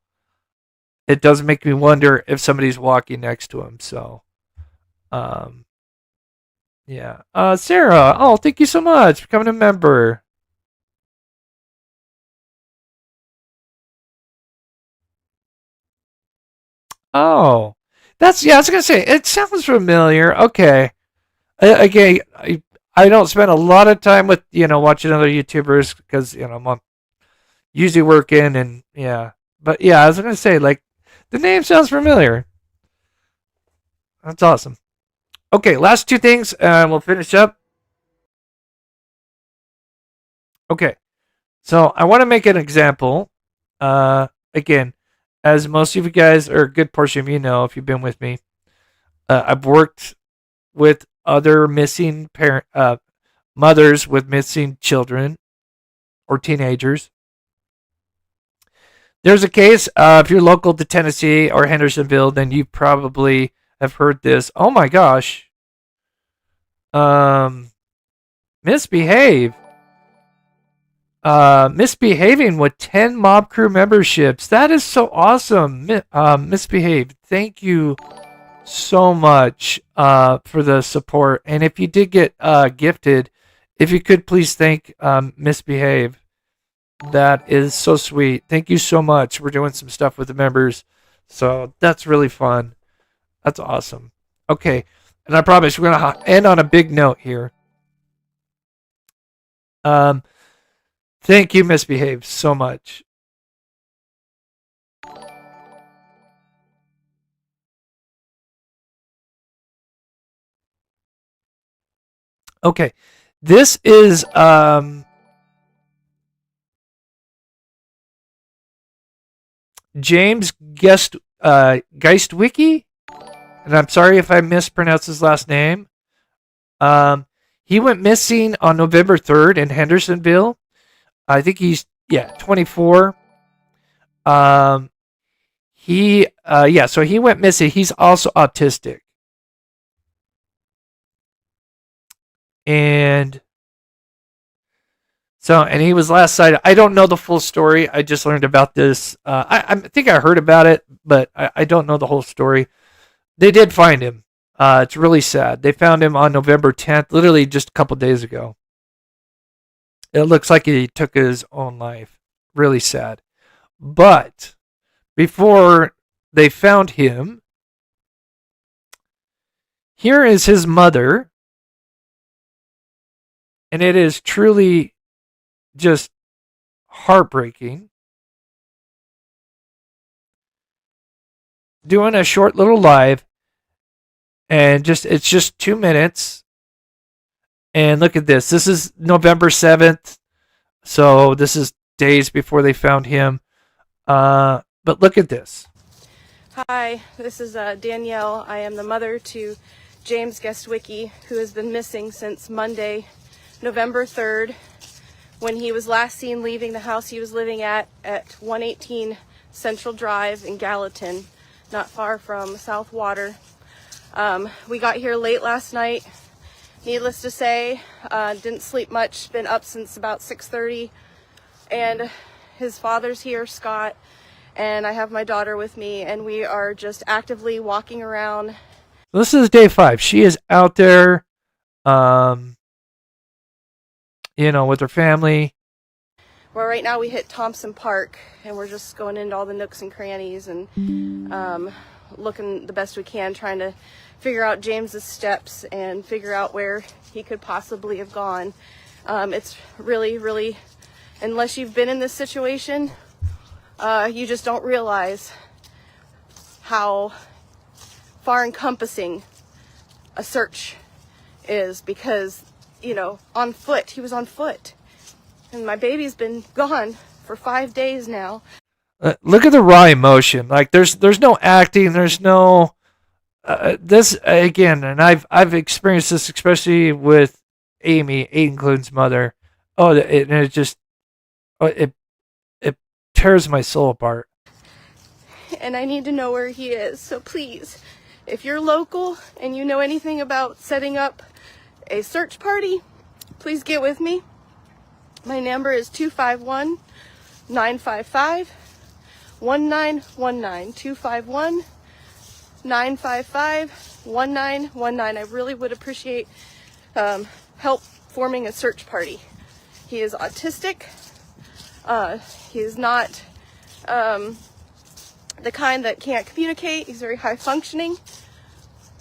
Speaker 8: it does make me wonder if somebody's walking next to him. So, yeah. Sarah, oh, thank you so much for becoming a member. Oh, I was gonna say, it sounds familiar. Okay. Again, I don't spend a lot of time with, watching other YouTubers because, I'm usually working and yeah. But yeah, I was gonna say, like, the name sounds familiar. That's awesome. Okay, last two things and we'll finish up. Okay. So I want to make an example. Again, as most of you guys, or a good portion of you know, if you've been with me, I've worked with other missing mothers with missing children or teenagers. There's a case, if you're local to Tennessee or Hendersonville, then you probably have heard this. Oh my gosh. Misbehaving with 10 mob crew memberships. That is so awesome. Misbehave. Thank you so much for the support. And if you did get gifted, if you could please thank Misbehave. That is so sweet. Thank you so much. We're doing some stuff with the members. So that's really fun. That's awesome. Okay. And I promise we're going to end on a big note here. Thank you, Misbehave, so much. Okay. This is James Geistwicki, and I'm sorry if I mispronounced his last name. He went missing on November 3rd in Hendersonville. I think he's 24. So he went missing. He's also autistic. And he was last sighted. I don't know the full story. I just learned about this. I think I heard about it, but I don't know the whole story. They did find him. It's really sad. They found him on November 10th, literally just a couple days ago. It looks like he took his own life. Really sad. But before they found him, here is his mother. And it is truly just heartbreaking. Doing a short little live. And it's just 2 minutes. And look at this. This is November 7th. So this is days before they found him. But look at this.
Speaker 16: Hi, this is Danielle. I am the mother to James Geistwicki, who has been missing since Monday, November 3rd, when he was last seen leaving the house he was living at 118 Central Drive in Gallatin, not far from South Water. We got here late last night. Needless to say, didn't sleep much, been up since about 6:30, and his father's here, Scott, and I have my daughter with me, and we are just actively walking around.
Speaker 8: This is day 5. She is out there, with her family.
Speaker 16: Well, right now we hit Thompson Park, and we're just going into all the nooks and crannies and looking the best we can, trying to figure out James's steps and figure out where he could possibly have gone. It's really, really, unless you've been in this situation, you just don't realize how far encompassing a search is, because, you know, on foot, he was on foot. And my baby's been gone for 5 days now.
Speaker 8: Look at the raw emotion. Like there's no acting. There's no this again, and I've experienced this especially with Amy, Aiden Clune's mother. Oh, it just it tears my soul apart.
Speaker 16: And I need to know where he is. So please, if you're local and you know anything about setting up a search party, please get with me. My number is 251-955-1919. 251-955-1919. I really would appreciate help forming a search party. He is autistic. He is not the kind that can't communicate. He's very high functioning.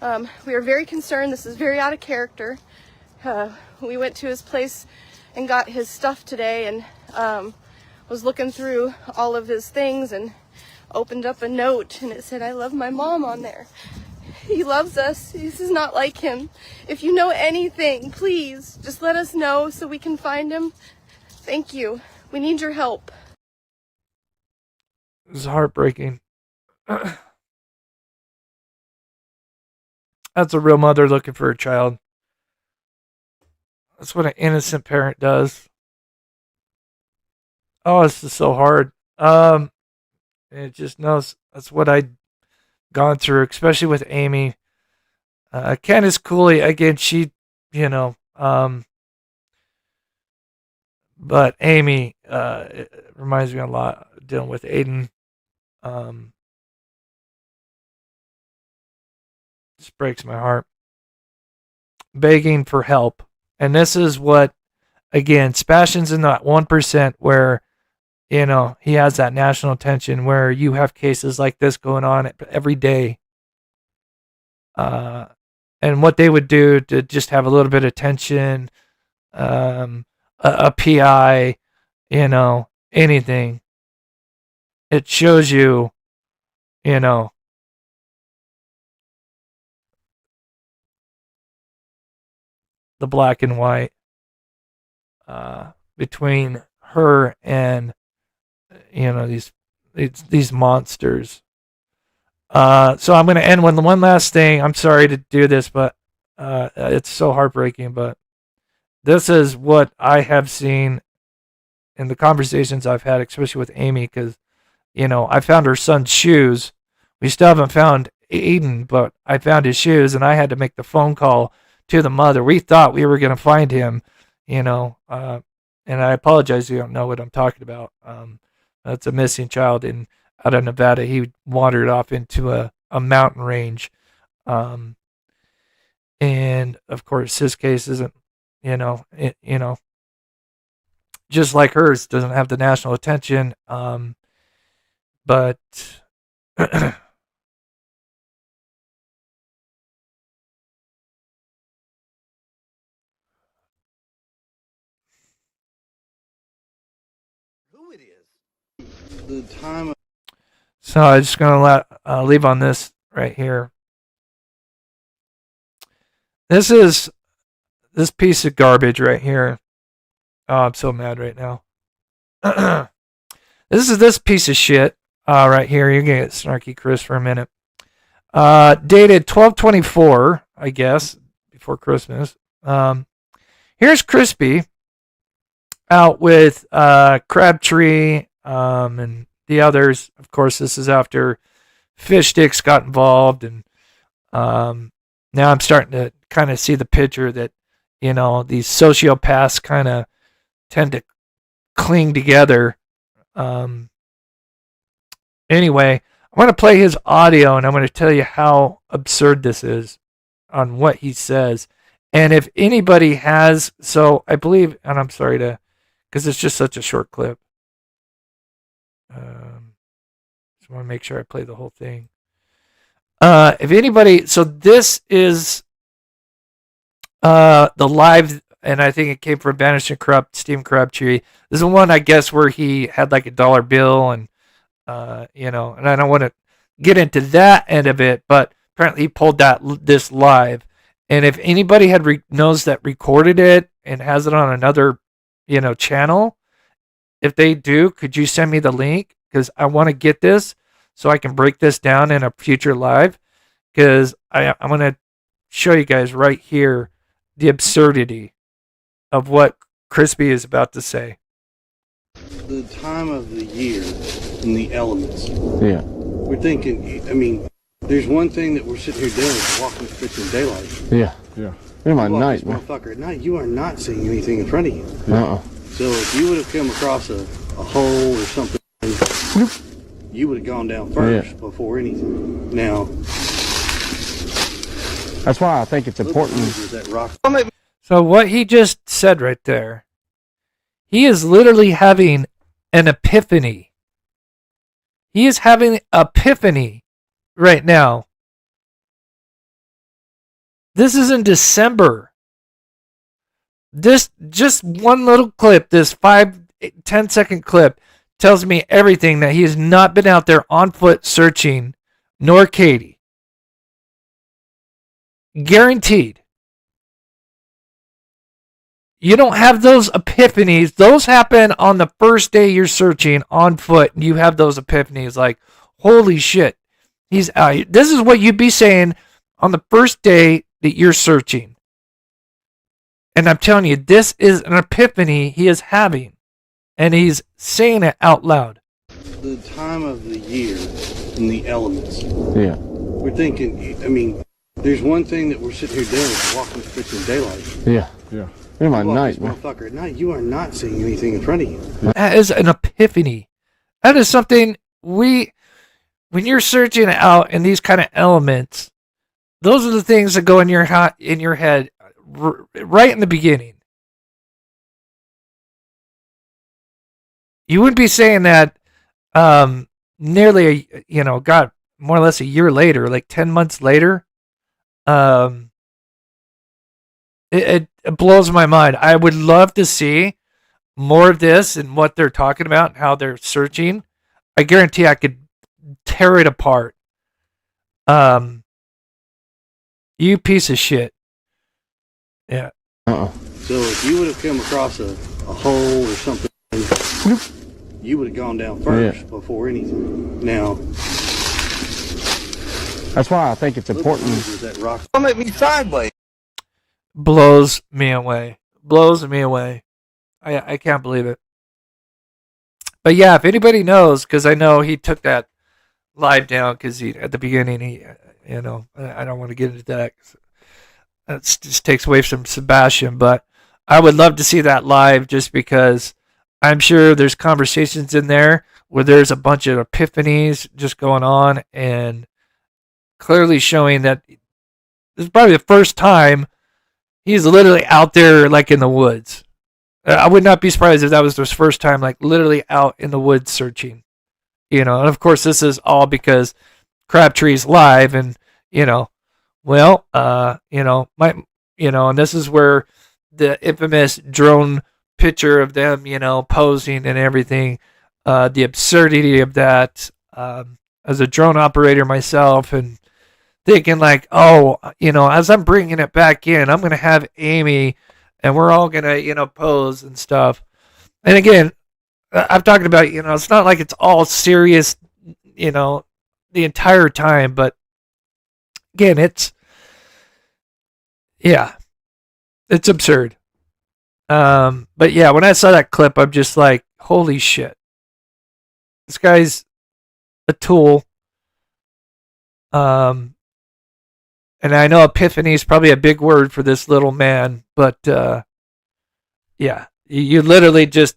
Speaker 16: We are very concerned. This is very out of character. We went to his place and got his stuff today, and was looking through all of his things and opened up a note, and it said, "I love my mom" on there. He loves us. This is not like him. If you know anything, please just let us know so we can find him. Thank you. We need your help.
Speaker 8: It's heartbreaking. That's a real mother looking for a child. That's what an innocent parent does. Oh, this is so hard. It just knows that's what I'd gone through, especially with Amy. Candace Cooley, again, she, but Amy, it reminds me a lot dealing with Aiden. Just breaks my heart. Begging for help. And this is what, again, Sebastian's in that 1% where, he has that national attention, where you have cases like this going on every day. And what they would do to just have a little bit of attention, a PI, anything. It shows you, the black and white between her and these monsters. So I'm going to end with one last thing. I'm sorry to do this, but it's so heartbreaking. But this is what I have seen in the conversations I've had, especially with Amy, because I found her son's shoes. We still haven't found Aiden, but I found his shoes, and I had to make the phone call to the mother. We thought we were going to find him, and I apologize if you don't know what I'm talking about. That's a missing child out of Nevada. He wandered off into a mountain range. And of course his case isn't, just like hers, doesn't have the national attention. But
Speaker 11: Who it is? The time.
Speaker 8: So I'm just going to leave on this right here. This is this piece of garbage right here. Oh, I'm so mad right now. This is this piece of shit right here. You're going to get snarky Chris for a minute. Dated 12/24, I guess, before Christmas. Here's Crispy out with Crabtree and the others. Of course, this is after Fish Sticks got involved, and now I'm starting to kind of see the picture that these sociopaths kind of tend to cling together. Anyway, I'm going to play his audio, and I'm going to tell you how absurd this is on what he says. And if anybody has, so I believe, and I'm sorry because it's just such a short clip. Just want to make sure I play the whole thing. If anybody, so this is the live, and I think it came from Banished and Corrupt, Stephen Crabtree. This is the one, I guess, where he had like a dollar bill, and and I don't want to get into that end of it, but apparently he pulled this live. And if anybody knows that recorded it and has it on another, channel, if they do, could you send me the link? Because I want to get this so I can break this down in a future live. Because I'm going to show you guys right here the absurdity of what Crispy is about to say.
Speaker 17: The time of the year and the elements.
Speaker 7: Yeah.
Speaker 17: We're thinking, I mean, there's one thing that we're sitting here doing is walking the freaking daylight.
Speaker 7: Yeah. Yeah. In my night, man.
Speaker 17: Motherfucker, at night, you are not seeing anything in front of you.
Speaker 7: Uh-uh.
Speaker 17: So if you would have come across a hole or something, you would have gone down first before anything. Now,
Speaker 7: that's why I think it's important.
Speaker 8: So what he just said right there, he is literally having an epiphany. He is having an epiphany right now. This is in December. This just one little clip, this 5-10 second clip, tells me everything that he has not been out there on foot searching, nor Katie. Guaranteed. You don't have those epiphanies. Those happen on the first day you're searching on foot. And you have those epiphanies like, holy shit, he's out. This is what you'd be saying on the first day that you're searching. And I'm telling you, this is an epiphany he is having. And he's saying it out loud.
Speaker 17: The time of the year and the elements.
Speaker 7: Yeah.
Speaker 17: We're thinking, I mean, there's one thing that we're sitting here doing is walking the freaking daylight.
Speaker 7: Yeah. Yeah. In my night, man.
Speaker 17: Motherfucker, at night, you are not seeing anything in front of you.
Speaker 8: That is an epiphany. That is something when you're searching out in these kind of elements, those are the things that go in your head right in the beginning. You wouldn't be saying that nearly more or less a year later, like 10 months later. It blows my mind. I would love to see more of this and what they're talking about and how they're searching. I guarantee I could tear it apart. You piece of shit. Yeah.
Speaker 17: So if you would have come across a hole or something, you would have gone down first before anything. Now,
Speaker 7: that's why I think it's important.
Speaker 17: That rock come at me sideways.
Speaker 8: Blows me away. Blows me away. I can't believe it. But yeah, if anybody knows, because I know he took that live down because at the beginning I don't want to get into that. That just takes away from Sebastian, but I would love to see that live just because I'm sure there's conversations in there where there's a bunch of epiphanies just going on and clearly showing that this is probably the first time he's literally out there like in the woods. I would not be surprised if that was his first time like literally out in the woods searching. And of course this is all because Crabtree's live and and this is where the infamous drone picture of them, posing and everything, the absurdity of that, as a drone operator myself and thinking like, as I'm bringing it back in, I'm going to have Amy and we're all going to, pose and stuff. And again, I've talked about, it's not like it's all serious, the entire time, but again, it's absurd. But yeah, when I saw that clip, I'm just like, holy shit. This guy's a tool. And I know epiphany is probably a big word for this little man, but you literally just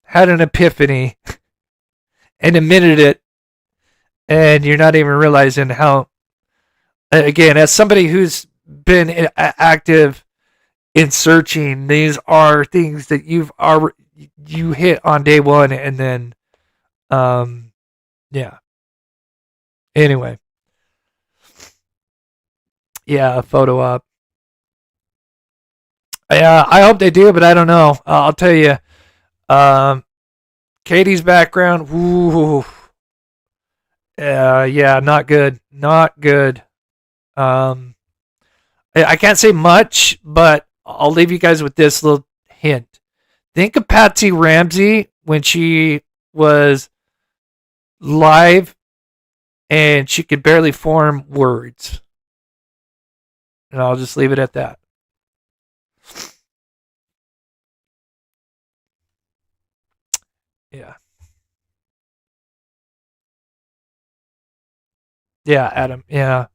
Speaker 8: had an epiphany and admitted it, and you're not even realizing how. Again, as somebody who's been active in searching, these are things that you hit on day one, and then, Anyway, a photo op. I hope they do, but I don't know. I'll tell you. Katie's background. Ooh. Not good. Not good. I can't say much, but I'll leave you guys with this little hint. Think of Patsy Ramsey when she was live and she could barely form words. And I'll just leave it at that. Yeah. Yeah, Adam. Yeah.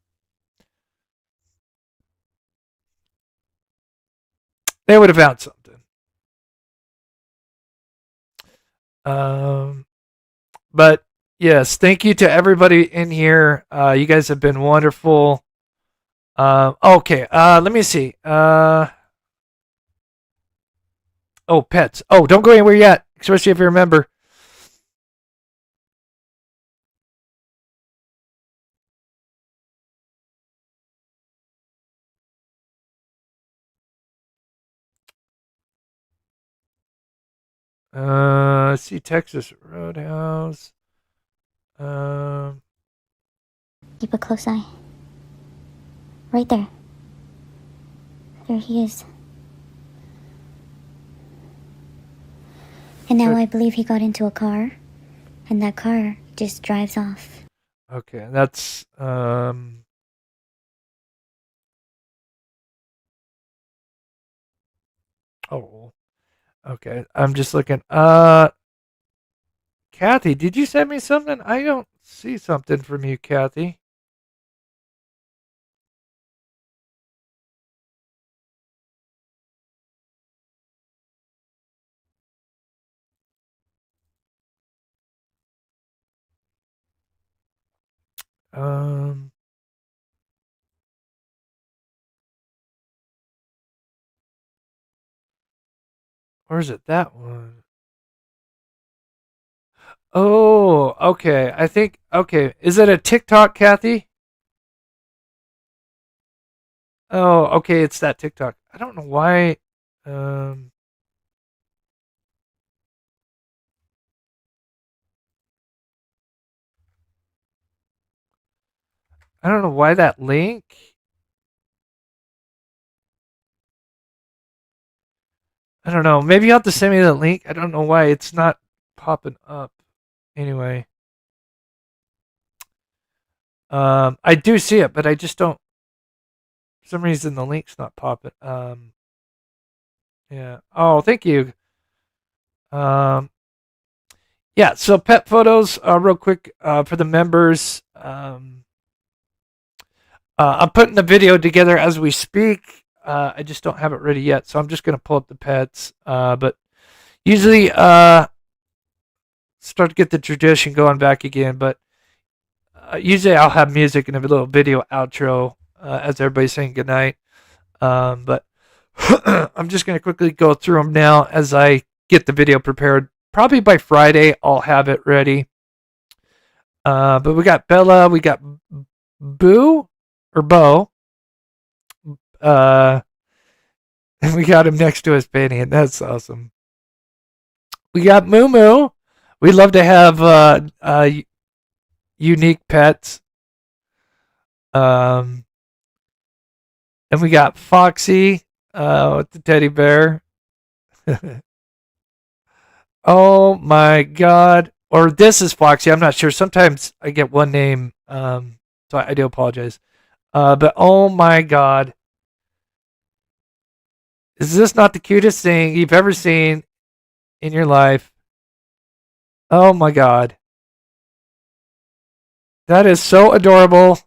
Speaker 8: They would have found something. But yes, thank you to everybody in here. You guys have been wonderful. Okay. Let me see. Oh, pets. Oh, don't go anywhere yet, especially if you remember. Let's see, Texas Roadhouse.
Speaker 18: Keep a close eye. Right there. There he is. And now I believe he got into a car, and that car just drives off.
Speaker 8: Okay, that's oh, okay. I'm just looking. Kathy, did you send me something? I don't see something from you, Kathy. Um, or is it that one? Oh, okay. I think okay. Is it a TikTok, Kathy? Oh, okay. It's that TikTok. I don't know why. Um, I don't know why that link. I don't know. Maybe you have to send me the link. I don't know why it's not popping up. Anyway. I do see it, but I just don't. For some reason, the link's not popping. Yeah. Oh, thank you. Um, yeah. So pet photos, real quick, for the members. I'm putting the video together as we speak. I just don't have it ready yet, so I'm just gonna pull up the pets. But usually, start to get the tradition going back again. But usually, I'll have music and a little video outro as everybody's saying goodnight. But I'm just going to quickly go through them now as I get the video prepared. Probably by Friday, I'll have it ready. But we got Bella, we got Boo or Bo, and we got him next to his painting, and that's awesome. We got Moo Moo. We love to have unique pets. And we got Foxy with the teddy bear. Oh my God. Or this is Foxy. I'm not sure. Sometimes I get one name. So I do apologize. But oh my God. Is this not the cutest thing you've ever seen in your life? Oh my God. That is so adorable.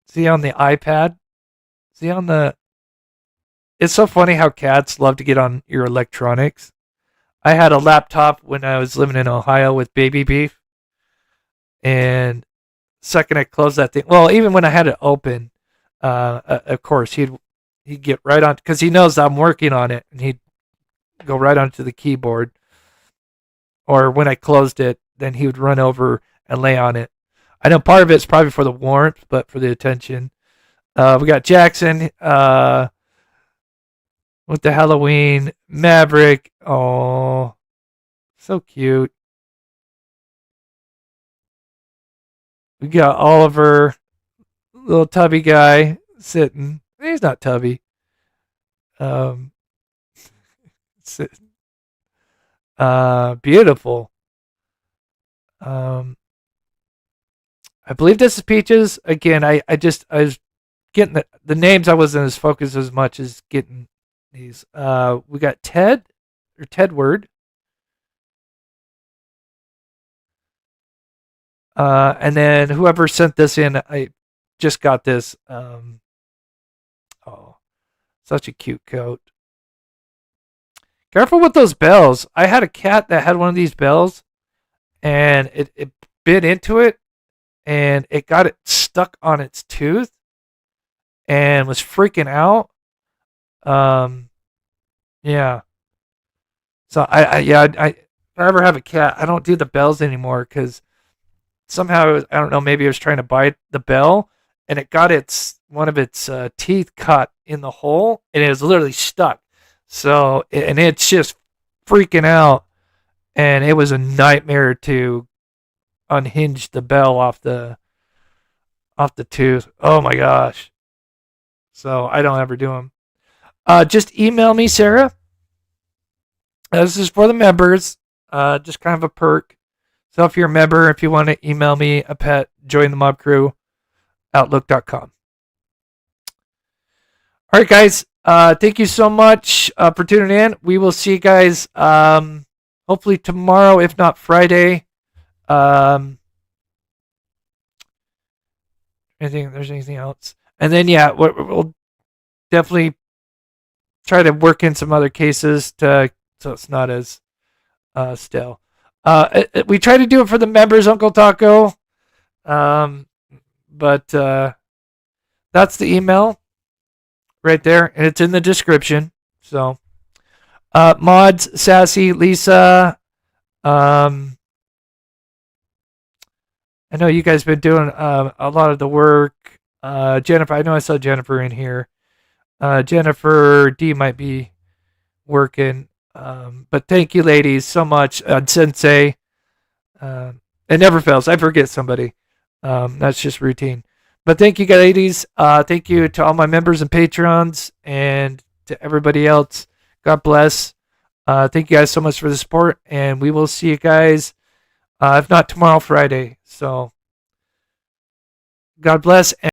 Speaker 8: See on the iPad? See on the. It's so funny how cats love to get on your electronics. I had a laptop when I was living in Ohio with Baby Beef. And second I closed that thing, well, even when I had it open, of course he'd get right on because he knows I'm working on it, and he'd go right onto the keyboard. Or when I closed it, then he would run over and lay on it. I know part of it's probably for the warmth, but for the attention. We got Jackson with the Halloween Maverick. Oh, so cute. We got Oliver, little tubby guy sitting. He's not tubby. Sitting. Beautiful. I believe this is Peaches. Again, I was getting the names. I wasn't as focused as much as getting these. We got Ted or Tedward. And then whoever sent this in, I just got this. Oh, such a cute coat. Careful with those bells. I had a cat that had one of these bells, and it bit into it, and it got it stuck on its tooth, and was freaking out. Yeah. So if I ever have a cat, I don't do the bells anymore because somehow I don't know. Maybe it was trying to bite the bell, and it got one of its teeth caught in the hole, and it was literally stuck. So, and it's just freaking out, and it was a nightmare to unhinge the bell off the tooth. Oh my gosh. So I don't ever do them. Just email me, Sarah. This is for the members. Just kind of a perk. So if you're a member, if you want to email me a pet, join the mob crew, outlook.com. All right, guys. Thank you so much for tuning in. We will see you guys hopefully tomorrow, if not Friday. There's anything else? And then we'll definitely try to work in some other cases so it's not as stale. We try to do it for the members, Uncle Taco. But that's the email right there, and it's in the description. So, Mods, Sassy, Lisa, I know you guys been doing a lot of the work. Jennifer, I know I saw Jennifer in here. Jennifer D might be working. But thank you, ladies, so much. Sensei. It never fails. I forget somebody. That's just routine. But thank you, ladies. Thank you to all my members and patrons and to everybody else. God bless. Thank you guys so much for the support. And we will see you guys, if not tomorrow, Friday. So God bless.